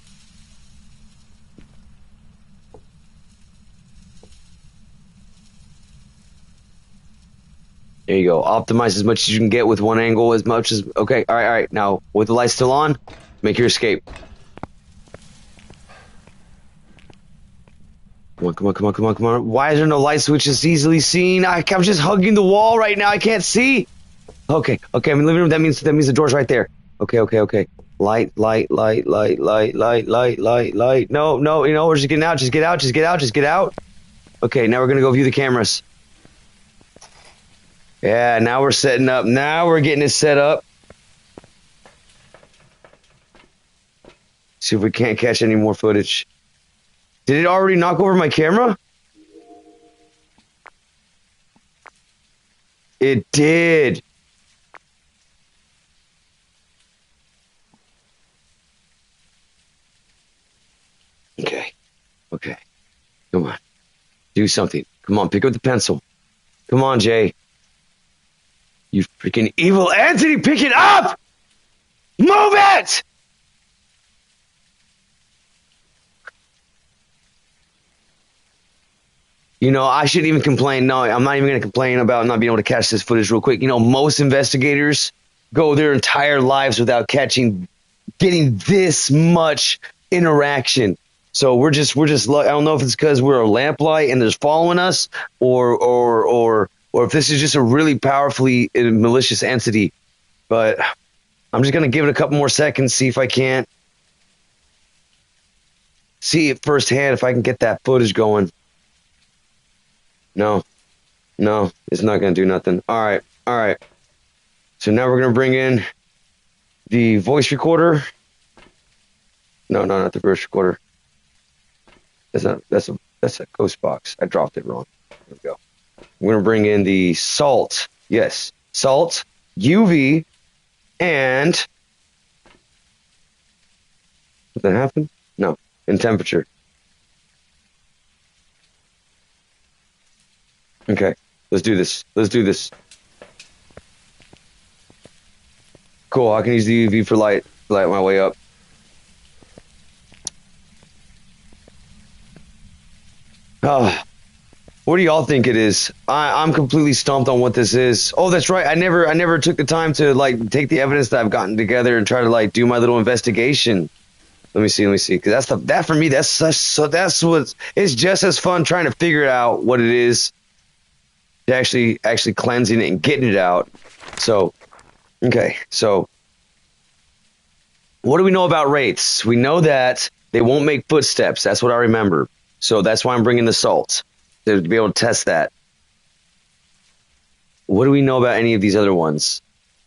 There you go. Optimize as much as you can get with one angle as much as... Okay, all right. Now, with the lights still on, make your escape. Come on. Why is there no light switch that's easily seen? I'm just hugging the wall right now. I can't see. Okay. I'm in the living room. That means the door's right there. Okay. Light. No. You know, we're just getting out. Just get out. Okay, now we're gonna go view the cameras. Yeah, now we're setting up. Now we're getting it set up. See if we can't catch any more footage. Did it already knock over my camera? It did. Okay. Come on. Do something. Come on, pick up the pencil. Come on, Jay. You freaking evil entity, pick it up! Move it! You know, I shouldn't even complain. No, I'm not even going to complain about not being able to catch this footage real quick. You know, most investigators go their entire lives without getting this much interaction. So we're just I don't know if it's because we're a lamplight and there's following us, or if this is just a really powerfully malicious entity. But I'm just gonna give it a couple more seconds, see if I can't see it firsthand, if I can get that footage going. No, it's not gonna do nothing. All right. So now we're gonna bring in the voice recorder. No, not the voice recorder. That's a ghost box. I dropped it wrong. There we go. We're gonna bring in the salt. Yes, salt, UV, and something happened? No, in temperature. Okay, let's do this. Cool. I can use the UV for light my way up. Oh, What do y'all think it is? I'm completely stumped on what this is. Oh, that's right. I never took the time to like take the evidence that I've gotten together and try to like do my little investigation. Let me see. Because that for me, that's what it's just as fun trying to figure out what it is to actually cleansing it and getting it out. So, okay. So, what do we know about wraiths? We know that they won't make footsteps. That's what I remember. So that's why I'm bringing the salt to be able to test that. What do we know about any of these other ones?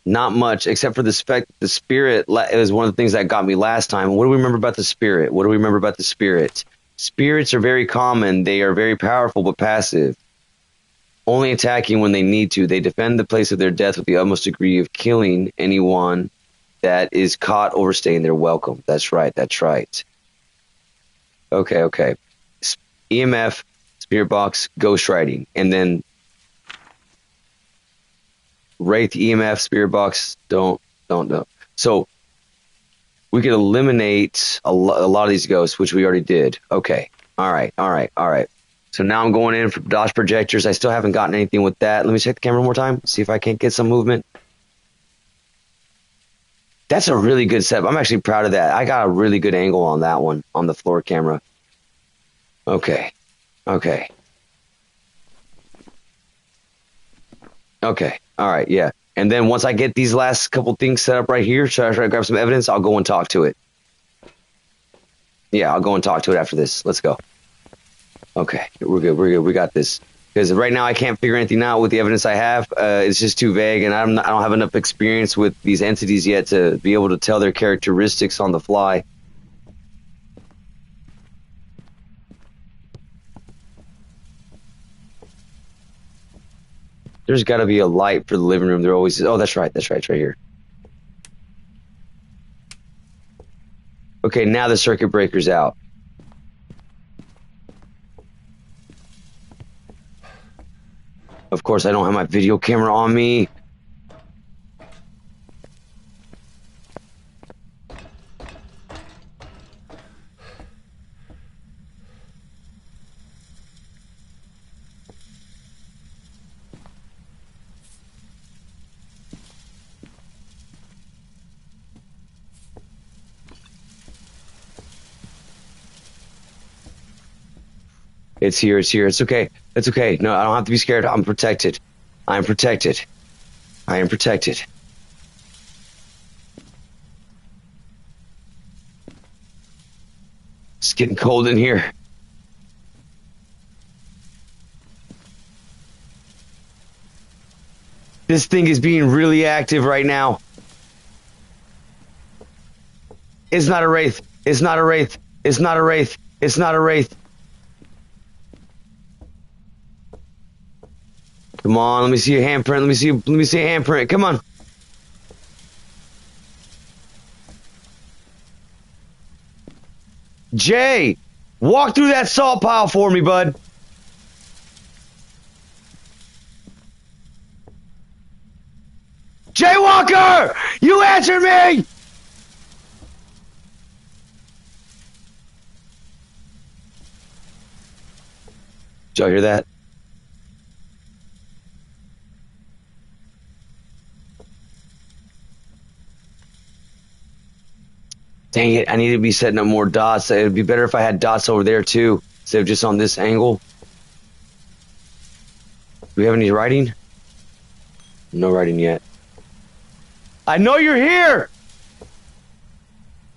Not much, except for the spirit. It was one of the things that got me last time. What do we remember about the spirit? What do we remember about the spirit? Spirits are very common. They are very powerful but passive. Only attacking when they need to. They defend the place of their death with the utmost degree of killing anyone that is caught overstaying their welcome. That's right. Okay. EMF, spirit box, ghost writing, and then Wraith, EMF, spirit box, don't know. So we could eliminate a lot of these ghosts, which we already did. Okay. All right. So now I'm going in for dodge projectors. I still haven't gotten anything with that. Let me check the camera one more time, see if I can't get some movement. That's a really good setup. I'm actually proud of that. I got a really good angle on that one, on the floor camera. Okay. All right, yeah. And then once I get these last couple things set up right here, should I try to grab some evidence? I'll go and talk to it. Yeah, I'll go and talk to it after this. Let's go. Okay, we're good. We got this. Because right now I can't figure anything out with the evidence I have. It's just too vague, and I don't have enough experience with these entities yet to be able to tell their characteristics on the fly. There's got to be a light for the living room. There always is. Oh, that's right. It's right here. Okay, now the circuit breaker's out. Of course, I don't have my video camera on me. It's here. It's okay. No, I don't have to be scared. I'm protected. I am protected. It's getting cold in here. This thing is being really active right now. It's not a wraith. Come on, let me see your handprint. Let me see a handprint. Come on. Jay, walk through that salt pile for me, bud. Jay Walker, you answer me. Did y'all hear that? Dang it, I need to be setting up more dots. It would be better if I had dots over there too, instead of just on this angle. Do we have any writing? No writing yet. I know you're here!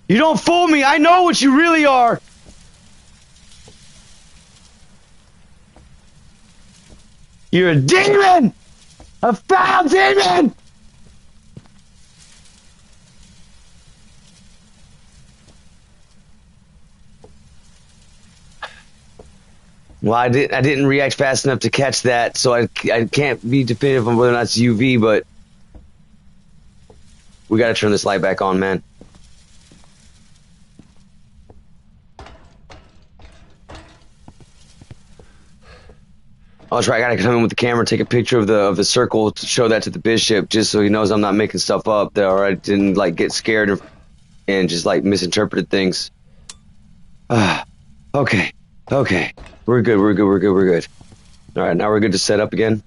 You don't fool me, I know what you really are! You're a demon! A foul demon! Well, I didn't react fast enough to catch that, so I can't be definitive on whether or not it's UV, but we gotta turn this light back on, man. Oh, that's right, I gotta come in with the camera, take a picture of the circle to show that to the bishop, just so he knows I'm not making stuff up, or I didn't like get scared and just like misinterpreted things. Okay. We're good. All right, now we're good to set up again.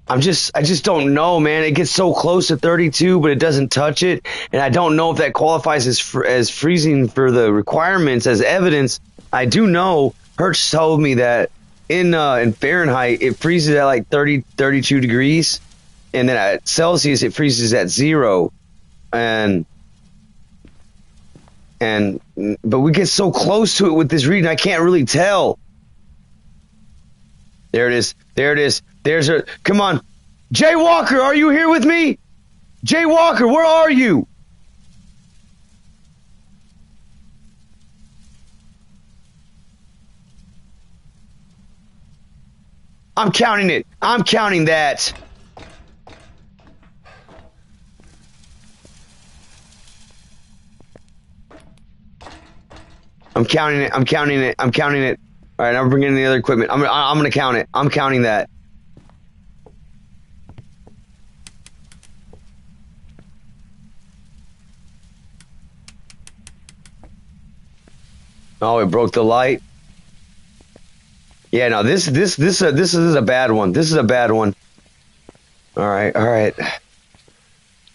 I just don't know, man. It gets so close to 32, but it doesn't touch it, and I don't know if that qualifies as freezing for the requirements as evidence. I do know Hertz told me that in Fahrenheit it freezes at like 32 degrees, and then at Celsius it freezes at 0, but we get so close to it with this reading, I can't really tell. There it is. There it is. There's a. Come on. Jay Walker, are you here with me? Jay Walker, where are you? I'm counting it. I'm counting that. I'm counting it. I'm counting it. I'm counting it. All right, I'm bringing in the other equipment. I'm going to count it. I'm counting that. Oh, it broke the light. Yeah, no, this is a bad one. This is a bad one. All right, all right.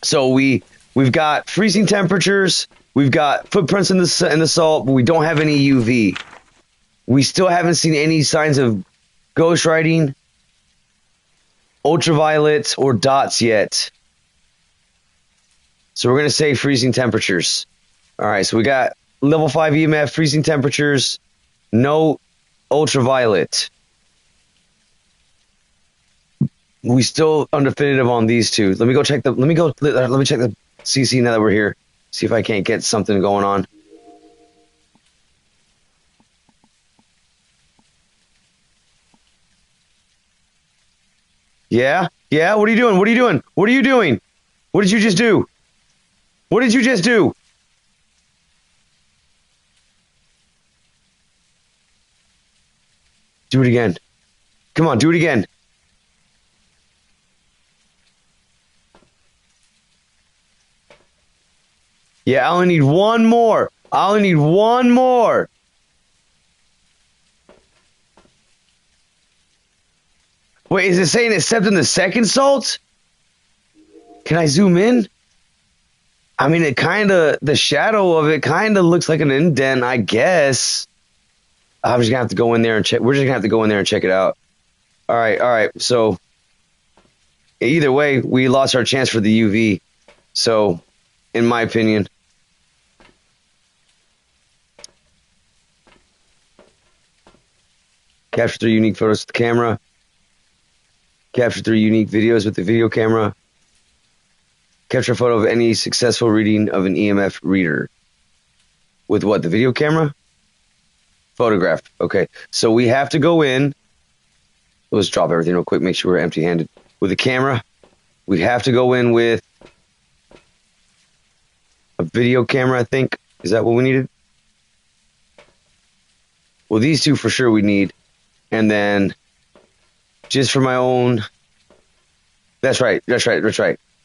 So we've got freezing temperatures. We've got footprints in the salt, but we don't have any UV. We still haven't seen any signs of ghost writing, ultraviolet, or dots yet. So we're going to say freezing temperatures. All right, so we got level 5 EMF, freezing temperatures, no ultraviolet. We still undefinitive on these two. Let me check the CC now that we're here. See if I can't get something going on. Yeah? Yeah? What are you doing? What are you doing? What are you doing? What did you just do? What did you just do? Do it again. Come on, do it again. Yeah, I only need one more. I only need one more. Wait, is it saying except in the second salt? Can I zoom in? I mean, the shadow of it kind of looks like an indent, I guess. I'm just gonna have to go in there and check. We're just gonna have to go in there and check it out. All right. So either way, we lost our chance for the UV. So, in my opinion, capture 3 unique photos with the camera. Capture 3 unique videos with the video camera. Capture a photo of any successful reading of an EMF reader. With what? The video camera? Photograph. Okay. So we have to go in. Let's drop everything real quick. Make sure we're empty-handed. With the camera, we have to go in with a video camera, I think. Is that what we needed? Well, these two for sure we need. And then just for my own. That's right.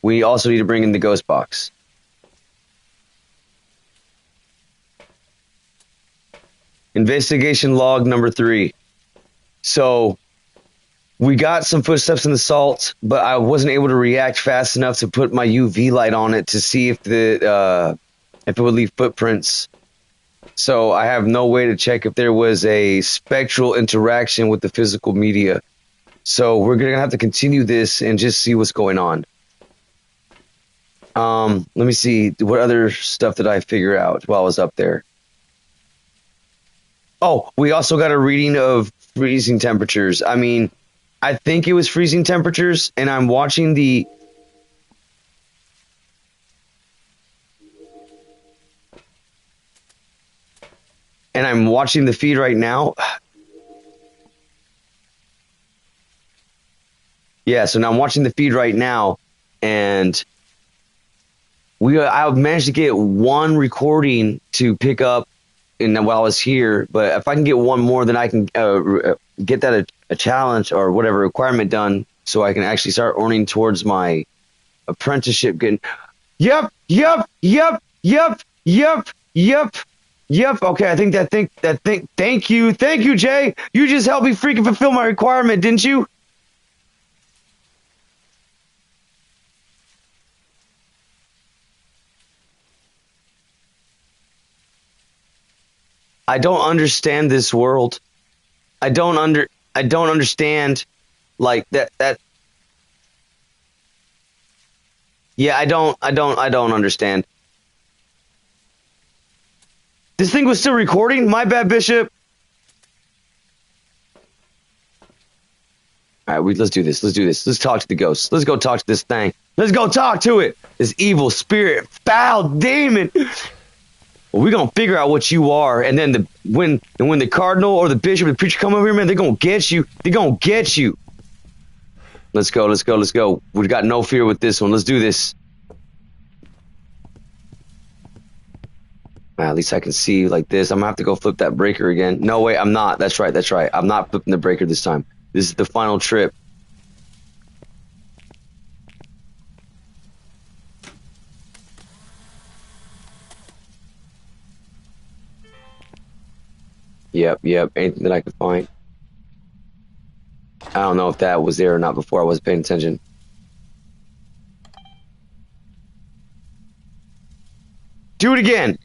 We also need to bring in the ghost box. Investigation log number 3. So we got some footsteps in the salt, but I wasn't able to react fast enough to put my UV light on it to see if it would leave footprints. So I have no way to check if there was a spectral interaction with the physical media. So we're going to have to continue this and just see what's going on. Let me see. What other stuff did I figure out while I was up there? Oh, we also got a reading of freezing temperatures. I mean, I think it was freezing temperatures, and I'm watching the... And I'm watching the feed right now. Yeah, so now I'm watching the feed right now, and I managed to get one recording to pick up while I was here, but if I can get one more, then I can get that a challenge or whatever requirement done, so I can actually start earning towards my apprenticeship. Yep. Yep. Okay. I think Thank you. Thank you, Jay. You just helped me freaking fulfill my requirement, didn't you? I don't understand this world. I don't under. I don't understand. Like that. Yeah. I don't understand. This thing was still recording. My bad, Bishop. All right, let's do this. Let's do this. Let's talk to the ghost. Let's go talk to this thing. Let's go talk to it. This evil spirit, foul demon. Well, we're gonna figure out what you are, and then when the cardinal or the bishop or the preacher come over here, man, they're gonna get you. They're gonna get you. Let's go. Let's go. Let's go. We've got no fear with this one. Let's do this. At least I can see like this. I'm gonna have to go flip that breaker again. No, wait, I'm not. That's right. That's right. I'm not flipping the breaker this time. This is the final trip. Yep, yep. Anything that I could find. I don't know if that was there or not before. I wasn't paying attention. Do it again.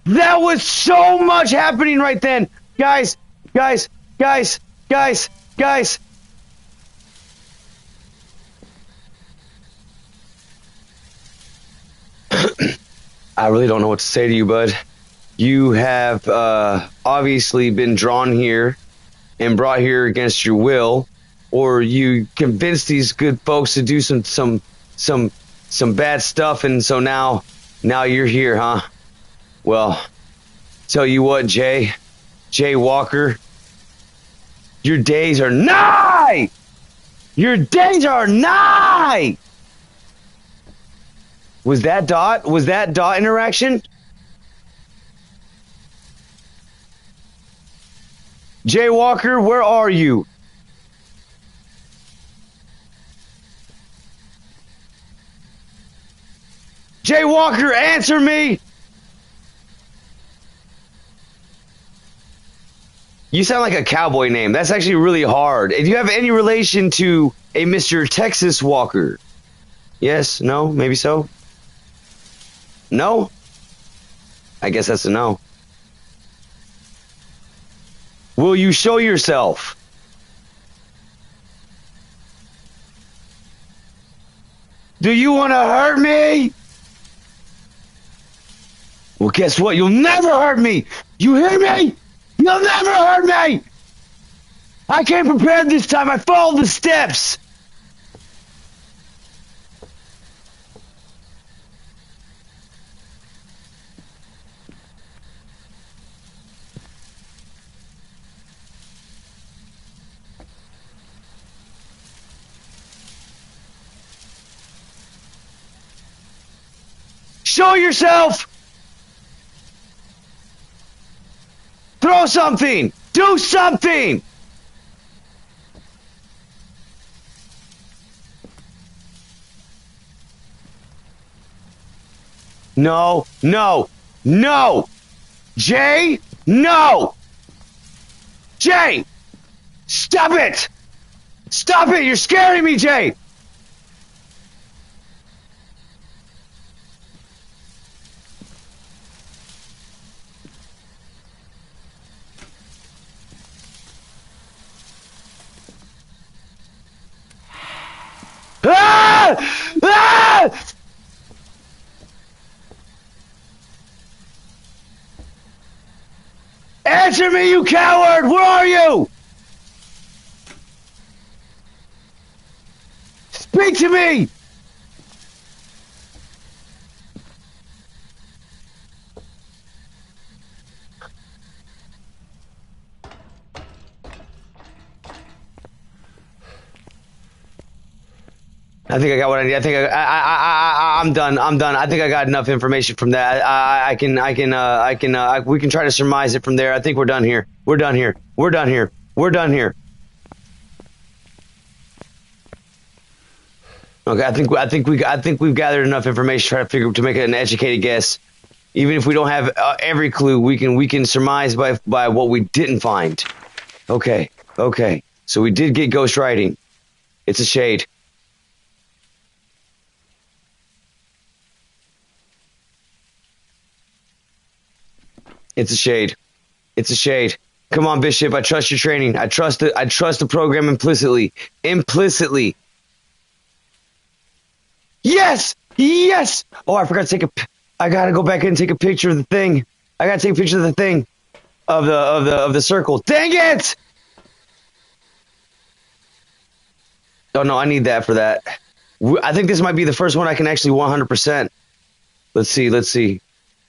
That was so much happening right then. Guys, guys, guys, guys, guys. I really don't know what to say to you, bud. You have obviously been drawn here and brought here against your will, or you convinced these good folks to do some bad stuff, and so now you're here, huh? Well, tell you what, Jay Walker, your days are nigh! Your days are nigh! Was that Dot? Was that Dot interaction? Jay Walker, where are you? Jay Walker, answer me! You sound like a cowboy name. That's actually really hard. Do you have any relation to a Mr. Texas Walker? Yes? No? Maybe so? No? I guess that's a no. Will you show yourself? Do you want to hurt me? Well, guess what? You'll never hurt me! You hear me? You'll never hurt me! I came prepared this time. I followed the steps. Show yourself! Throw something! Do something! No, no, no! Jay, no! Jay! Stop it! Stop it! You're scaring me, Jay! Ah! Ah! Answer me, you coward! Where are you? Speak to me! I think I got what I need. I think I'm done. I'm done. I think I got enough information from that. We can try to surmise it from there. I think we're done here. We're done here. We're done here. We're done here. Okay, I think we've gathered enough information to make an educated guess. Even if we don't have every clue, we can surmise by what we didn't find. Okay. Okay. So we did get ghost writing. It's a shade. It's a shade. It's a shade. Come on, Bishop. I trust your training. I trust the program implicitly. Implicitly. Yes! Yes! Oh, I forgot to take I gotta go back in and take a picture of the thing. I gotta take a picture of the thing. Of the circle. Dang it! Oh no, I need that for that. I think this might be the first one I can actually 100%. Let's see.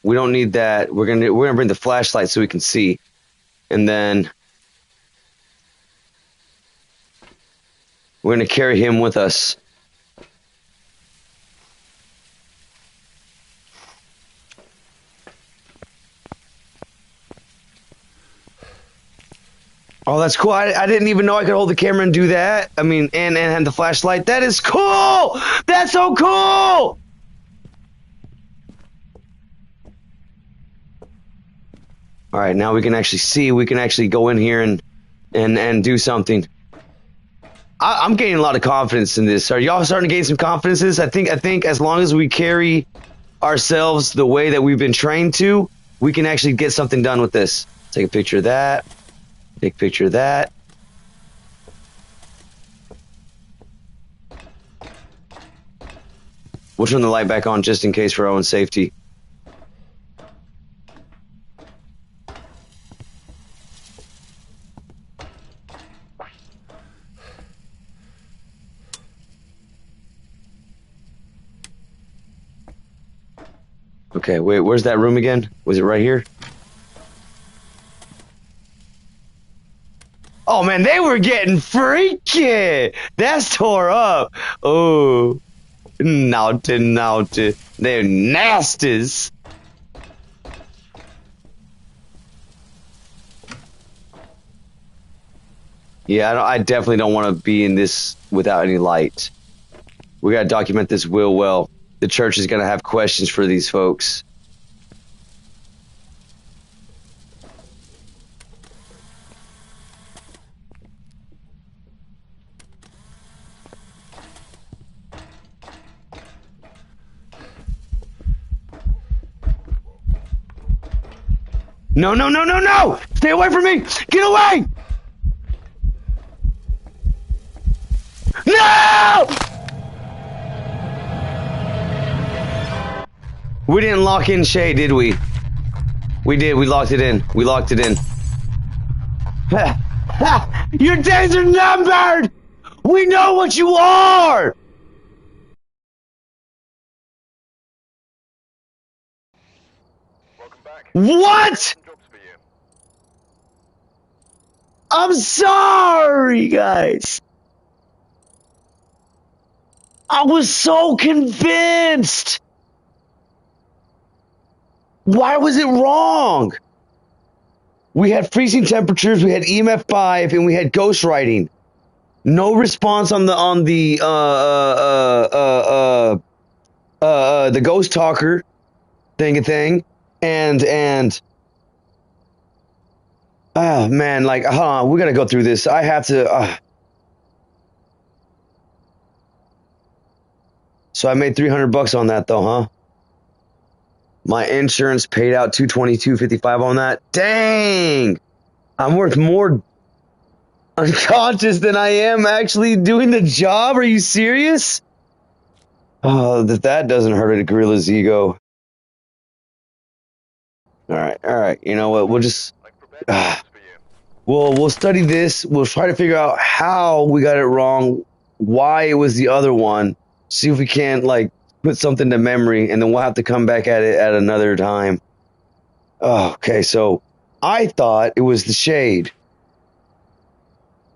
We don't need that. We're gonna bring the flashlight so we can see, and then we're gonna carry him with us. Oh, that's cool. I didn't even know I could hold the camera and do that. I mean, and the flashlight. That is cool. That's so cool. All right, now we can actually see. We can actually go in here and do something. I'm gaining a lot of confidence in this. Are y'all starting to gain some confidences? I think as long as we carry ourselves the way that we've been trained to, we can actually get something done with this. Take a picture of that. Take a picture of that. We'll turn the light back on just in case for our own safety. Okay, wait, where's that room again? Was it right here? Oh man, they were getting freaky. That's tore up. Oh, naughty. They're nasties. Yeah, I definitely don't want to be in this without any light. We gotta document this real well. The church is gonna have questions for these folks. No! Stay away from me! Get away! No! We didn't lock in Shay, did we? We did. We locked it in. We locked it in. Your days are numbered! We know what you are! Welcome back. What? Jobs for you. I'm sorry, guys. I was so convinced. Why was it wrong? We had freezing temperatures, we had EMF 5, and we had ghostwriting. No response on the ghost talker thing, and oh man, like, we gotta go through this. I have to. So I made $300 on that though, huh? My insurance paid out $222.55 on that. Dang! I'm worth more unconscious than I am actually doing the job. Are you serious? Oh, that doesn't hurt a gorilla's ego. All right. You know what? We'll just I've prepared jobs for you. we'll study this. We'll try to figure out how we got it wrong, why it was the other one. See if we can't like put something to memory, and then we'll have to come back at it at another time. Oh, okay, so I thought it was the shade.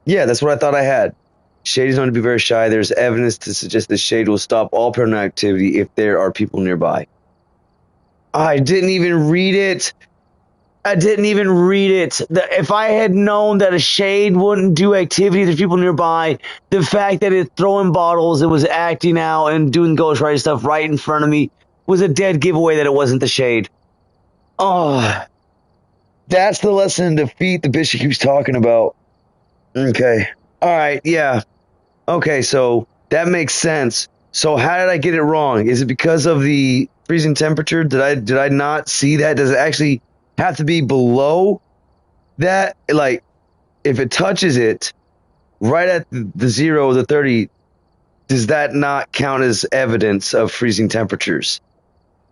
Yeah, that's what I thought I had. Shade is known to be very shy. There's evidence to suggest the shade will stop all paranormal activity if there are people nearby. I didn't even read it. If I had known that a shade wouldn't do activity, there's people nearby. The fact that it's throwing bottles, it was acting out and doing ghost writing stuff right in front of me was a dead giveaway that it wasn't the shade. Oh, that's the lesson in defeat the bishop keeps talking about. Okay. All right. Yeah. Okay. So that makes sense. So how did I get it wrong? Is it because of the freezing temperature? Did I not see that? Does it actually have to be below that? Like, if it touches it right at the 0, the 30, does that not count as evidence of freezing temperatures?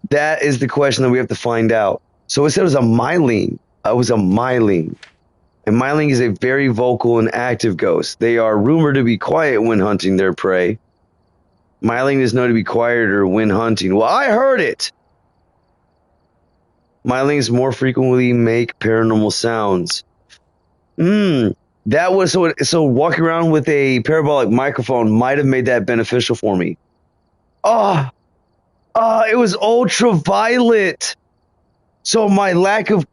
That is the question that we have to find out. So it said it was a myling. It was a myling. And myling is a very vocal and active ghost. They are rumored to be quiet when hunting their prey. Myling is known to be quieter when hunting. Well, I heard it. Mylings more frequently make paranormal sounds. That was so walking around with a parabolic microphone might have made that beneficial for me. It was ultraviolet. So my lack of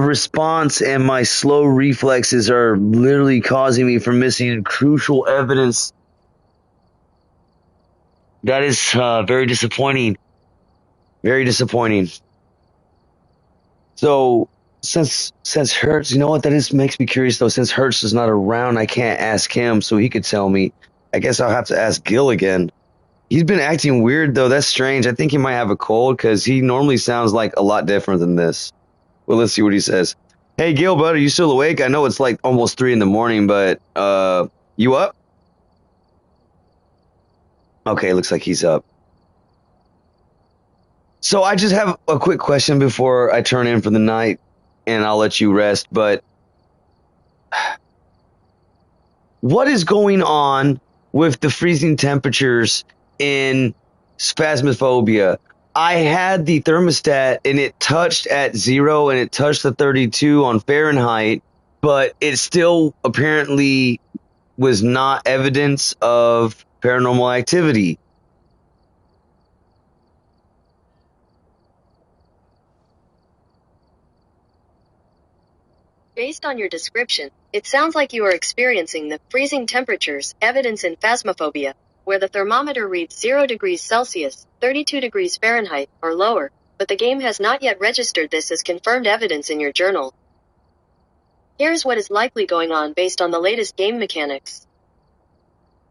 response and my slow reflexes are literally causing me from missing crucial evidence. That is very disappointing. Very disappointing. So since Hertz, you know what, that is makes me curious though. Since Hertz is not around, I can't ask him, so he could tell me. I guess I'll have to ask Gil again. He's been acting weird though. That's strange. I think he might have a cold because he normally sounds like a lot different than this. Well, let's see what he says. Hey Gil, bud, are you still awake? I know it's like almost 3 a.m, but you up? Okay, looks like he's up. So I just have a quick question before I turn in for the night, and I'll let you rest. But what is going on with the freezing temperatures in Phasmophobia? I had the thermostat, and it touched at 0, and it touched the 32 on Fahrenheit, but it still apparently was not evidence of paranormal activity. Based on your description, it sounds like you are experiencing the freezing temperatures evidence in Phasmophobia, where the thermometer reads 0 degrees Celsius, 32 degrees Fahrenheit, or lower, but the game has not yet registered this as confirmed evidence in your journal. Here's what is likely going on based on the latest game mechanics.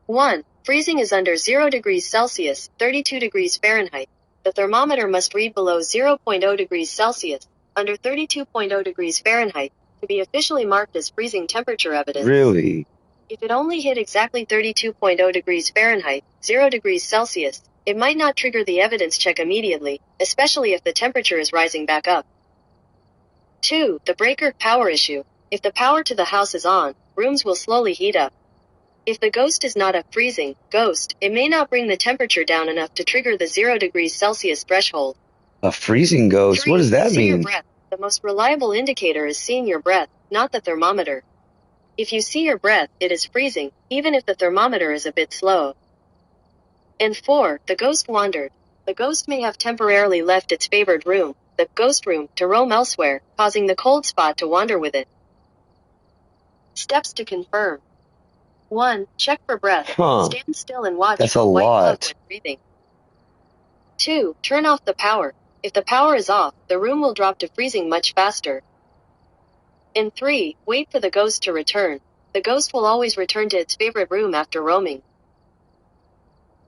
1. Freezing is under 0 degrees Celsius, 32 degrees Fahrenheit. The thermometer must read below 0.0 degrees Celsius, under 32.0 degrees Fahrenheit, to be officially marked as freezing temperature evidence. Really? If it only hit exactly 32.0 degrees Fahrenheit, 0 degrees Celsius, it might not trigger the evidence check immediately, especially if the temperature is rising back up. 2. The breaker power issue. If the power to the house is on, rooms will slowly heat up. If the ghost is not a freezing ghost, it may not bring the temperature down enough to trigger the 0 degrees Celsius threshold. A freezing ghost? 3. What does that See your mean? breath. The most reliable indicator is seeing your breath, not the thermometer. If you see your breath, it is freezing, even if the thermometer is a bit slow. And 4. The ghost wandered. The ghost may have temporarily left its favored room, the ghost room, to roam elsewhere, causing the cold spot to wander with it. Steps to confirm. 1. Check for breath. Stand still and watch That's for a a white lot. cloud when breathing. 2. Turn off the power. If the power is off, the room will drop to freezing much faster. And 3. Wait for the ghost to return. The ghost will always return to its favorite room after roaming.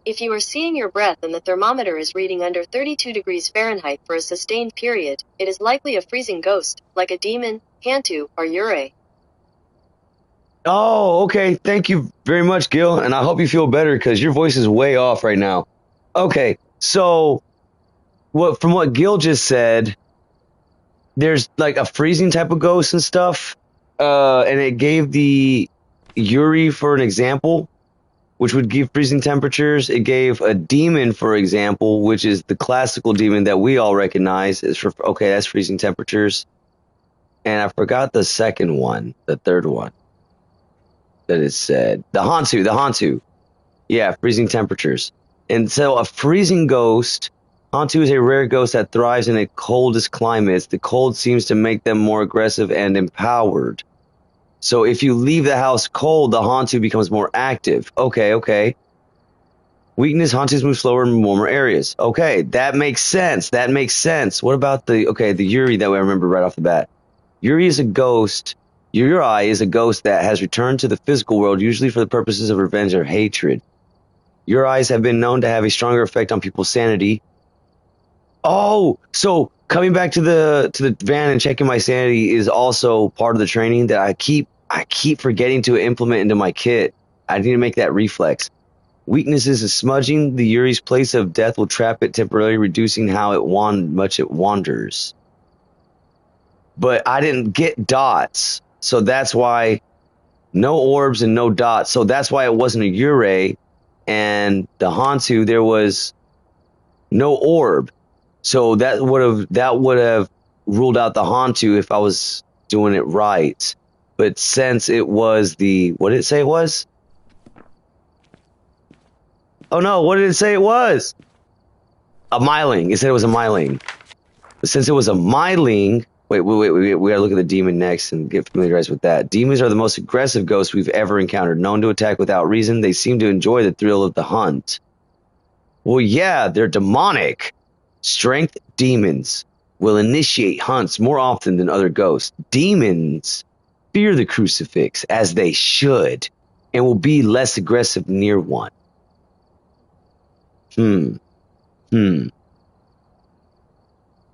If you are seeing your breath and the thermometer is reading under 32 degrees Fahrenheit for a sustained period, it is likely a freezing ghost, like a demon, hantu, or yurei. Oh, okay. Thank you very much, Gil. And I hope you feel better because your voice is way off right now. Okay. So from what Gil just said, there's like a freezing type of ghost and stuff. And it gave the Yuri for an example, which would give freezing temperatures. It gave a demon, for example, which is the classical demon that we all recognize. Okay, that's freezing temperatures. And I forgot the second one, the third one. that it said? The Hantu. Yeah, freezing temperatures. And so a freezing ghost, Hantu is a rare ghost that thrives in the coldest climates. The cold seems to make them more aggressive and empowered. So if you leave the house cold, the Hantu becomes more active. Okay. Weakness, Hantus move slower in warmer areas. Okay, that makes sense. What about the Yuri that I remember right off the bat? Yuri is a ghost. Yuri is a ghost that has returned to the physical world, usually for the purposes of revenge or hatred. Yuris have been known to have a stronger effect on people's sanity. Oh, so coming back to the van and checking my sanity is also part of the training that I keep forgetting to implement into my kit. I need to make that reflex. Weaknesses is smudging. The Yuri's place of death will trap it temporarily, reducing how much it wanders. But I didn't get dots, so that's why no orbs and no dots. So that's why it wasn't a Yuri, and the Hantu there was no orb. So that would have ruled out the Hantu if I was doing it right. But since it was what did it say it was? Oh no, what did it say it was? A Myling. It said it was a Myling. But since it was a Myling, wait, we gotta look at the demon next and get familiarized with that. Demons are the most aggressive ghosts we've ever encountered. Known to attack without reason, they seem to enjoy the thrill of the hunt. Well, yeah, they're demonic. Strength demons will initiate hunts more often than other ghosts. Demons fear the crucifix, as they should, and will be less aggressive near one.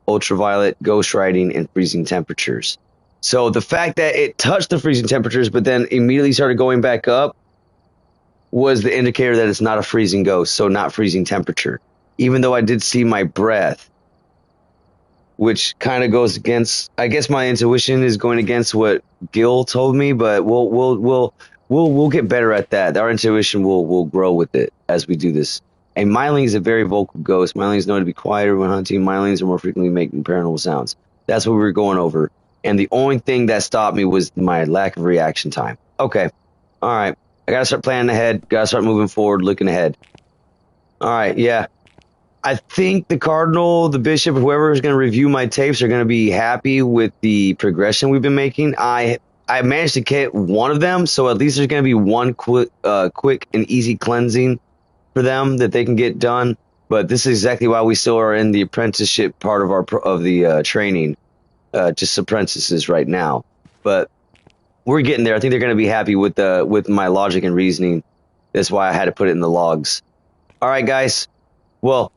Ultraviolet, ghost riding, and freezing temperatures. So the fact that it touched the freezing temperatures but then immediately started going back up was the indicator that it's not a freezing ghost, so not freezing temperature. Even though I did see my breath, which kind of goes against, I guess my intuition is going against what Gil told me, but we'll get better at that. Our intuition will grow with it as we do this. A Myling is a very vocal ghost. Mylings know to be quieter when hunting. Mylings are more frequently making paranormal sounds. That's what we were going over. And the only thing that stopped me was my lack of reaction time. Okay. All right. I got to start planning ahead. Got to start moving forward, looking ahead. All right. Yeah. I think the Cardinal, the Bishop, whoever is going to review my tapes are going to be happy with the progression we've been making. I managed to get one of them, so at least there's going to be one quick and easy cleansing for them that they can get done. But this is exactly why we still are in the apprenticeship part of the training, just apprentices right now. But we're getting there. I think they're going to be happy with my logic and reasoning. That's why I had to put it in the logs. All right, guys. Well,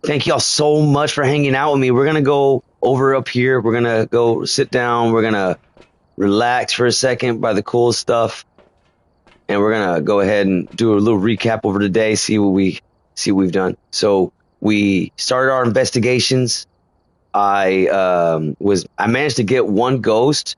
thank y'all so much for hanging out with me. We're going to go over up here. We're going to go sit down. We're going to relax for a second by the cool stuff. And we're going to go ahead and do a little recap over today, see what we've done. So we started our investigations. I managed to get one ghost,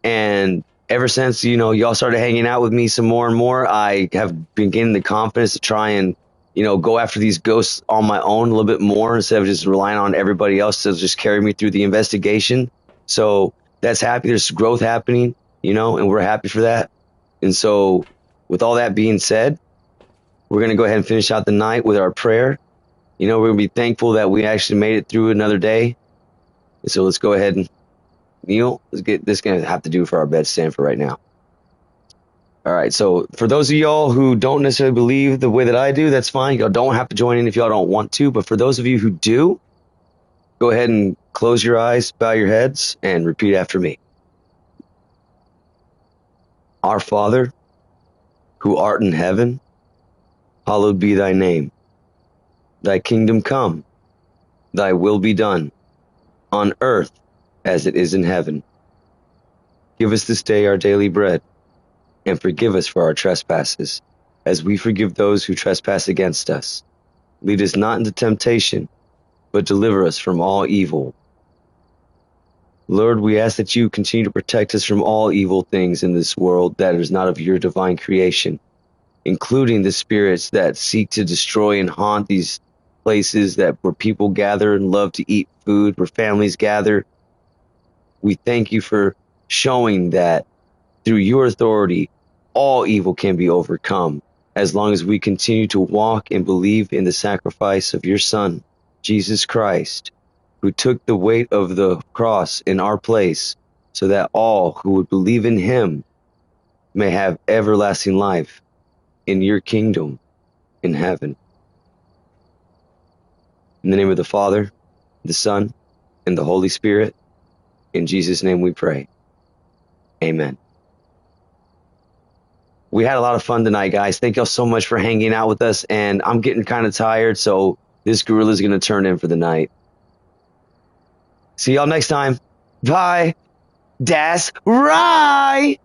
and ever since, y'all started hanging out with me some more and more, I have been gaining the confidence to try and, go after these ghosts on my own a little bit more instead of just relying on everybody else to just carry me through the investigation. So that's happy. There's growth happening, and we're happy for that. And so with all that being said, we're going to go ahead and finish out the night with our prayer. We're going to be thankful that we actually made it through another day. And so let's go ahead and kneel. Let's get this going to have to do for our bedstand for right now. All right. So for those of y'all who don't necessarily believe the way that I do, that's fine. Y'all don't have to join in if y'all don't want to. But for those of you who do, go ahead and close your eyes, bow your heads, and repeat after me. Our Father, who art in heaven, hallowed be thy name. Thy kingdom come, thy will be done, on earth as it is in heaven. Give us this day our daily bread, and forgive us for our trespasses, as we forgive those who trespass against us. Lead us not into temptation, but deliver us from all evil. Lord, we ask that you continue to protect us from all evil things in this world that is not of your divine creation, including the spirits that seek to destroy and haunt these places where people gather and love to eat food, where families gather. We thank you for showing that through your authority, all evil can be overcome as long as we continue to walk and believe in the sacrifice of your Son, Jesus Christ, who took the weight of the cross in our place so that all who would believe in him may have everlasting life in your kingdom in heaven. In the name of the Father, the Son, and the Holy Spirit, in Jesus' name we pray. Amen. We had a lot of fun tonight, guys. Thank y'all so much for hanging out with us, and I'm getting kind of tired, so this gorilla is going to turn in for the night. See y'all next time. Bye. Das Rye!